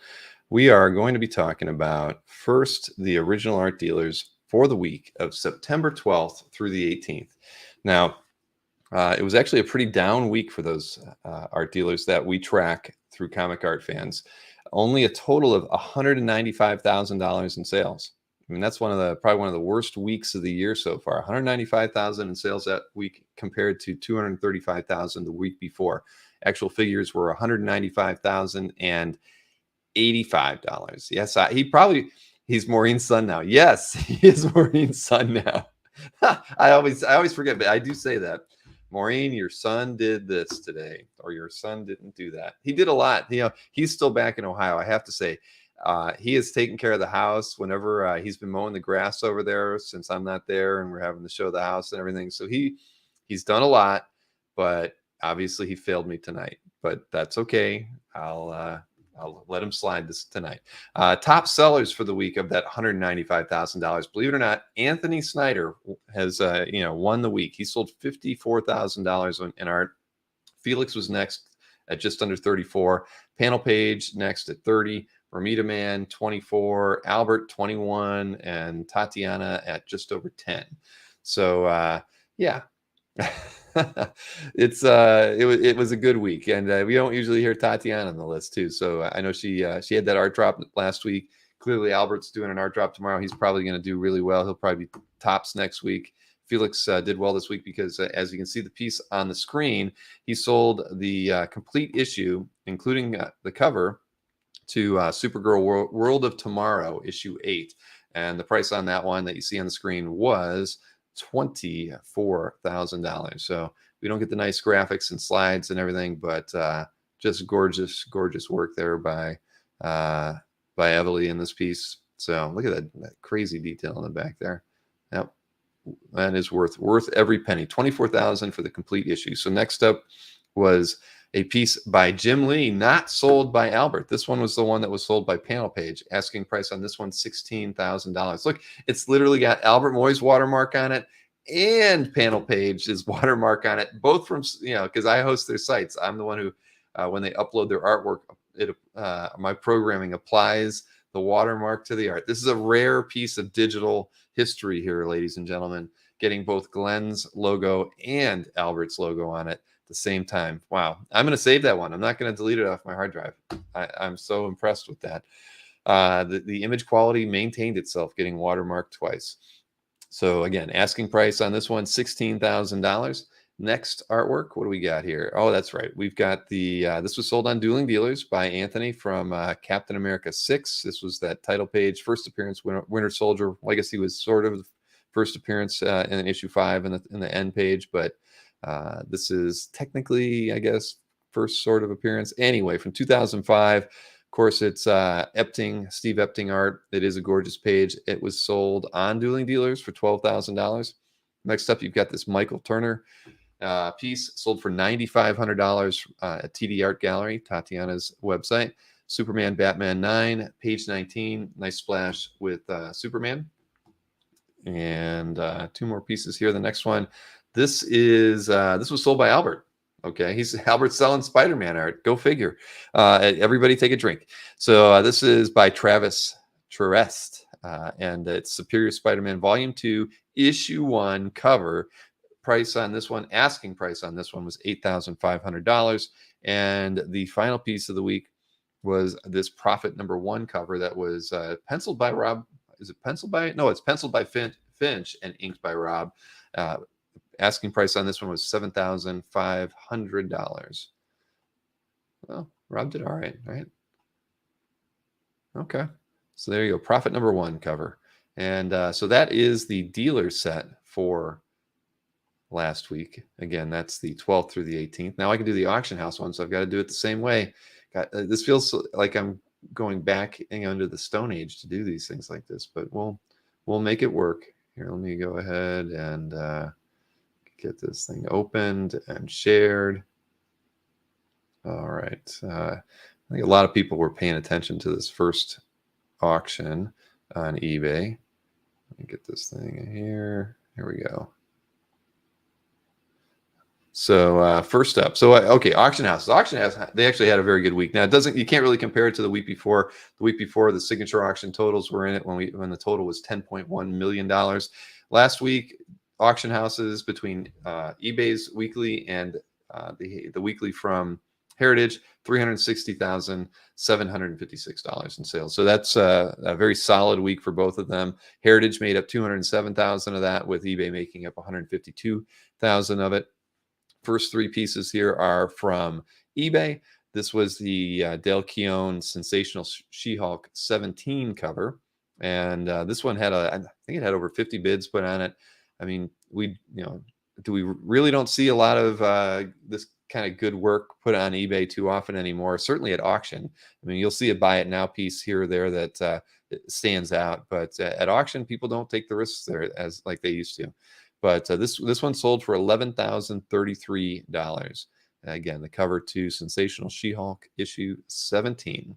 we are going to be talking about first the original art dealers for the week of September 12th through the 18th. Now, it was actually a pretty down week for those art dealers that we track through Comic Art Fans. Only a total of $195,000 in sales. I mean, that's probably one of the worst weeks of the year so far. $195,000 in sales that week compared to $235,000 the week before. Actual figures were $195,000 and $85. Yes, he's Maureen's son now. Yes, he is Maureen's son now. I always forget, but I do say that. Maureen, your son did this today, or your son didn't do that. He did a lot. You know, he's still back in Ohio. I have to say, he has taken care of the house whenever he's been mowing the grass over there since I'm not there, and we're having to show the house and everything. So he's done a lot, but obviously he failed me tonight. But that's okay. I'll let him slide this tonight. Top sellers for the week of that $195,000. Believe it or not, Anthony Snyder has won the week. He sold $54,000 in art. Felix was next at just under 34. Panel Page next at 30. Ramita Man 24. Albert 21, and Tatiana at just over 10. So yeah. It was a good week, and we don't usually hear Tatiana on the list too. So I know she had that art drop last week. Clearly, Albert's doing an art drop tomorrow. He's probably going to do really well. He'll probably be tops next week. Felix did well this week because, as you can see the piece on the screen, he sold the complete issue, including the cover, to Supergirl World of Tomorrow issue 8, and the price on that one that you see on the screen was $24,000. So we don't get the nice graphics and slides and everything, but just gorgeous work there by Evely in this piece. So look at that crazy detail in the back there. Yep, that is worth every penny. $24,000 for the complete issue. So next up was a piece by Jim Lee, not sold by Albert. This one was the one that was sold by Panel Page. Asking price on this one, $16,000. Look, it's literally got Albert Moy's watermark on it and Panel Page's watermark on it, both from, because I host their sites. I'm the one who, when they upload their artwork, my programming applies the watermark to the art. This is a rare piece of digital history here, ladies and gentlemen, getting both Glenn's logo and Albert's logo on it the same time. Wow. I'm going to save that one. I'm not going to delete it off my hard drive. I'm so impressed with that. The image quality maintained itself, getting watermarked twice. So again, asking price on this one, $16,000. Next artwork, what do we got here? Oh, that's right. We've got this was sold on Dueling Dealers by Anthony from Captain America 6. This was that title page, first appearance, Winter Soldier. Well, I guess he was sort of the first appearance in issue 5 in the end page, but this is technically, I guess, first sort of appearance. Anyway, from 2005, of course, it's Steve Epting art. It is a gorgeous page. It was sold on Dueling Dealers for $12,000. Next up, you've got this Michael Turner piece sold for $9,500 at TD Art Gallery, Tatiana's website. Superman Batman 9, page 19. Nice splash with Superman. And two more pieces here. The next one, this was sold by Albert. Okay, Albert's selling Spider-Man art. Go figure. Everybody take a drink. So this is by Travis Terrest, and it's Superior Spider-Man Volume 2, Issue 1 cover. Price on this one, asking price on this one was $8,500. And the final piece of the week was this Prophet #1 cover that was penciled by Rob. Is it penciled by? No, it's penciled by Finch and inked by Rob. Asking price on this one was $7,500. Well, Rob did all right, right? Okay. So there you go. Prophet #1 cover. And so that is the dealer set for last week. Again, that's the 12th through the 18th. Now I can do the auction house one, so I've got to do it the same way. This feels like I'm going back under the Stone Age to do these things like this, but we'll make it work. Here, let me go ahead and get this thing opened and shared. All right. I think a lot of people were paying attention to this first auction on eBay. Let me get this thing in here. Here we go. So first up, okay, auction house. Auction house, they actually had a very good week. Now you can't really compare it to the week before. The week before, the signature auction totals were in it when the total was $10.1 million. Last week, auction houses between eBay's weekly and the weekly from Heritage, $360,756 in sales. So that's a very solid week for both of them. Heritage made up $207,000 of that, with eBay making up $152,000 of it. First three pieces here are from eBay. This was the Dale Keown Sensational She-Hulk 17 cover. And this one had I think it had over 50 bids put on it. I mean, we really don't see a lot of this kind of good work put on eBay too often anymore, certainly at auction. I mean, you'll see a buy it now piece here or there that stands out, but at auction, people don't take the risks there as like they used to. But this one sold for $11,033. Again, the cover to Sensational She-Hulk issue 17.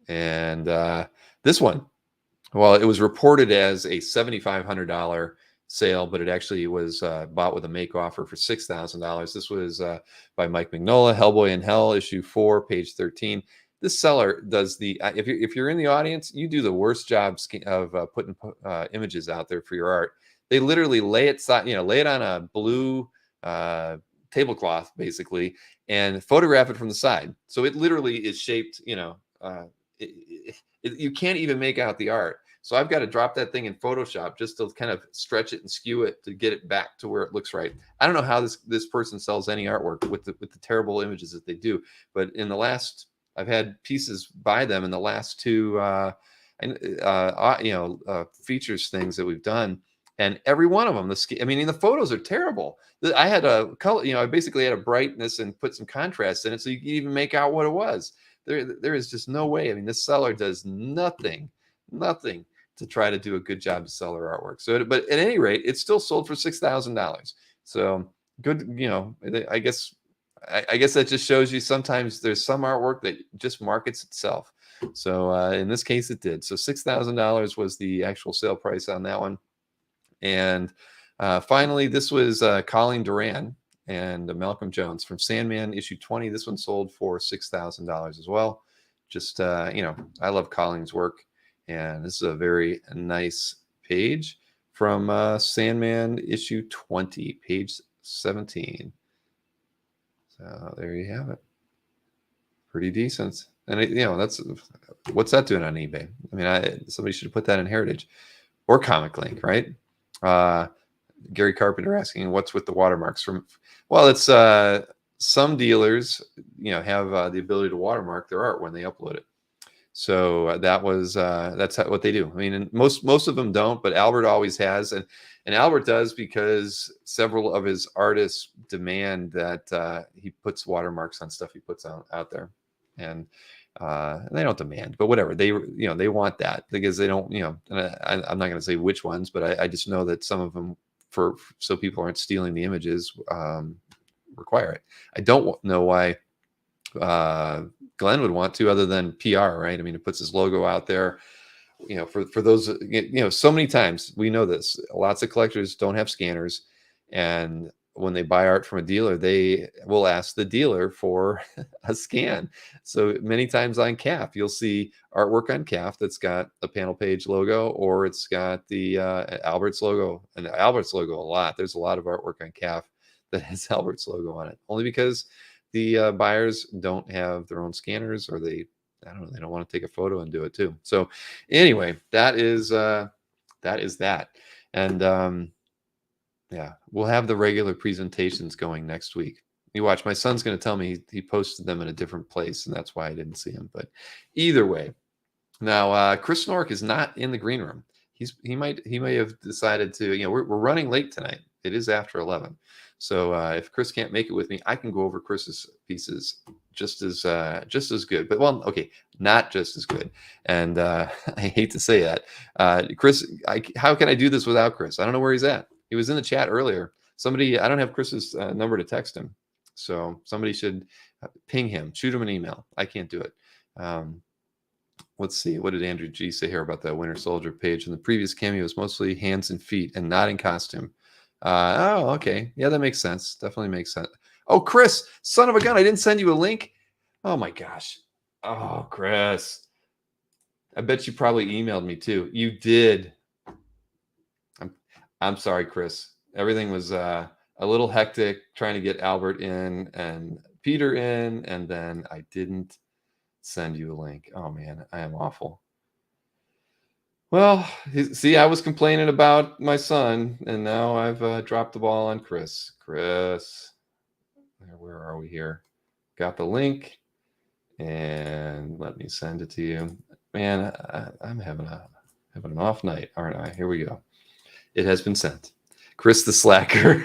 And this one, well, it was reported as a $7,500 sale, but it actually was bought with a make offer for $6,000. This was by Mike Mignola, Hellboy in Hell, issue 4, page 13. This seller does if you're in the audience, you do the worst job of putting images out there for your art. They literally lay it on a blue tablecloth, basically, and photograph it from the side. So it literally is shaped, you can't even make out the art. So I've got to drop that thing in Photoshop just to kind of stretch it and skew it to get it back to where it looks right. I don't know how this person sells any artwork with the terrible images that they do. But I've had pieces by them in the last two, features things that we've done. And every one of them, the photos are terrible. I had a color, I basically had a brightness and put some contrast in it so you can even make out what it was. There is just no way. I mean, this seller does nothing to try to do a good job to sell their artwork. So, but at any rate, it's still sold for $6,000. So good, I guess that just shows you sometimes there's some artwork that just markets itself. So in this case, it did. So $6,000 was the actual sale price on that one. And finally, this was Colleen Duran and Malcolm Jones from Sandman issue 20. This one sold for $6,000 as well. Just, I love Colleen's work. And this is a very nice page from Sandman issue 20, page 17. So there you have it. Pretty decent. And, what's that doing on eBay? I mean, somebody should have put that in Heritage or Comic Link, right? Gary Carpenter asking what's with the watermarks it's some dealers have the ability to watermark their art when they upload it. So that was that's what they do. I mean, and most of them don't, but Albert always has, and Albert does because several of his artists demand that he puts watermarks on stuff he puts out there, and they don't demand, but whatever, they they want that because they don't, and I'm not going to say which ones, but I just know that some of them, so people aren't stealing the images, require it. I don't know why Glenn would want to, other than PR, right? I mean, it puts his logo out there, for those, so many times we know this, lots of collectors don't have scanners, and when they buy art from a dealer, they will ask the dealer for a scan. So many times on CAF, you'll see artwork on CAF that's got a panel page logo, or it's got the Albert's logo, and Albert's logo a lot. There's a lot of artwork on CAF that has Albert's logo on it, only because the buyers don't have their own scanners, or they don't want to take a photo and do it too. So anyway, that is that. And yeah, we'll have the regular presentations going next week. You watch, my son's going to tell me he posted them in a different place, and that's why I didn't see him. But either way, now Chris Nork is not in the green room. He may have decided to, we're running late tonight. It is after 11. So if Chris can't make it with me, I can go over Chris's pieces just as good. But well, okay, not just as good. And I hate to say that, Chris. How can I do this without Chris? I don't know where he's at. He was in the chat earlier. I don't have Chris's number to text him, so somebody should ping him, shoot him an email. I can't do it. Let's see. What did Andrew G say here about that Winter Soldier page? In the previous cameo, was mostly hands and feet and not in costume. Oh, okay. Yeah, that makes sense. Definitely makes sense. Oh, Chris, son of a gun. I didn't send you a link. Oh, my gosh. Oh, Chris. I bet you probably emailed me, too. You did. I'm sorry, Chris. Everything was a little hectic trying to get Albert in and Peter in, and then I didn't send you a link. Oh, man, I am awful. Well, see, I was complaining about my son, and now I've dropped the ball on Chris. Chris, where are we here? Got the link, and let me send it to you. Man, I'm having an off night, aren't I? Here we go. It has been sent. Chris the slacker.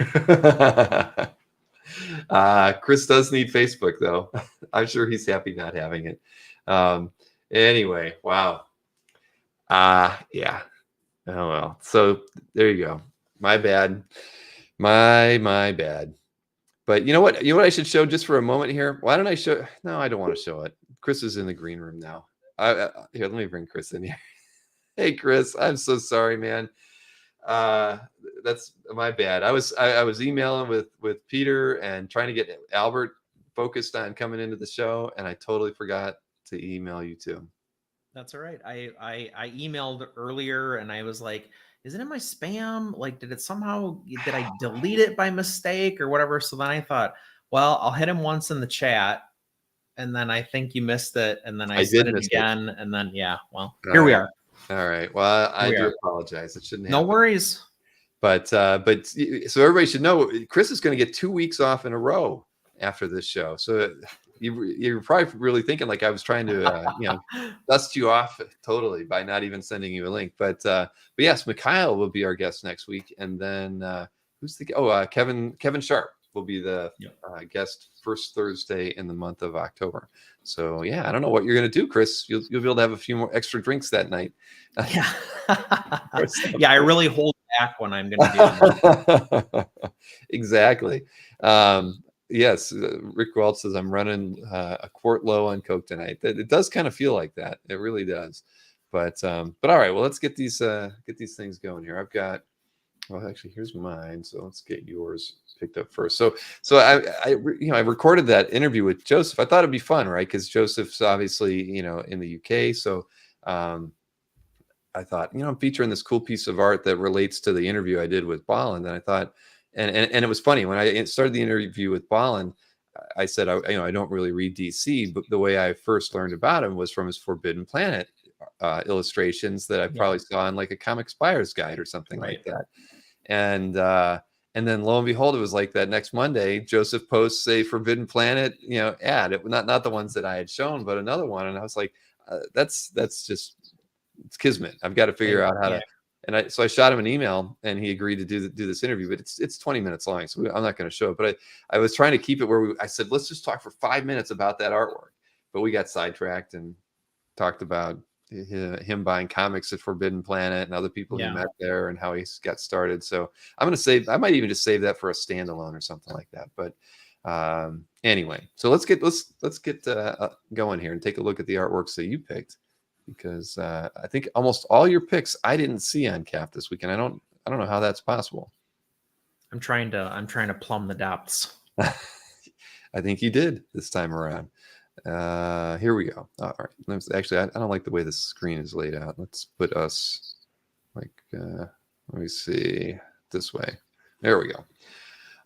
Chris does need Facebook, though. I'm sure he's happy not having it. Anyway, wow. Yeah. Oh well. So there you go. My bad. My bad. But you know what? You know what I should show just for a moment here? Why don't I show? No, I don't want to show it. Chris is in the green room now. Here, let me bring Chris in here. Hey, Chris. I'm so sorry, man. That's my bad. I was emailing with Peter and trying to get Albert focused on coming into the show, and I totally forgot to email you too. That's all right. I emailed earlier and I was like, is it in my spam? Like, did I delete it by mistake or whatever? So then I thought, well, I'll hit him once in the chat, and then I think you missed it, and then I said it again, and then yeah, well, here we are. All right. Well, I do apologize. It shouldn't happen. No worries. But so everybody should know, Chris is going to get 2 weeks off in a row after this show. So you're probably really thinking like I was trying to dust you off totally by not even sending you a link. But yes, Mikhail will be our guest next week, and then Kevin Sharp will be the guest first Thursday in the month of October. So yeah, I don't know what you're going to do, Chris. You'll be able to have a few more extra drinks that night. Yeah. Yeah, I really hold back when I'm going to do it. Exactly. Yes, Rick Welch says I'm running a quart low on Coke tonight. It does kind of feel like that. It really does. But all right. Well, let's get these things going here. I've got. Well, actually, here's mine. So let's get yours picked up first. So I recorded that interview with Joseph. I thought it'd be fun, right? Because Joseph's obviously in the UK. So I thought I'm featuring this cool piece of art that relates to the interview I did with Bolland, and I thought. And it was funny when I started the interview with Bolland. I said, I don't really read DC, but the way I first learned about him was from his Forbidden Planet illustrations that I probably saw in like a Comics Buyer's Guide or something like that. And then lo and behold, it was like that next Monday, Joseph posts a Forbidden Planet, ad. It not the ones that I had shown, but another one. And I was like, that's just it's kismet. I've got to figure out how to. And so I shot him an email, and he agreed to do this interview. But it's 20 minutes long, so I'm not going to show it. But I was trying to keep it where I said, let's just talk for 5 minutes about that artwork. But we got sidetracked and talked about him buying comics at Forbidden Planet and other people he met there and how he got started. So I'm going to save. I might even just save that for a standalone or something like that. But anyway, so let's get going here and take a look at the artworks that you picked, because I think almost all your picks I didn't see on CAF this weekend. I don't know how that's possible. I'm trying to plumb the depths. I think you did this time around. Here we go. All right. Actually, I don't like the way the screen is laid out. Let's put us like, let me see, this way. There we go.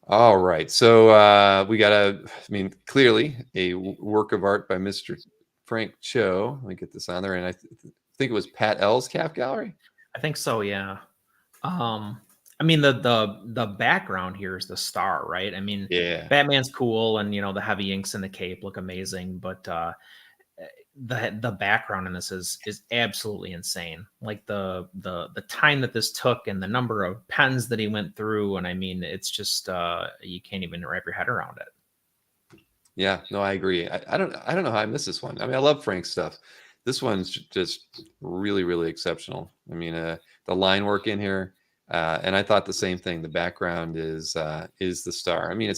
All right. So we got clearly a work of art by Mr. Frank Cho. Let me get this on there. And I think it was Pat L's CAF gallery. I think so. Yeah. I mean, the background here is the star, right? I mean, Batman's cool, and the heavy inks and the cape look amazing, but the background in this is absolutely insane. Like the time that this took and the number of pens that he went through, and I mean, it's just you can't even wrap your head around it. Yeah, no, I agree. I don't know how I missed this one. I mean, I love Frank's stuff. This one's just really, really exceptional. I mean, the line work in here. And I thought the same thing. The background is the star. I mean,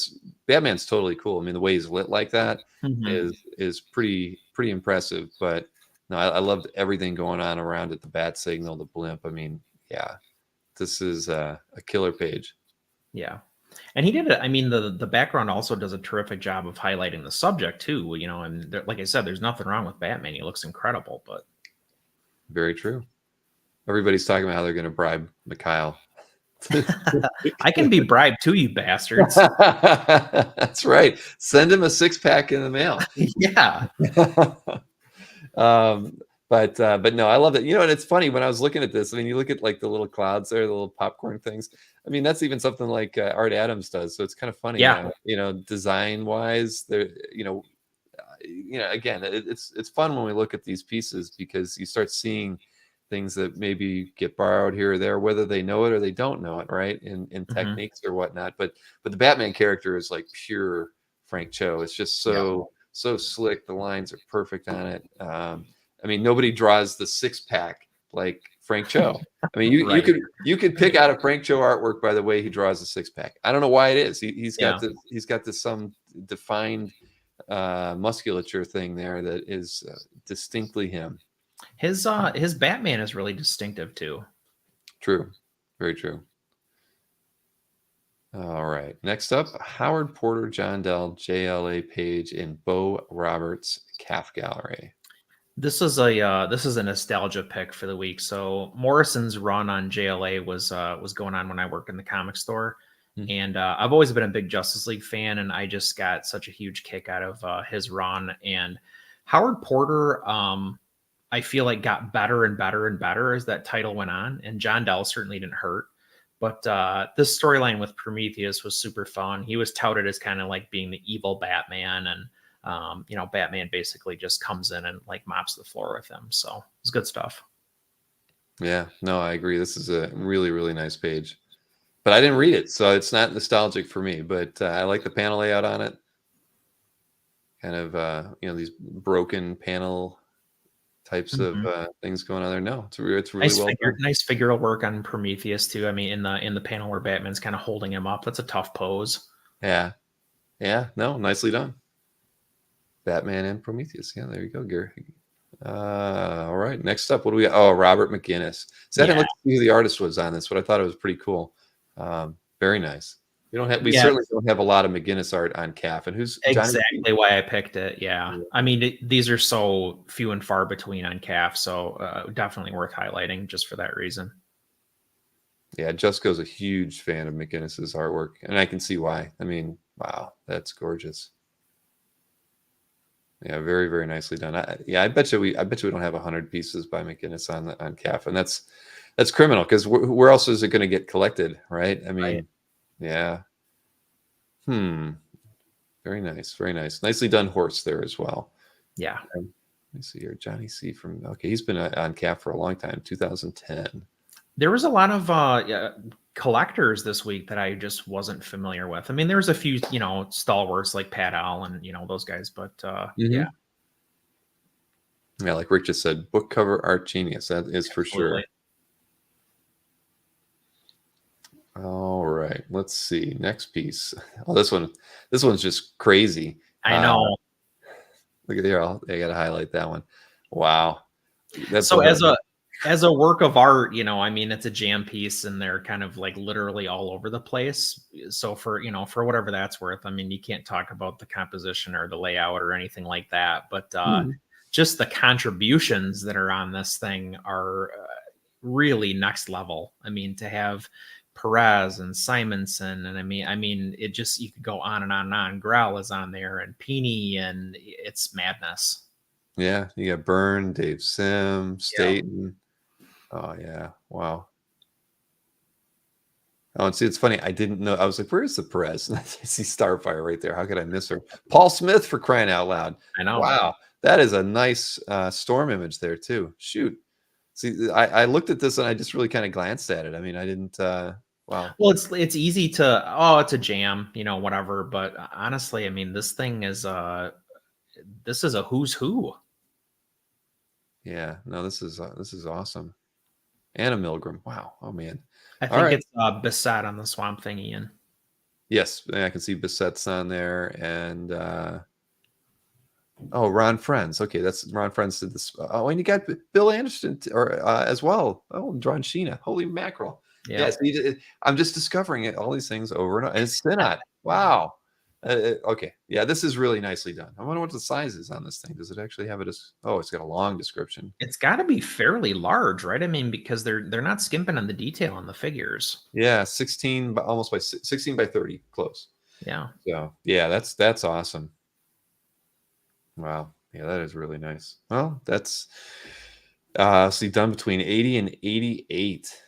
Batman's totally cool. I mean, the way he's lit like that is pretty impressive. But no, I loved everything going on around it. The bat signal, the blimp. I mean, yeah, this is a killer page. Yeah, and he did it. I mean, the background also does a terrific job of highlighting the subject too. And like I said, there's nothing wrong with Batman. He looks incredible. But very true. Everybody's talking about how they're going to bribe Mikhail. I can be bribed too, you bastards. That's right. Send him a 6-pack in the mail. Yeah. But no, I love it. And it's funny when I was looking at this. I mean, you look at like the little clouds there, the little popcorn things. I mean, that's even something like Art Adams does. So it's kind of funny. Yeah. Design wise, there. Again, it's fun when we look at these pieces, because you start seeing things that maybe get borrowed here or there, whether they know it or they don't know it, right? In techniques or whatnot. But the Batman character is like pure Frank Cho. It's just so slick. The lines are perfect on it. I mean, nobody draws the 6-pack like Frank Cho. I mean, you could pick out a Frank Cho artwork by the way he draws a 6-pack. I don't know why it is. He's got this some defined musculature thing there that is distinctly him. His Batman is really distinctive too. True. Very true. All right. Next up, Howard Porter, John Dell, JLA Page, and Bo Roberts CAF gallery. This is a nostalgia pick for the week. So Morrison's run on JLA was going on when I worked in the comic store. And I've always been a big Justice League fan, and I just got such a huge kick out of his run. And Howard Porter, I feel like got better and better and better as that title went on, and John Dell certainly didn't hurt. But this storyline with Prometheus was super fun. He was touted as kind of like being the evil Batman, and Batman basically just comes in and like mops the floor with him. So it's good stuff. Yeah, no, I agree. This is a really, really nice page, but I didn't read it, so it's not nostalgic for me. But I like the panel layout on it. Kind of these broken panel types of things going on there. No, it's really nice figural work on Prometheus too. I mean, in the panel where Batman's kind of holding him up, that's a tough pose. Yeah, no, nicely done. Batman and Prometheus. Yeah, there you go, Gary. All right, next up, what do we got? Oh, Robert McGinnis. So I didn't look to see who the artist was on this, but I thought it was pretty cool. Very nice. We certainly don't have a lot of McGinnis art on CAF. And who's exactly why I picked it. Yeah. I mean, these are so few and far between on CAF, so definitely worth highlighting just for that reason. Yeah, Jusco's a huge fan of McGinnis's artwork, and I can see why. I mean, wow, that's gorgeous. Yeah, very, very nicely done. I bet you we don't have 100 pieces by McGinnis on CAF, and that's criminal, because where else is it going to get collected, right? I mean, yeah. Very nice, very nice. Nicely done horse there as well. Yeah. me see here. Johnny C from, okay, he's been on CAF for a long time, 2010. There was a lot of collectors this week that I just wasn't familiar with. I mean, there was a few, stalwarts like Pat Al and, those guys, but yeah. Yeah, like Rick just said, book cover art genius. That is for sure. All right, let's see. Next piece. Oh, this one's just crazy. I know. Look at here. I got to highlight that one. Wow. That's so as a work of art, I mean, it's a jam piece and they're kind of like literally all over the place. So for whatever that's worth, I mean, you can't talk about the composition or the layout or anything like that, but just the contributions that are on this thing are really next level. I mean, to have Perez and Simonson, and I mean, it just, you could go on and on and on. Growl is on there, and Peony, and it's madness. Yeah, you got Byrne, Dave Sim, Staten. Oh yeah, wow. Oh, and see, it's funny. I didn't know. I was like, "Where's the Perez?" And I see Starfire right there. How could I miss her? Paul Smith, for crying out loud! I know. Wow, that is a nice storm image there too. Shoot. See, I looked at this and I just really kind of glanced at it. I mean, I didn't. Wow. Well, it's easy to, it's a jam, whatever. But honestly, I mean, this thing is this is a who's who. Yeah. No, this is awesome. Anna Milgram. Wow. Oh man. I think it's Bissett on the Swamp Thing, Ian. Yes, I can see Bissett's on there, and Ron Friends. Okay, that's Ron Friends did this. Oh, and you got Bill Anderson as well. Oh, and John Sheena. Holy mackerel! Yeah. Yes, I'm just discovering it. All these things over and over. And it's Synod. Wow. Okay. Yeah, this is really nicely done. I wonder what the size is on this thing. Does it actually have it as? Oh, it's got a long description. It's got to be fairly large, right? I mean, because they're not skimping on the detail on the figures. Yeah, 16 by 16 by 30, close. Yeah. So yeah, that's awesome. Wow. Yeah, that is really nice. Well, that's see, done between 80 and 88.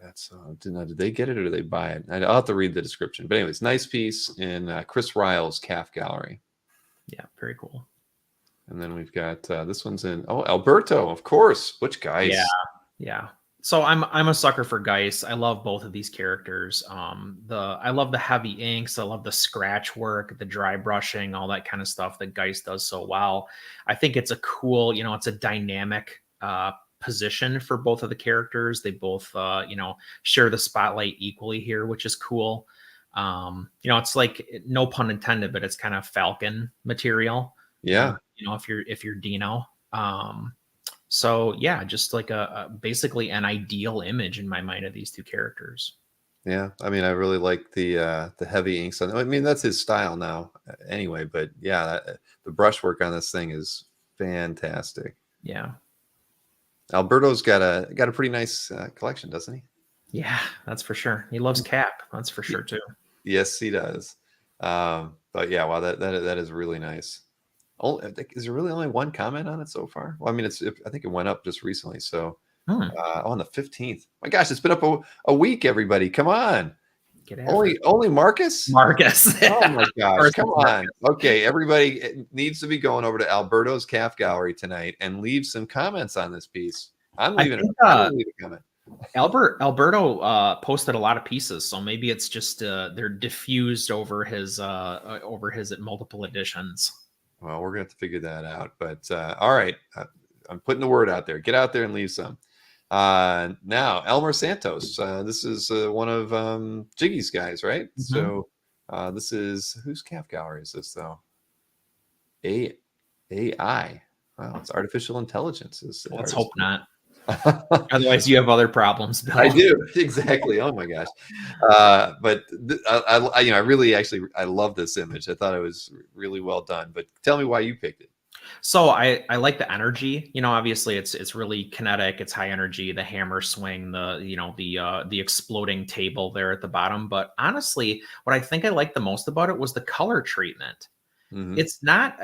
That's did they get it or did they buy it? I'll have to read the description. But anyways, nice piece in Chris Ryle's CAF gallery. Yeah, very cool. And then we've got this one's in Alberto, of course. Butch Geis. Yeah. So I'm a sucker for Geis. I love both of these characters. I love the heavy inks. I love the scratch work, the dry brushing, all that kind of stuff that Geis does so well. I think it's a cool, it's a dynamic position for both of the characters. They both share the spotlight equally here, which is cool. It's like, no pun intended, but it's kind of Falcon material. Yeah. If you're Dino. So yeah, just like a basically an ideal image in my mind of these two characters. Yeah, I mean, I really like the heavy inks on. I mean, that's his style now, anyway. But yeah, the brushwork on this thing is fantastic. Yeah, Alberto's got a pretty nice collection, doesn't he? Yeah, that's for sure. He loves Cap. That's for sure too. Yes, he does. But yeah, wow, that is really nice. Is there really only one comment on it so far? Well, I mean, I think it went up just recently. So on the 15th. My gosh, it's been up a week. Everybody, come on. Only Marcus. Oh my gosh, come on. Okay, everybody needs to be going over to Alberto's CAF gallery tonight and leave some comments on this piece. I'm leaving a comment. Alberto posted a lot of pieces, so maybe it's just they're diffused over his multiple editions. Well, we're gonna have to figure that out. But all right, I'm putting the word out there. Get out there and leave some. Now, Elmer Santos. This is one of Jiggy's guys, right? Mm-hmm. So this is whose CAF gallery is this though? AI. Wow, it's artificial intelligence. Let's hope not. Otherwise, you have other problems, Bill. I do, exactly. Oh my gosh! But I really I love this image. I thought it was really well done. But tell me why you picked it. So I like the energy. Obviously it's really kinetic. It's high energy. The hammer swing, the exploding table there at the bottom. But honestly, what I think I liked the most about it was the color treatment. Mm-hmm. It's not,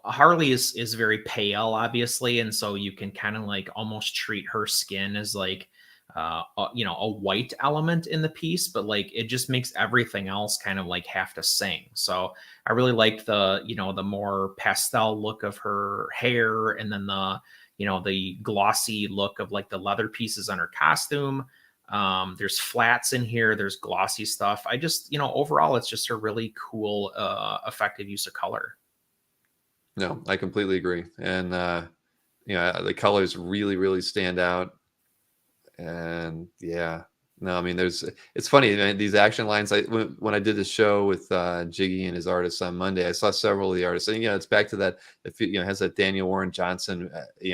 Harley is very pale, obviously, and so you can kind of like almost treat her skin as like a white element in the piece, but like it just makes everything else kind of like have to sing. So I really liked the more pastel look of her hair, and then the glossy look of like the leather pieces on her costume. There's flats in here, there's glossy stuff. I just, overall it's just a really cool effective use of color. No, I completely agree. And the colors really, really stand out. And yeah, no, I mean, it's funny, man, these action lines. When I did the show with Jiggy and his artists on Monday, I saw several of the artists, and it's back to that. If it has that Daniel Warren Johnson,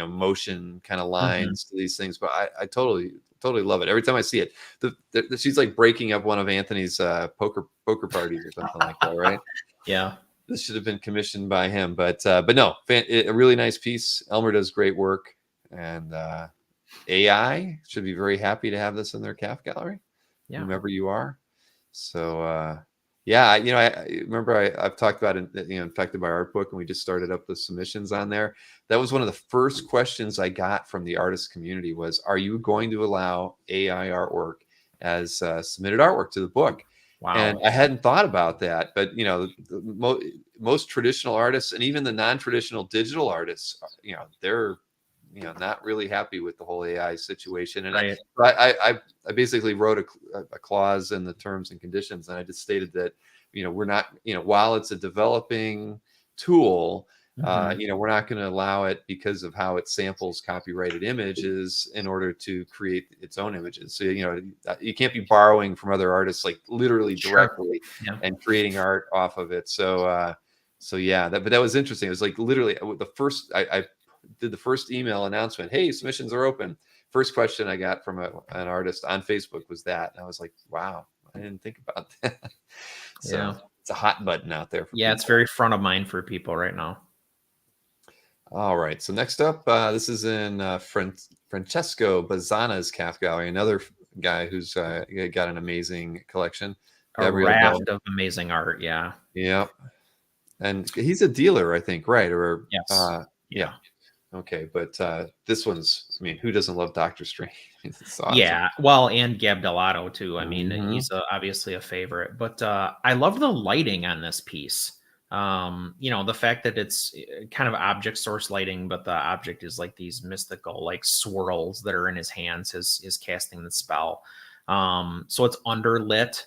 motion kind of lines to these things. But I totally love it every time I see it. She's like breaking up one of Anthony's poker parties or something like that, right? Yeah. This should have been commissioned by him, but no, a really nice piece. Elmer does great work, and AI should be very happy to have this in their calf gallery, whomever you are. So yeah, I remember I've talked about it, Infected by Art book, and we just started up the submissions on there. That was one of the first questions I got from the artist community was, are you going to allow AI artwork as submitted artwork to the book? Wow. And I hadn't thought about that, but most traditional artists, and even the non-traditional digital artists, they're not really happy with the whole AI situation. And right. I basically wrote a clause in the terms and conditions, and I just stated that we're not, while it's a developing tool, we're not going to allow it because of how it samples copyrighted images in order to create its own images. So you can't be borrowing from other artists like literally directly and creating art off of it. So yeah, but that was interesting. It was like literally the first I did the first email announcement. Hey, submissions are open. First question I got from an artist on Facebook was that. And I was like, wow, I didn't think about that. So it's a hot button out there. Yeah, it's very front of mind for people right now. All right. So next up, this is in Francesco Bazzana's calf gallery, another guy who's got an amazing collection. A raft of amazing art. Yeah. Yeah. And he's a dealer, I think, right? Or yes. Yeah. Okay, but this one's, I mean, who doesn't love Doctor Strange? It's awesome. Yeah, well, and Gab Delato too. I mean, he's obviously a favorite, but I love the lighting on this piece. The fact that it's kind of object source lighting, but the object is like these mystical like swirls that are in his hands, is casting the spell. So it's underlit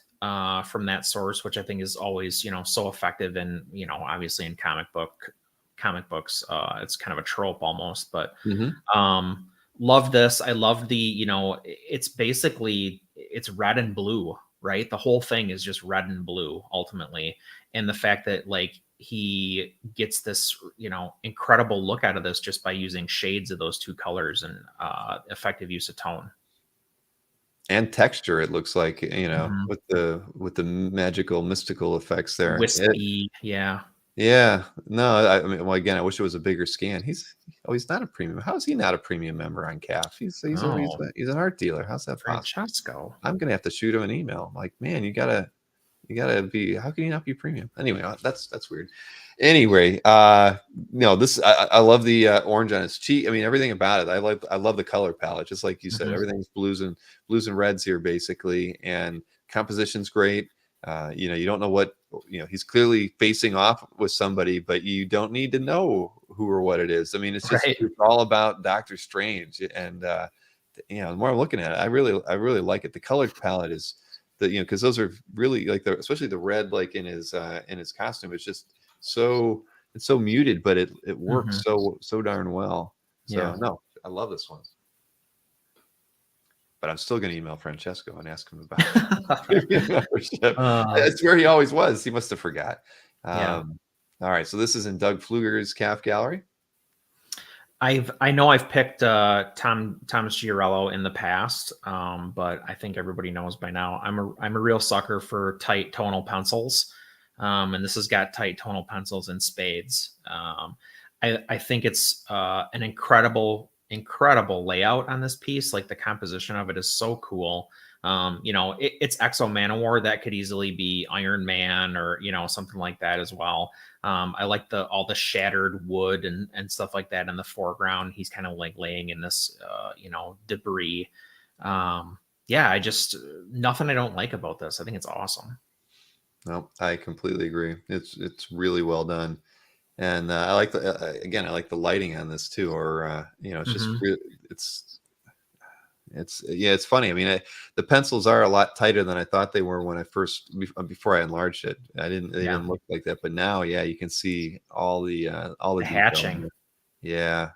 from that source, which I think is always, so effective. And, obviously in comic books, it's kind of a trope almost, but love this. I love the, it's red and blue, right? The whole thing is just red and blue ultimately. And the fact that like he gets this, incredible look out of this just by using shades of those two colors and effective use of tone. And texture, it looks like, with the magical, mystical effects there. Wispy, yeah. Yeah, no, I mean, well, again, I wish it was a bigger scan. He's not a premium. How is he not a premium member on CAF? He's an art dealer. How's that possible? Francesco. I'm gonna have to shoot him an email. I'm like, man, you gotta be. How can you not be premium? Anyway, that's weird. Anyway, this I love the orange on his cheek. I mean, everything about it. I love the color palette, just like you said. Everything's blues and reds here, basically, and composition's great. You don't know what, he's clearly facing off with somebody, but you don't need to know who or what it is. I mean, it's just, it's all about Doctor Strange. And, the more I'm looking at it, I really like it. The color palette is because those are really like especially the red, like in his costume, it's just it's so muted, but it works so darn well. So no, I love this one. But I'm still going to email Francesco and ask him about membership. That's where he always was. He must have forgot. All right. So this is in Doug Pfluger's calf gallery. I know I've picked Thomas Giarello in the past, but I think everybody knows by now I'm a real sucker for tight tonal pencils, and this has got tight tonal pencils and spades. I think it's an incredible layout on this piece. Like the composition of it is so cool. It's Exo Manowar. That could easily be Iron Man or something like that as well. I like all the shattered wood and stuff like that in the foreground. He's kind of like laying in this debris. Yeah, I just nothing I don't like about this. I think it's awesome. No, I completely agree. It's really well done, and I like the again, I like the lighting on this too. Or it's just Mhm. it's yeah, it's funny. I mean, the pencils are a lot tighter than I thought they were when I first before I enlarged it. They Yeah. didn't look like that, but now, yeah, you can see all the The detail in hatching. there. Yeah,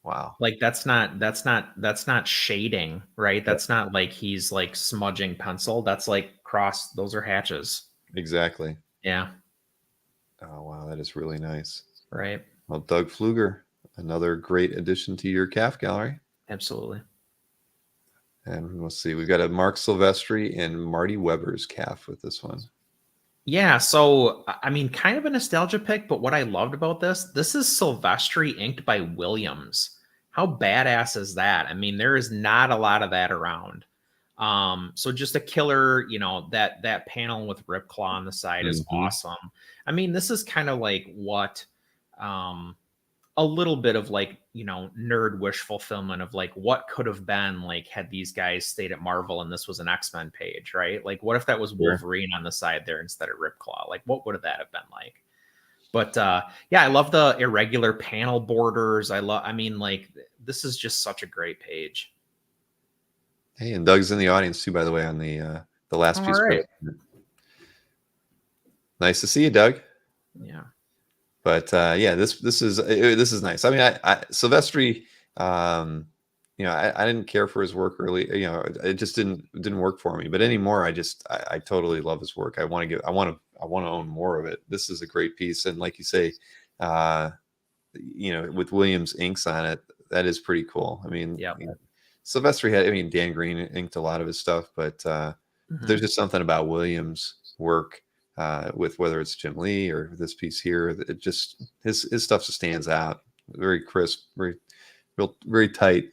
wow, Like that's not shading, right? yeah, That's not like he's like smudging pencil. That's like those are hatches. exactly. Yeah, Oh wow, that is really nice. right. Well, Doug Fluger, another great addition to your calf gallery. Absolutely. And let's see, we've got a Mark Silvestri and Marty Weber's calf with this one. Yeah, so I mean, kind of a nostalgia pick, but what I loved about this is Silvestri inked by Williams. How badass is that? I mean, there is not a lot of that around. So just a killer, that panel with Ripclaw on the side is Mhm. awesome. I mean, this is kind of like what a little bit of like, nerd wish fulfillment of like what could have been like had these guys stayed at Marvel and this was an X-Men page, right? Like what if that was Sure. Wolverine on the side there instead of Ripclaw? Like what would that have been like? But yeah, I love the irregular panel borders. I mean, like this is just such a great page. Hey, and Doug's in the audience too, by the way, on the last All piece. right. Nice to see you, Doug. Yeah. But yeah, this is nice. I mean, I Silvestri, I didn't care for his work early. It just didn't work for me. But anymore, I totally love his work. I want to own more of it. This is a great piece, and like you say, with Williams inks on it, that is pretty cool. I mean, yeah. Silvestri Dan Green inked a lot of his stuff, but there's just something about Williams' work. With whether it's Jim Lee or this piece here, it just his stuff stands out. Very crisp, very tight.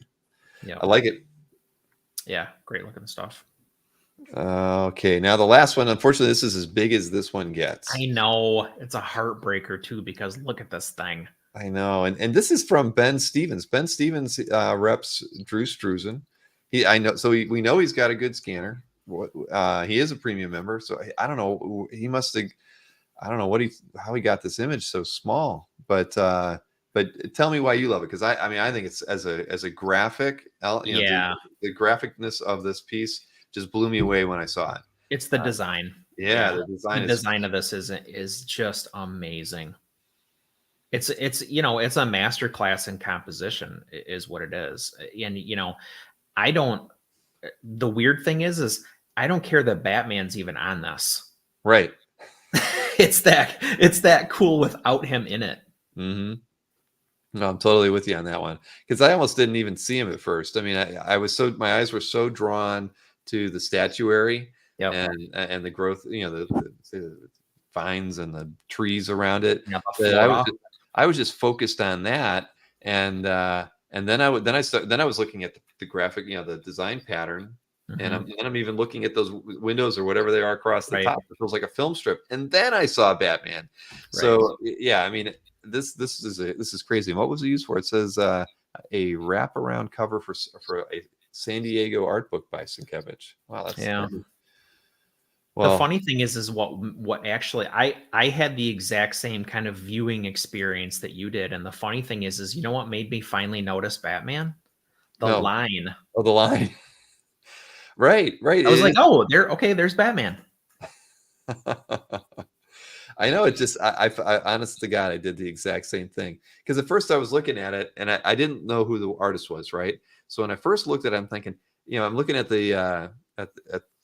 Yeah, I like it. Yeah, great looking stuff. Okay, now the last one. Unfortunately, this is as big as this one gets. I know it's a heartbreaker too because look at this thing. I know, and this is from Ben Stevens. Ben Stevens reps Drew Struzan. We know he's got a good scanner. He is a premium member, so I don't know. He must have. I don't know how he got this image so small, but tell me why you love it, because I think it's as a graphic. Yeah, the graphicness of this piece just blew me away when I saw it. It's the design. Yeah, the design of this is just amazing. It's a master class in composition is what it is, and I don't. The weird thing is I don't care that Batman's even on this. Right. it's that cool without him in it. Mm-hmm. No, I'm totally with you on that one, because I almost didn't even see him at first. I mean, my eyes were so drawn to the statuary and the growth, the vines and the trees around it. Yeah, I was just focused on that, and then I was looking at the graphic, the design pattern, and I'm even looking at those windows or whatever they are across the top. It feels like a film strip, and then I saw Batman. So yeah, I mean, this is crazy. And what was it used for? It says a wraparound cover for a San Diego art book by Sienkiewicz. Wow, that's crazy. Well, the funny thing is what actually I had the exact same kind of viewing experience that you did, and the funny thing is you know what made me finally notice Batman? The line. Oh, the line. Right. I was like, oh, there's Batman. I know. It just I honest to God, I did the exact same thing, because at first I was looking at it and I didn't know who the artist was, right? So when I first looked at it, I'm thinking, I'm looking at the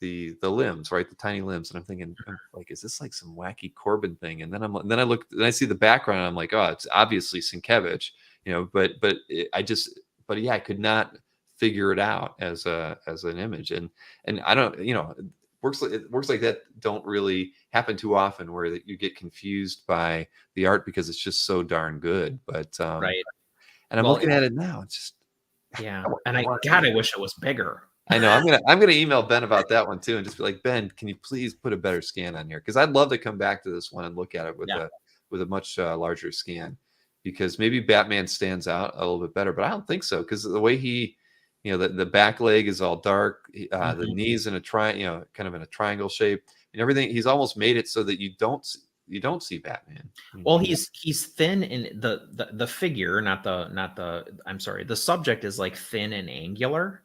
the limbs, right, the tiny limbs, and I'm thinking, like, is this like some wacky Corbin thing? And then I look and I see the background, and I'm like, oh, it's obviously Sienkiewicz, but yeah, I could not figure it out as an image, and I don't, it works like that don't really happen too often, where you get confused by the art because it's just so darn good. But right, and I'm looking at it now, it's just and I wish it was bigger. I know. I'm gonna email Ben about that one too, and just be like, Ben, can you please put a better scan on here? Because I'd love to come back to this one and look at it with a much larger scan, because maybe Batman stands out a little bit better, but I don't think so, because the way he the back leg is all dark. The Mhm. knees in a kind of in a triangle shape, and everything. He's almost made it so that you don't see Batman. Well, he's thin in the figure, not the I'm sorry, the subject is like thin and angular.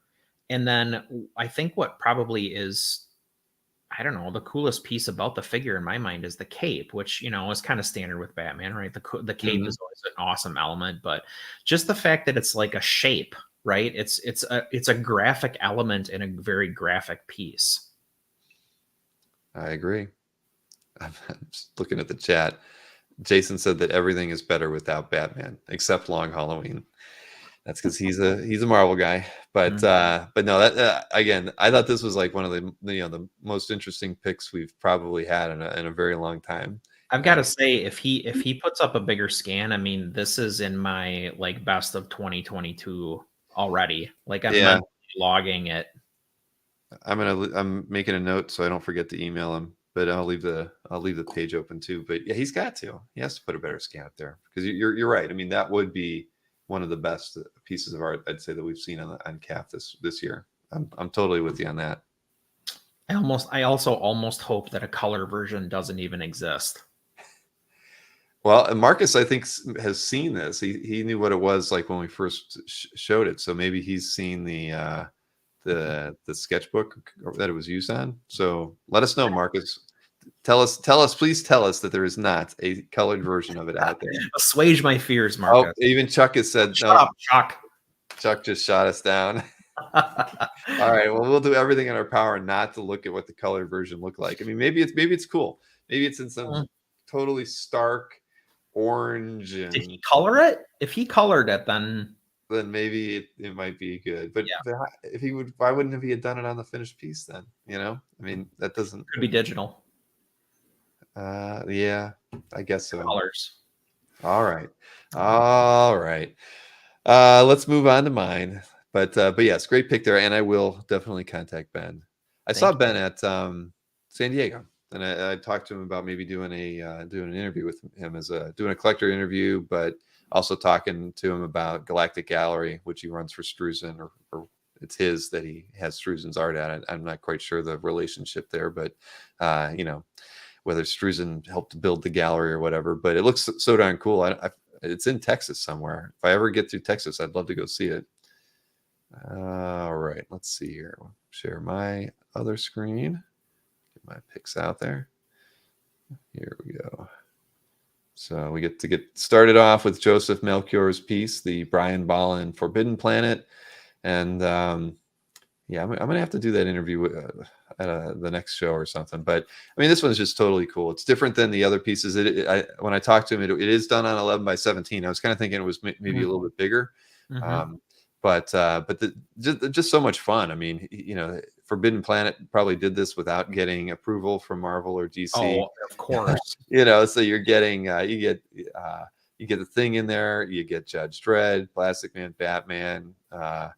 And then I think what probably is, I don't know, the coolest piece about the figure in my mind is the cape, which, is kind of standard with Batman, right? The cape is always an awesome element, but just the fact that it's like a shape, right? It's a graphic element in a very graphic piece. I agree. I'm just looking at the chat. Jason said that everything is better without Batman, except Long Halloween. That's because he's a Marvel guy. But no, that again, I thought this was like one of the most interesting picks we've probably had in a very long time. I've got to say, if he puts up a bigger scan, I mean, this is in my like best of 2022 already. Like I'm mentally logging it. I'm making a note so I don't forget to email him. But I'll leave the page open too. But yeah, he has to put a better scan up there, because you're right. I mean, that would be one of the best pieces of art I'd say that we've seen on CAF this year. I'm totally with you on that. I also almost hope that a color version doesn't even exist. Well, and Marcus, I think, has seen this. He knew what it was like when we first showed it. So maybe he's seen the sketchbook that it was used on. So let us know, Marcus. Please tell us that there is not a colored version of it out there. Assuage my fears, Marcus. Oh, even Chuck has said Shut up, Chuck. Chuck just shot us down. All right, well, we'll do everything in our power not to look at what the colored version looked like. I mean, maybe it's cool. Maybe it's in some totally stark orange. And did he color it? If he colored it, then maybe it might be good. But if he would, why wouldn't he have done it on the finished piece then? I mean, that doesn't. Could be digital. Yeah, I guess so. Colors. All right. Let's move on to mine. But yes, great pick there, and I will definitely contact Ben. I saw Ben at San Diego, and I talked to him about maybe doing an interview with him doing a collector interview, but also talking to him about Galactic Gallery, which he runs for Struzen, or it's his that he has Struzen's art at. I'm not quite sure the relationship there, but whether Struzen helped build the gallery or whatever. But it looks so darn cool. It's in Texas somewhere. If I ever get to Texas, I'd love to go see it. All right, let's see here. I'll share my other screen. Get my picks out there. Here we go. So we get to get started off with Joseph Melchior's piece, the Brian Ballin Forbidden Planet. And I'm going to have to do that interview at the next show or something. But I mean, this one's just totally cool. It's different than the other pieces. When I talked to him, it is done on 11 by 17. I was kind of thinking it was maybe a little bit bigger. But just so much fun. I mean, Forbidden Planet probably did this without getting approval from Marvel or DC. Oh, of course. So you're getting you get the Thing in there. You get Judge Dredd, Plastic Man, Batman. And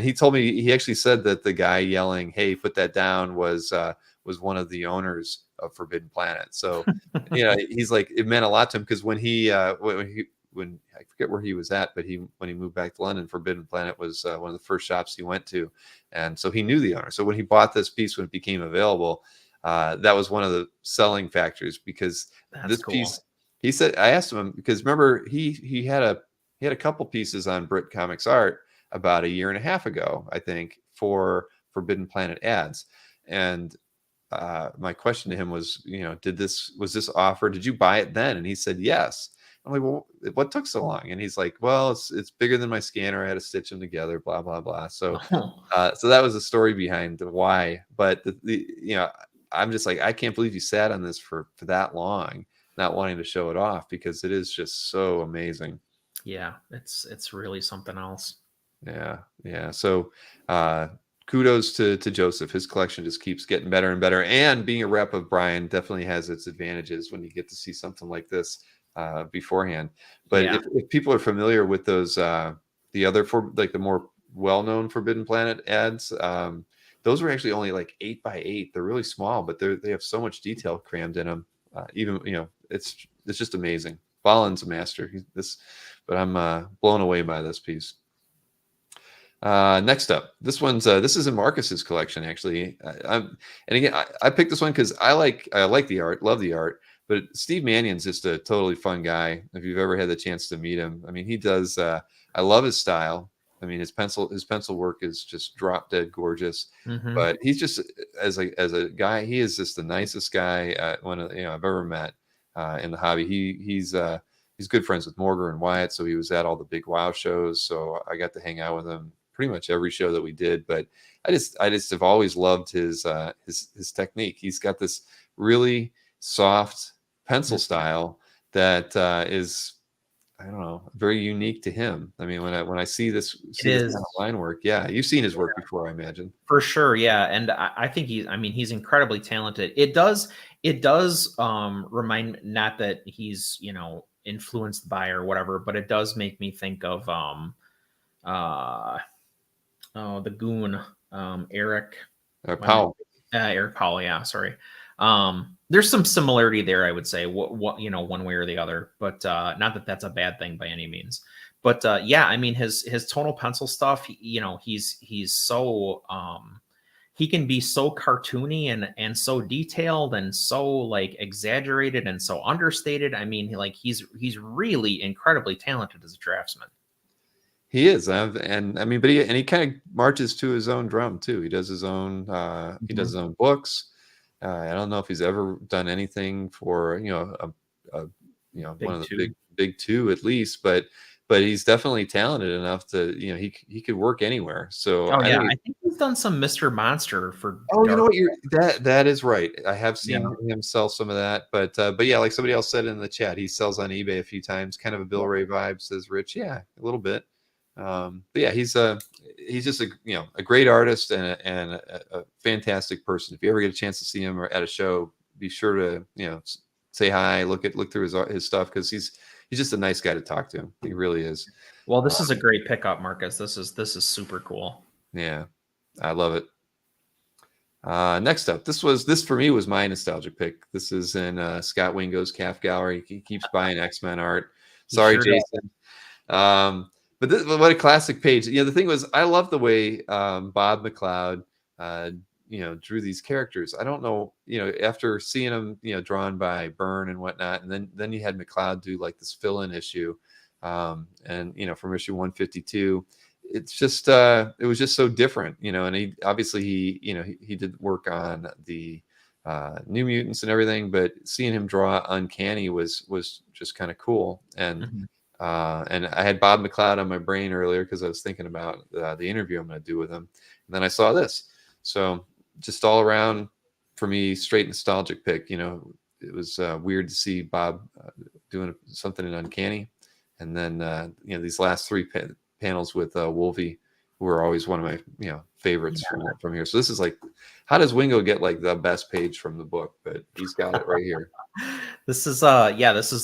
he told me, he actually said that the guy yelling, "Hey, put that down," was one of the owners of Forbidden Planet. So he's like, it meant a lot to him, because when I forget where he was at, but when he moved back to London, Forbidden Planet was one of the first shops he went to, and so he knew the owner. So when he bought this piece, when it became available, that was one of the selling factors, because this piece, he said, I asked him, because remember he had a couple pieces on Brit Comics Art about a year and a half ago, I think, for Forbidden Planet ads, and my question to him was, was this offer? Did you buy it then? And he said yes. I'm like, well, what took so long? And he's like, well, it's bigger than my scanner. I had to stitch them together, blah, blah, blah. So, so that was the story behind why. But I'm just like, I can't believe you sat on this for that long, not wanting to show it off, because it is just so amazing. Yeah, it's really something else. Yeah. So, kudos to Joseph. His collection just keeps getting better and better. And being a rep of Brian definitely has its advantages when you get to see something like this beforehand. But if people are familiar with those the other the more well-known Forbidden Planet ads, those were actually only like 8 by 8. They're really small, but they have so much detail crammed in them. It's just amazing. Ballin's a master. But I'm blown away by this piece. Next up, this is in Marcus's collection actually. And again, I picked this one because I like the art, love the art. But Steve Mannion's just a totally fun guy. If you've ever had the chance to meet him, I mean, he does. I love his style. I mean, his pencil work is just drop dead gorgeous. Mhm. But he's just as a guy, he is just the nicest guy I've ever met in the hobby. He's good friends with Morgan and Wyatt, so he was at all the big WoW shows. So I got to hang out with him pretty much every show that we did. But I just have always loved his technique. He's got this really soft pencil style that is, I don't know, very unique to him. I mean, when I see this kind of line work, yeah, you've seen his work before, I imagine. For sure, yeah, and I think he's incredibly talented. It does remind, not that he's influenced by or whatever, but it does make me think of the goon, Eric Powell. Eric Powell, yeah, sorry. There's some similarity there, I would say, what one way or the other, but not that that's a bad thing by any means. But yeah, I mean, his tonal pencil stuff, he's so he can be so cartoony and so detailed and so like exaggerated and so understated. I mean, he's really incredibly talented as a draftsman. He is, and I mean, but he kind of marches to his own drum too. He does his own he does his own books. I don't know if he's ever done anything for one of the big two at least, but he's definitely talented enough to he could work anywhere. So I think he's done some Mr. Monster for. Oh, you know what? That is right. I have seen him sell some of that, but yeah, like somebody else said in the chat, he sells on eBay a few times. Kind of a Bill Ray vibe, says Rich. Yeah, a little bit. But yeah, he's just a great artist and a fantastic person. If you ever get a chance to see him or at a show, be sure to say hi, look through his stuff, because he's just a nice guy to talk to. He really is. Well, this is a great pickup, Marcus. This is super cool. Yeah, I love it. Next up, this for me was my nostalgic pick. This is in Scott Wingo's Calf Gallery. He keeps buying X-Men art. Sorry, Jason. But what a classic page. The thing was, I love the way Bob McLeod, drew these characters. I don't know, after seeing them, drawn by Byrne and whatnot, and then you had McLeod do like this fill-in issue, and from issue 152, it's just it was just so different, and he obviously he did work on the New Mutants and everything, but seeing him draw Uncanny was just kind of cool. And and I had Bob McLeod on my brain earlier because I was thinking about the interview I'm going to do with him. And then I saw this. So just all around, for me, straight nostalgic pick. It was weird to see Bob doing something in Uncanny. And then, these last three panels with Wolvie, who are always one of my favorites from here. So this is like, how does Wingo get like the best page from the book? But he's got it right here. This is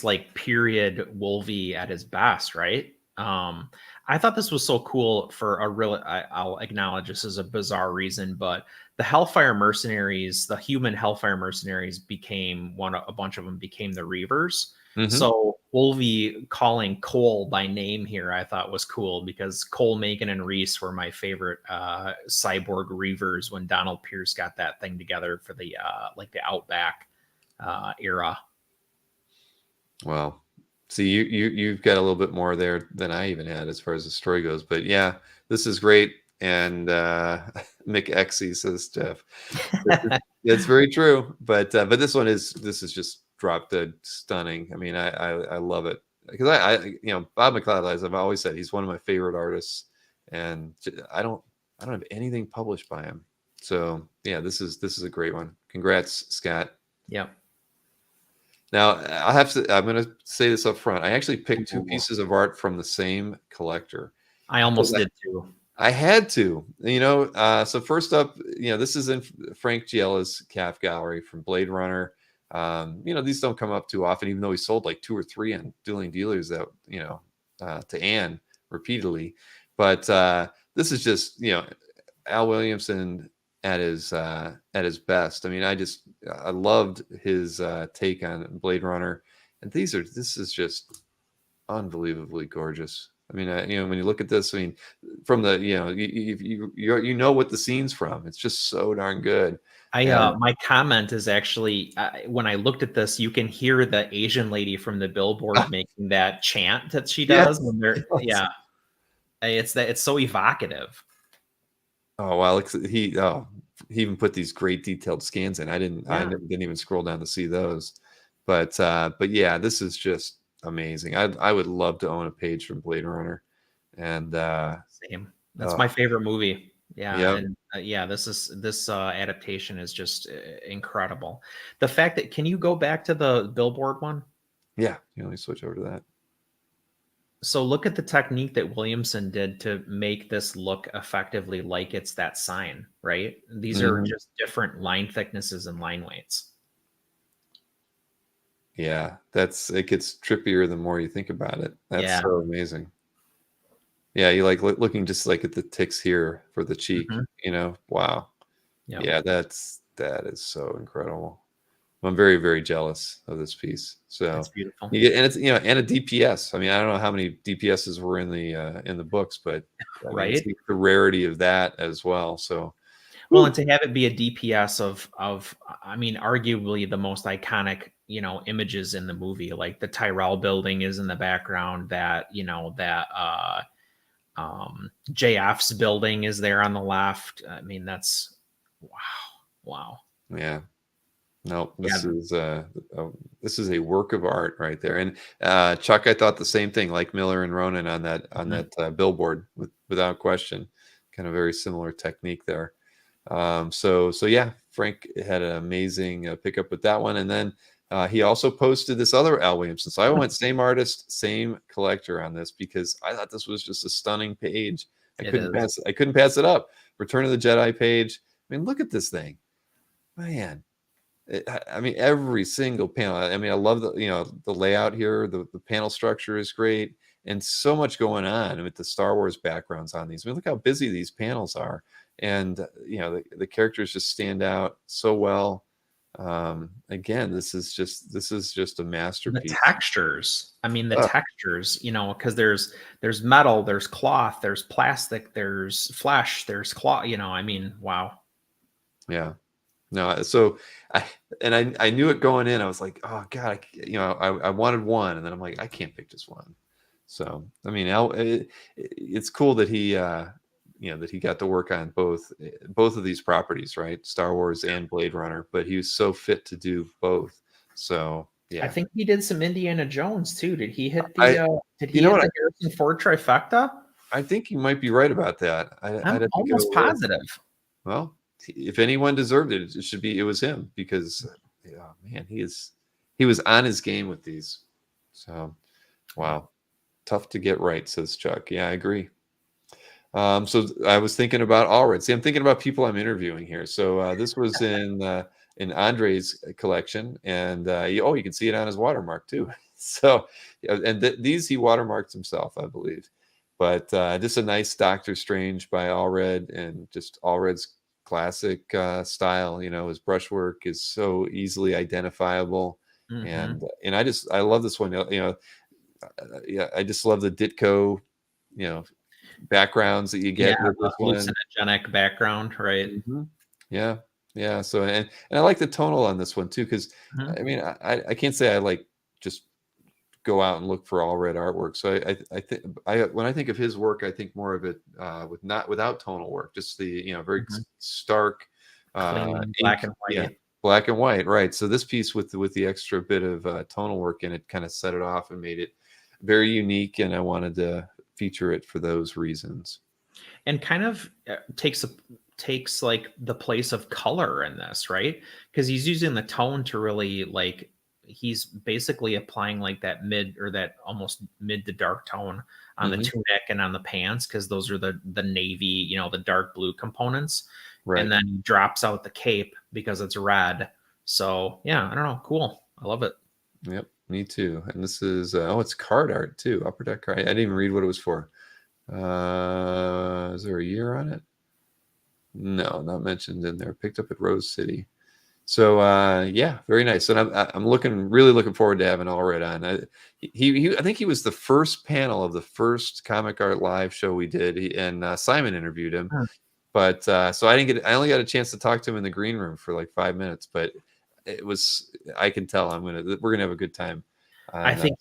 like period Wolvie at his best, right? I thought this was so cool for a real. I'll acknowledge this is a bizarre reason, but the Hellfire Mercenaries, the human Hellfire Mercenaries, became a bunch of them became the Reavers. So Wolvie calling Cole by name here, I thought was cool, because Cole, Megan, and Reese were my favorite cyborg Reavers when Donald Pierce got that thing together for the the Outback era. Well, see, you've got a little bit more there than I even had as far as the story goes. But yeah, this is great. And Mick Exey, says Jeff. It's very true. But this is just drop dead stunning. I mean, I love it, because Bob McLeod, as I've always said, he's one of my favorite artists, and I don't have anything published by him. So yeah, this is a great one. Congrats, Scott. Yeah. Now I'm going to say this up front. I actually picked two pieces of art from the same collector. I almost did too. I had to, so first up, this is in Frank Giela's Calf Gallery from Blade Runner. These don't come up too often, even though he sold like 2 or 3 on Dueling Dealers that, to Anne repeatedly. But this is just, Al Williamson at his best. I mean, I loved his take on Blade Runner, and this is just unbelievably gorgeous. I mean, when you look at this, I mean, from the, you know what the scene's from. It's just so darn good. My comment is actually when I looked at this, you can hear the Asian lady from the billboard making that chant that she does when they're it's so evocative. Oh wow, he even put these great detailed scans in. I didn't even scroll down to see those, but yeah, this is just amazing. I would love to own a page from Blade Runner, and same. That's my favorite movie. Yeah, yep. and this adaptation is just incredible. The fact that can you go back to the billboard one? Yeah, let me switch over to that. So look at the technique that Williamson did to make this look effectively like it's that sign, right? These are just different line thicknesses and line weights. Yeah, it gets trippier the more you think about it. That's so amazing. Yeah, you like looking just like at the ticks here for the cheek, wow. Yep. Yeah, that is so incredible. I'm very, very jealous of this piece. So it's beautiful. You get, and it's and a DPS. I mean, I don't know how many DPSs were in the books, but right, it's the rarity of that as well. So well, and to have it be a DPS of I mean, arguably the most iconic images in the movie, like the Tyrell building is in the background. That JF's building is there on the left. I mean, that's wow. Yeah. No, this is a work of art right there. And Chuck, I thought the same thing, like Miller and Ronan on that billboard, without question. Kind of very similar technique there. So yeah, Frank had an amazing pickup with that one, and then he also posted this other Al Williamson. So I went same artist, same collector on this because I thought this was just a stunning page. I couldn't pass it up. Return of the Jedi page. I mean, look at this thing, man. I mean, every single panel. I mean, I love the layout here. The panel structure is great, and so much going on with the Star Wars backgrounds on these. I mean, look how busy these panels are, and the characters just stand out so well. Again, this is just a masterpiece. The textures. I mean, the textures. Because there's metal, there's cloth, there's plastic, there's flesh, there's cloth. I mean, wow. Yeah. No, so I knew it going in. I was like, oh God, I wanted one, and then I'm like, I can't pick just one. So I mean, it's cool that he that he got to work on both of these properties, right? Star Wars and Blade Runner, but he was so fit to do both. So yeah, I think he did some Indiana Jones too. Did he hit the the Harrison Ford trifecta? I think you might be right about that. I'm almost positive. Well, if anyone deserved it, it was him, because man, he was on his game with these. So wow, tough to get right, says Chuck. Yeah, I agree. So I was thinking about Allred. See, I'm thinking about people I'm interviewing here. So this was in Andre's collection, and you can see it on his watermark too. So and these he watermarked himself, I believe. But just a nice Doctor Strange by Allred, and just Allred's classic style. His brushwork is so easily identifiable, and I love this one. I just love the Ditko, backgrounds that you get with this hallucinogenic background, right? Yeah. So and I like the tonal on this one too, because I mean, I can't say I like just go out and look for Allred artwork. So I think when I think of his work, I think more of it without tonal work, just the very stark black and white. Yeah, black and white, right? So this piece with the extra bit of tonal work in it kind of set it off and made it very unique, and I wanted to feature it for those reasons. And kind of takes like the place of color in this, right? Because he's using the tone to really he's basically applying like that mid or that almost mid to dark tone on the tunic and on the pants, because those are the navy, the dark blue components. Right. And then he drops out the cape because it's red. So yeah, I don't know. Cool. I love it. Yep, me too. And this is it's card art too. Upper Deck card. I didn't even read what it was for. Is there a year on it? No, not mentioned in there. Picked up at Rose City. So yeah, very nice. And I'm really looking forward to having Allred on. I think he was the first panel of the first Comic Art Live show we did, and Simon interviewed him. But so I only got a chance to talk to him in the green room for like 5 minutes, but I can tell we're gonna have a good time. I think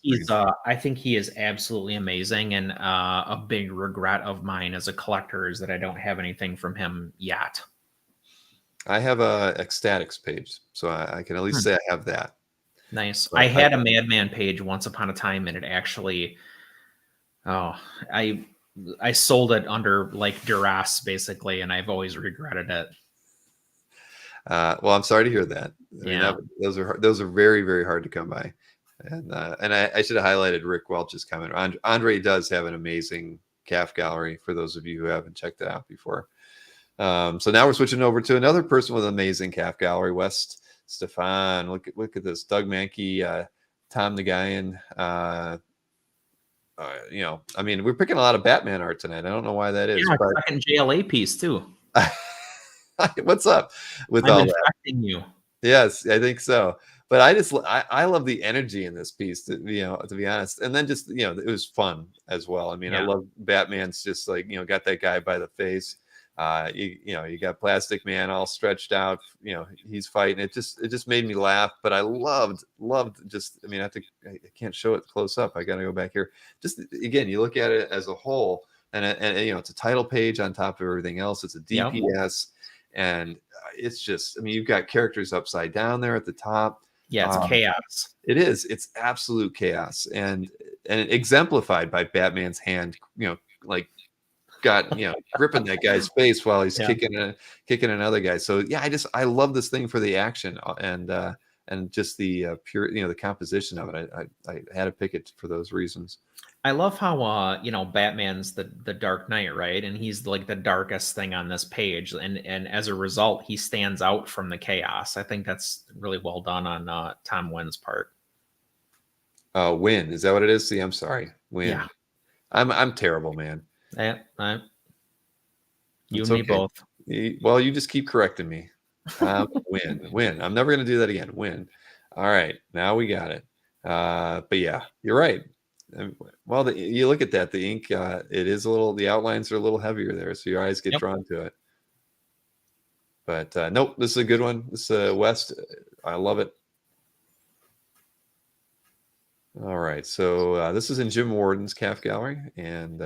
I think he is absolutely amazing, and a big regret of mine as a collector is that I don't have anything from him yet. I have a ecstatics page, so I can at least say I have that. Nice. But I had a Madman page once upon a time, and it actually, I sold it under like duress, basically, and I've always regretted it. Well, I'm sorry to hear that. I mean, those are very, very hard to come by. And I should have highlighted Rick Welch's comment. Andre does have an amazing calf gallery for those of you who haven't checked it out before. So now we're switching over to another person with an amazing calf gallery, West Stefan. Look at this. Doug Mankey, Tom the Guyan. I mean, we're picking a lot of Batman art tonight. I don't know why that is. Yeah, but second JLA piece too. What's up with I'm all infecting you. Yes, I think so. But I love the energy in this piece, to be honest. And then just, it was fun as well. I mean, I love Batman's just like, got that guy by the face. You got Plastic Man all stretched out, he's fighting. It just made me laugh. But I loved just, I mean, I can't show it close up. I got to go back here. Just again, you look at it as a whole, and it's a title page on top of everything else. It's a DPS. And it's just, I mean, you've got characters upside down there at the top. Yeah, it's chaos. It is. It's absolute chaos, and exemplified by Batman's hand. Gripping that guy's face while he's kicking another guy. So yeah, I love this thing for the action and just the pure, the composition of it. I had to pick it for those reasons. I love how Batman's the Dark Knight, right? And he's like the darkest thing on this page, and as a result, he stands out from the chaos. I think that's really well done on Tom Wynn's part. Wynn, is that what it is? See, I'm sorry, Wynn. Yeah. I'm terrible, man. Yeah, you It's and me okay. both. Well, you just keep correcting me. Win. I'm never going to do that again. Win. All right, now we got it. But yeah, you're right. Well, you look at that. The ink, it is the outlines are a little heavier there, so your eyes get drawn to it. But nope, this is a good one. This is West. I love it. All right, so this is in Jim Warden's calf gallery, and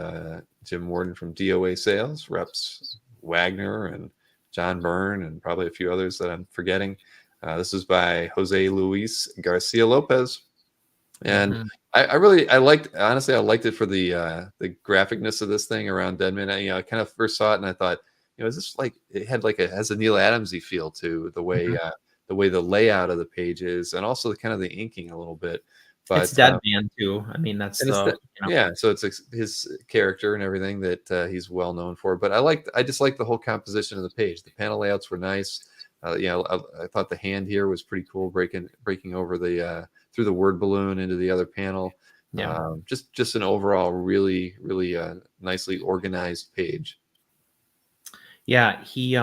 Jim Warden from DOA Sales reps Wagner and John Byrne and probably a few others that I'm forgetting. This is by Jose Luis Garcia Lopez, and I liked it for the graphicness of this thing around Deadman. I kind of first saw it and I thought, is this like it has a Neil Adamsy feel to the way the layout of the page is, and also the kind of the inking a little bit. But it's Deadman too. I mean, that's yeah. So it's his character and everything that he's well known for. But I just like the whole composition of the page. The panel layouts were nice. I thought the hand here was pretty cool, breaking over the through the word balloon into the other panel. Yeah. Just an overall really nicely organized page. Yeah, he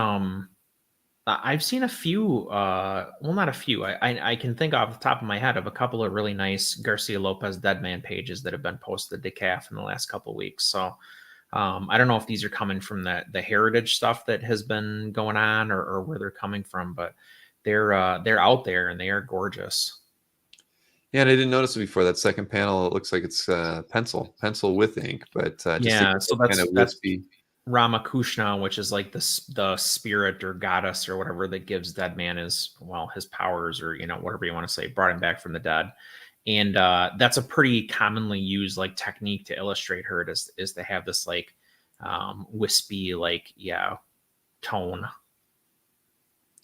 I've seen a few, well, not a few. I can think off the top of my head of a couple of really nice Garcia Lopez Deadman pages that have been posted to CAF in the last couple of weeks. So I don't know if these are coming from the heritage stuff that has been going on or where they're coming from, but they're out there and they are gorgeous. Yeah, and I didn't notice it before. That second panel, it looks like it's pencil with ink, but just yeah, so kind of wispy. Ramakrishna, which is like the spirit or goddess or whatever that gives Deadman his powers, or whatever you want to say, brought him back from the dead. And that's a pretty commonly used like technique to illustrate her, is to have this like wispy tone.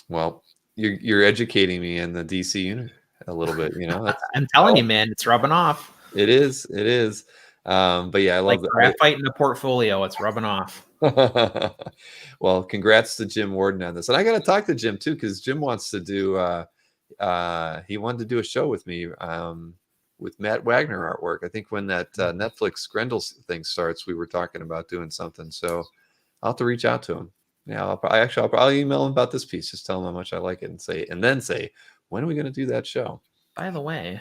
Well, you're educating me in the DC unit a little bit, I'm telling you, man, it's rubbing off. It is. But yeah, I love that. Graphite in the portfolio, it's rubbing off. Well, congrats to Jim Warden on this. And I got to talk to Jim too, because Jim wants to do he wanted to do a show with me with Matt Wagner artwork. I think when that Netflix Grendel thing starts, we were talking about doing something. So I'll have to reach out to him. Yeah, I'll probably email him about this piece. Just tell him how much I like it, and then say, when are we going to do that show? By the way,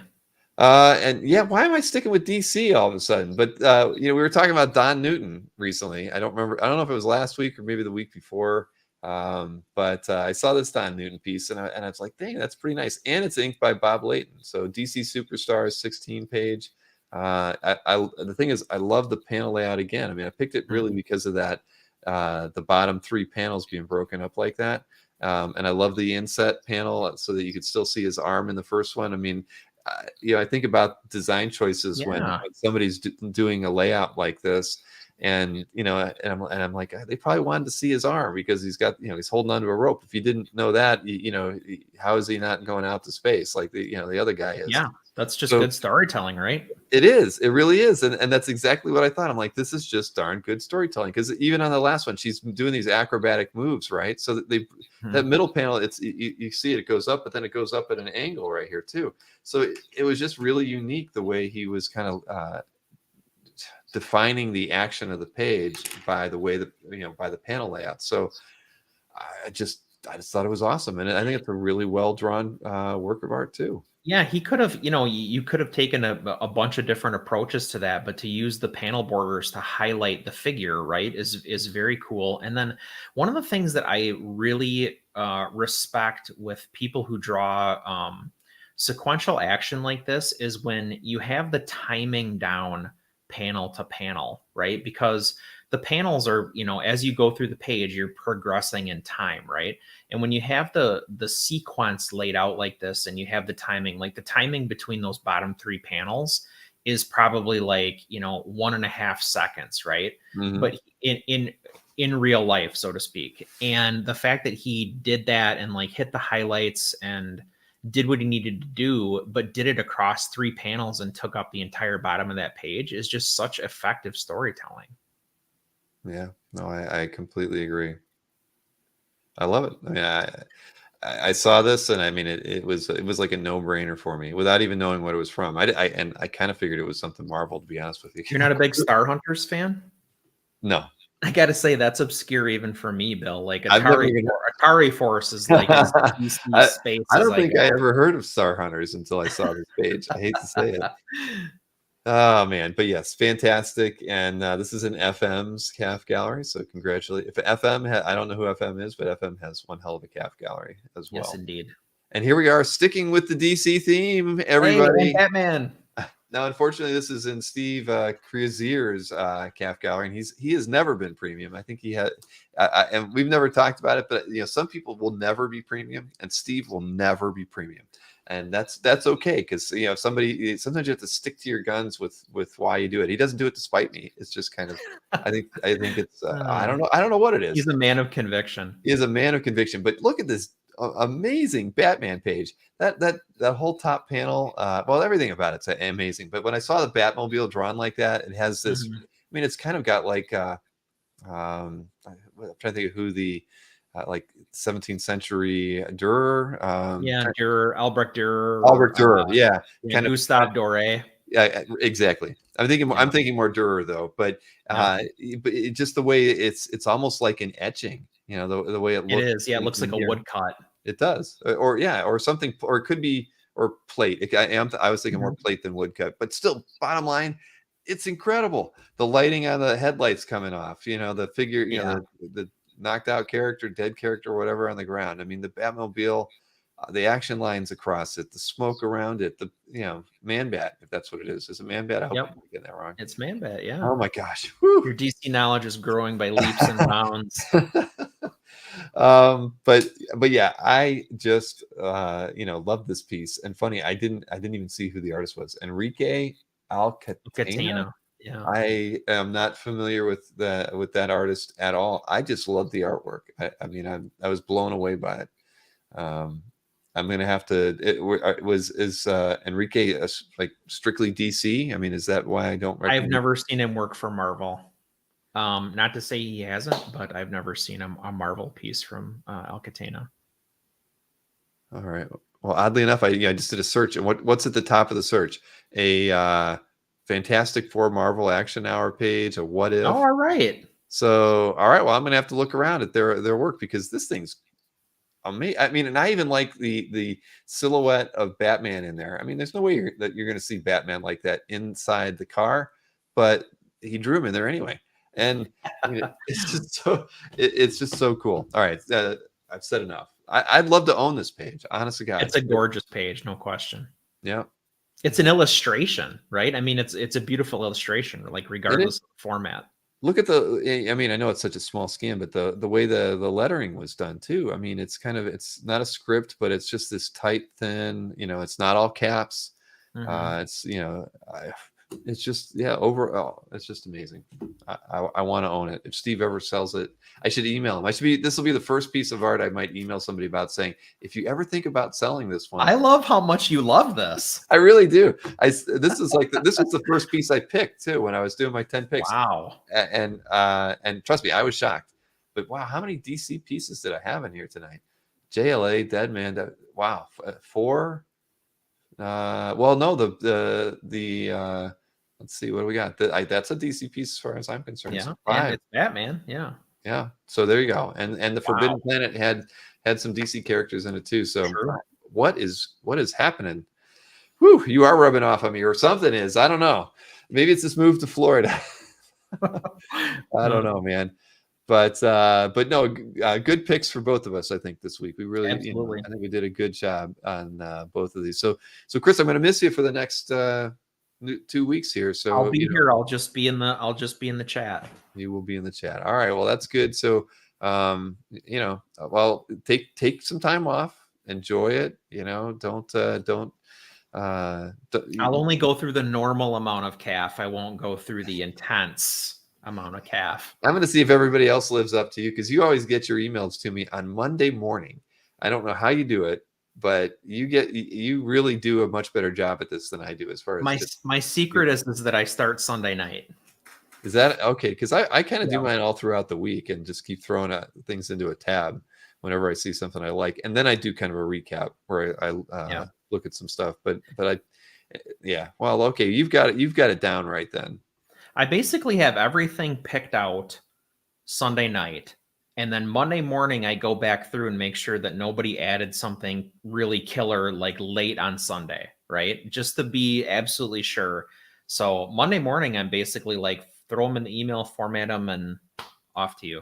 and yeah, why am I sticking with DC all of a sudden? But we were talking about Don Newton recently. I don't remember. I don't know if it was last week or maybe the week before. But I saw this Don Newton piece, and I was like, dang, that's pretty nice. And it's inked by Bob Layton. So DC Superstars 16 page. The thing is, I love the panel layout again. I mean, I picked it really because of that, the bottom 3 panels being broken up like that. And I love the inset panel so that you could still see his arm in the first one. I mean, I think about design choices when somebody's doing a layout like this, and I'm like, they probably wanted to see his arm because he's got, he's holding onto a rope. If you didn't know that, how is he not going out to space like the other guy is? Yeah, that's just good storytelling, right? It is. It really is. And that's exactly what I thought. I'm like, this is just darn good storytelling. Because even on the last one, she's doing these acrobatic moves, right? So that that middle panel, it's you see it goes up, but then it goes up at an angle right here too. So it was just really unique the way he was kind of defining the action of the page by the way by the panel layout. So I just thought it was awesome, and I think it's a really well drawn work of art too. Yeah, he could have, you could have taken a bunch of different approaches to that, but to use the panel borders to highlight the figure, right, is very cool. And then one of the things that I really respect with people who draw sequential action like this is when you have the timing down panel to panel, right? Because the panels are, as you go through the page, you're progressing in time, right? And when you have the sequence laid out like this, and you have the timing, like the timing between those bottom 3 panels is probably like 1.5 seconds, right? Mm-hmm. But in real life, so to speak. And the fact that he did that and like hit the highlights and did what he needed to do, but did it across 3 panels and took up the entire bottom of that page is just such effective storytelling. Yeah, no, I completely agree. I love it. I mean, I saw this, and I mean, it was like a no-brainer for me without even knowing what it was from. I kind of figured it was something Marvel, to be honest with you. You're not a big Star Hunters fan? No. I got to say that's obscure even for me, Bill. Like Atari Force is like DC space. I don't think I ever heard of Star Hunters until I saw this page. I hate to say it. Oh man, but yes, fantastic. And this is an FM's calf gallery, so congratulations. If FM, I don't know who FM is, but FM has one hell of a calf gallery as well. Yes, indeed. And here we are, sticking with the DC theme, everybody. Hey, Batman. Now, unfortunately, this is in Steve Creazier's calf gallery, and he has never been premium. I think he had, and we've never talked about it, but some people will never be premium, and Steve will never be premium. And that's okay, because sometimes you have to stick to your guns with why you do it. He doesn't do it to spite me. It's just kind of I think it's I don't know what it is. He's a man of conviction. He is a man of conviction. But look at this amazing Batman page. That whole top panel, well, everything about it's amazing. But when I saw the Batmobile drawn like that, it has this. I mean, it's kind of got like I'm trying to think of who the like 17th century Dürer. Dürer, Albrecht Dürer. Albrecht Dürer, yeah. Kind of Gustave Doré. Yeah, exactly. I'm thinking more Dürer though, but just the way it's almost like an etching. The way it looks. It is. Yeah, it looks like a woodcut. It does, or something, or it could be, or plate. I was thinking more plate than woodcut, but still, bottom line, it's incredible. The lighting on the headlights coming off. The figure. The knocked out character, dead character, whatever on the ground. I mean, the Batmobile, the action lines across it, the smoke around it, the Man Bat, if that's what it is. Is it Man Bat? I hope I'm getting that wrong. It's Man Bat, yeah. Oh my gosh. Whew. Your DC knowledge is growing by leaps and bounds. But yeah, I just love this piece. And funny, I didn't even see who the artist was. Enrique Alcatena. Yeah, I am not familiar with that artist at all. I just love the artwork. I was blown away by it. I'm gonna have to. Is Enrique like strictly DC? I mean, is that why I don't? I've never seen him work for Marvel. Not to say he hasn't, but I've never seen a Marvel piece from Alcatena. All right. Well, oddly enough, I just did a search, and what's at the top of the search? A Fantastic Four Marvel Action Hour page, a What If. Oh, all right. So, all right, well, I'm gonna have to look around at their work because this thing's amazing. I mean, and I even like the silhouette of Batman in there. I mean, there's no way that you're gonna see Batman like that inside the car, but he drew him in there anyway. And I mean, it's just it's just so cool. All right, I've said enough. I'd love to own this page. Honest to God, It's a gorgeous page, no question. Yeah. It's an illustration, right? I mean, it's a beautiful illustration, like regardless of the format. Look at I mean, I know it's such a small scan, but the way the lettering was done too. I mean, it's it's not a script, but it's just this tight, thin. It's not all caps. It's it's just overall, it's just amazing. I want to own it. If Steve ever sells it, I should email him. This will be the first piece of art I might email somebody about, saying, if you ever think about selling this one. I love how much you love this. I really do. This is like this was the first piece I picked too when I was doing my 10 picks. Wow. And trust me, I was shocked. But wow, how many DC pieces did I have in here tonight? JLA, Deadman. Wow, 4. Well, no, the let's see, what do we got? That's a DC piece as far as I'm concerned. Yeah, So and 5. it's Batman. Yeah. Yeah. So there you go. And the Forbidden Planet had some DC characters in it too. So what is happening? Whew, you are rubbing off on me, or something is. I don't know. Maybe it's this move to Florida. I don't know, man. But no, good picks for both of us, I think, this week. We really, I think we did a good job on both of these. So Chris, I'm going to miss you for the next 2 weeks here. So I'll be here. I'll just be in the chat. You will be in the chat. All right. Well, that's good. So, well, take some time off, enjoy it. Don't. I'll only go through the normal amount of calf. I won't go through the intense amount of calf. I'm going to see if everybody else lives up to you, because you always get your emails to me on Monday morning. I don't know how you do it, but you really do a much better job at this than I do. As far as my secret is that I start Sunday night. Is that okay? Because I kind of do mine all throughout the week and just keep throwing things into a tab whenever I see something I like, and then I do kind of a recap where I look at some stuff. But well, okay, you've got it down right then. I basically have everything picked out Sunday night. And then Monday morning, I go back through and make sure that nobody added something really killer like late on Sunday, right? Just to be absolutely sure. So Monday morning, I'm basically like, throw them in the email, format them, and off to you.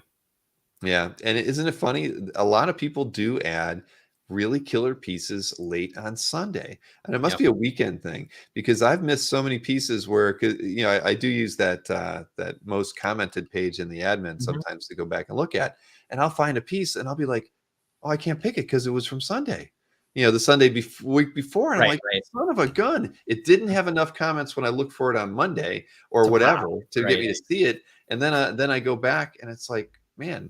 Yeah. And isn't it funny? A lot of people do add really killer pieces late on Sunday, and it must be a weekend thing, because I've missed so many pieces where, I do use that most commented page in the admin sometimes to go back and look at, and I'll find a piece and I'll be like, oh, I can't pick it because it was from Sunday, the Sunday week before, and I'm like, son of a gun, it didn't have enough comments when I look for it on Monday or whatever to get me to see it, and then I go back and it's like, man,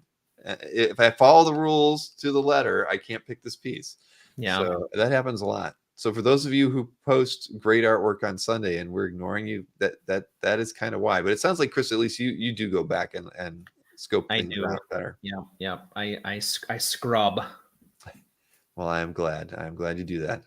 if I follow the rules to the letter, I can't pick this piece. Yeah. So that happens a lot. So for those of you who post great artwork on Sunday and we're ignoring you, that is kind of why. But it sounds like, Chris, at least you do go back and scope things out better. Yeah. I scrub. Well, I'm glad you do that.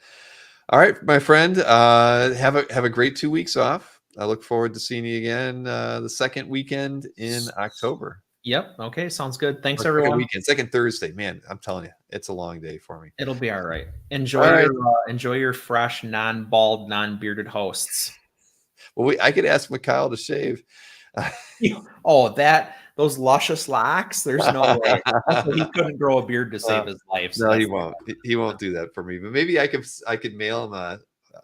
All right, my friend, have a great 2 weeks off. I look forward to seeing you again the second weekend in October. Yep. Okay. Sounds good. Thanks, everyone. Second Thursday, man. I'm telling you, it's a long day for me. It'll be all right. Enjoy your fresh, non-bald, non-bearded hosts. Well, I could ask Mikhail to shave. Those luscious locks. There's no way. Also, he couldn't grow a beard to save his life. So no, he won't. He won't do that for me. But maybe I could mail him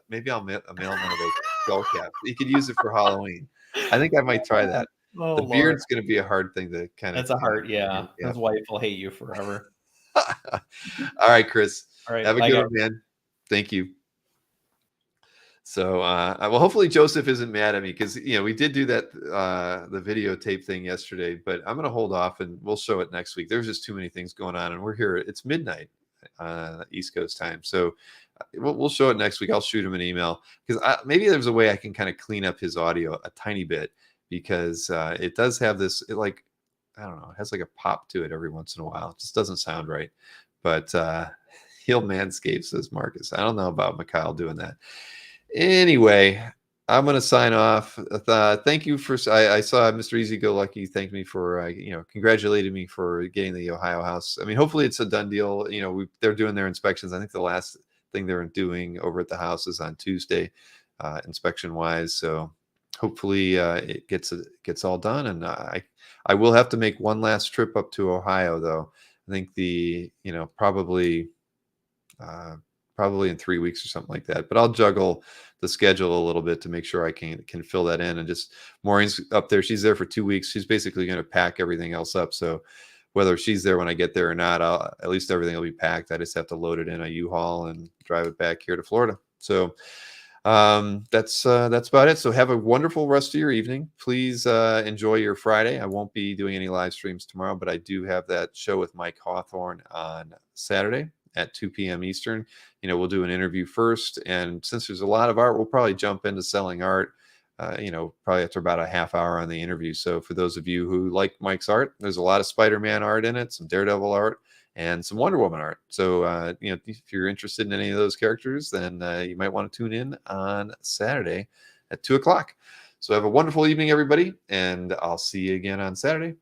maybe I'll mail him one of those skull caps. He could use it for Halloween. I think I might try that. Oh, the beard's going to be a hard thing to kind of. That's a hard, yeah. His wife will hate you forever. All right, Chris. All right, have a good one, man. Thank you. So, well, hopefully Joseph isn't mad at me, because we did do that the videotape thing yesterday, but I'm going to hold off and we'll show it next week. There's just too many things going on, and we're here. It's midnight East Coast time, so we'll show it next week. I'll shoot him an email, because maybe there's a way I can kind of clean up his audio a tiny bit. Because it does have this, I don't know, it has like a pop to it every once in a while. It just doesn't sound right. But he'll manscape, says Marcus. I don't know about Mikhail doing that. Anyway, I'm going to sign off. Thank you for. I saw Mr. Easy Go Lucky thank me for congratulating me for getting the Ohio house. I mean, hopefully it's a done deal. They're doing their inspections. I think the last thing they're doing over at the house is on Tuesday, inspection wise. So hopefully it gets all done. And I will have to make one last trip up to Ohio though. I think probably in 3 weeks or something like that. But I'll juggle the schedule a little bit to make sure I can fill that in. And just Maureen's up there. She's there for 2 weeks. She's basically going to pack everything else up. So whether she's there when I get there or not, at least everything will be packed. I just have to load it in a U-Haul and drive it back here to Florida. So that's about it. So have a wonderful rest of your evening. Please enjoy your Friday. I won't be doing any live streams tomorrow, but I do have that show with Mike Hawthorne on Saturday at 2 p.m. Eastern. We'll do an interview first. And since there's a lot of art, we'll probably jump into selling art, probably after about a half hour on the interview. So for those of you who like Mike's art, there's a lot of Spider-Man art in it, some Daredevil art, and some Wonder Woman art. So, if you're interested in any of those characters, then you might want to tune in on Saturday at 2 o'clock. So have a wonderful evening, everybody. And I'll see you again on Saturday.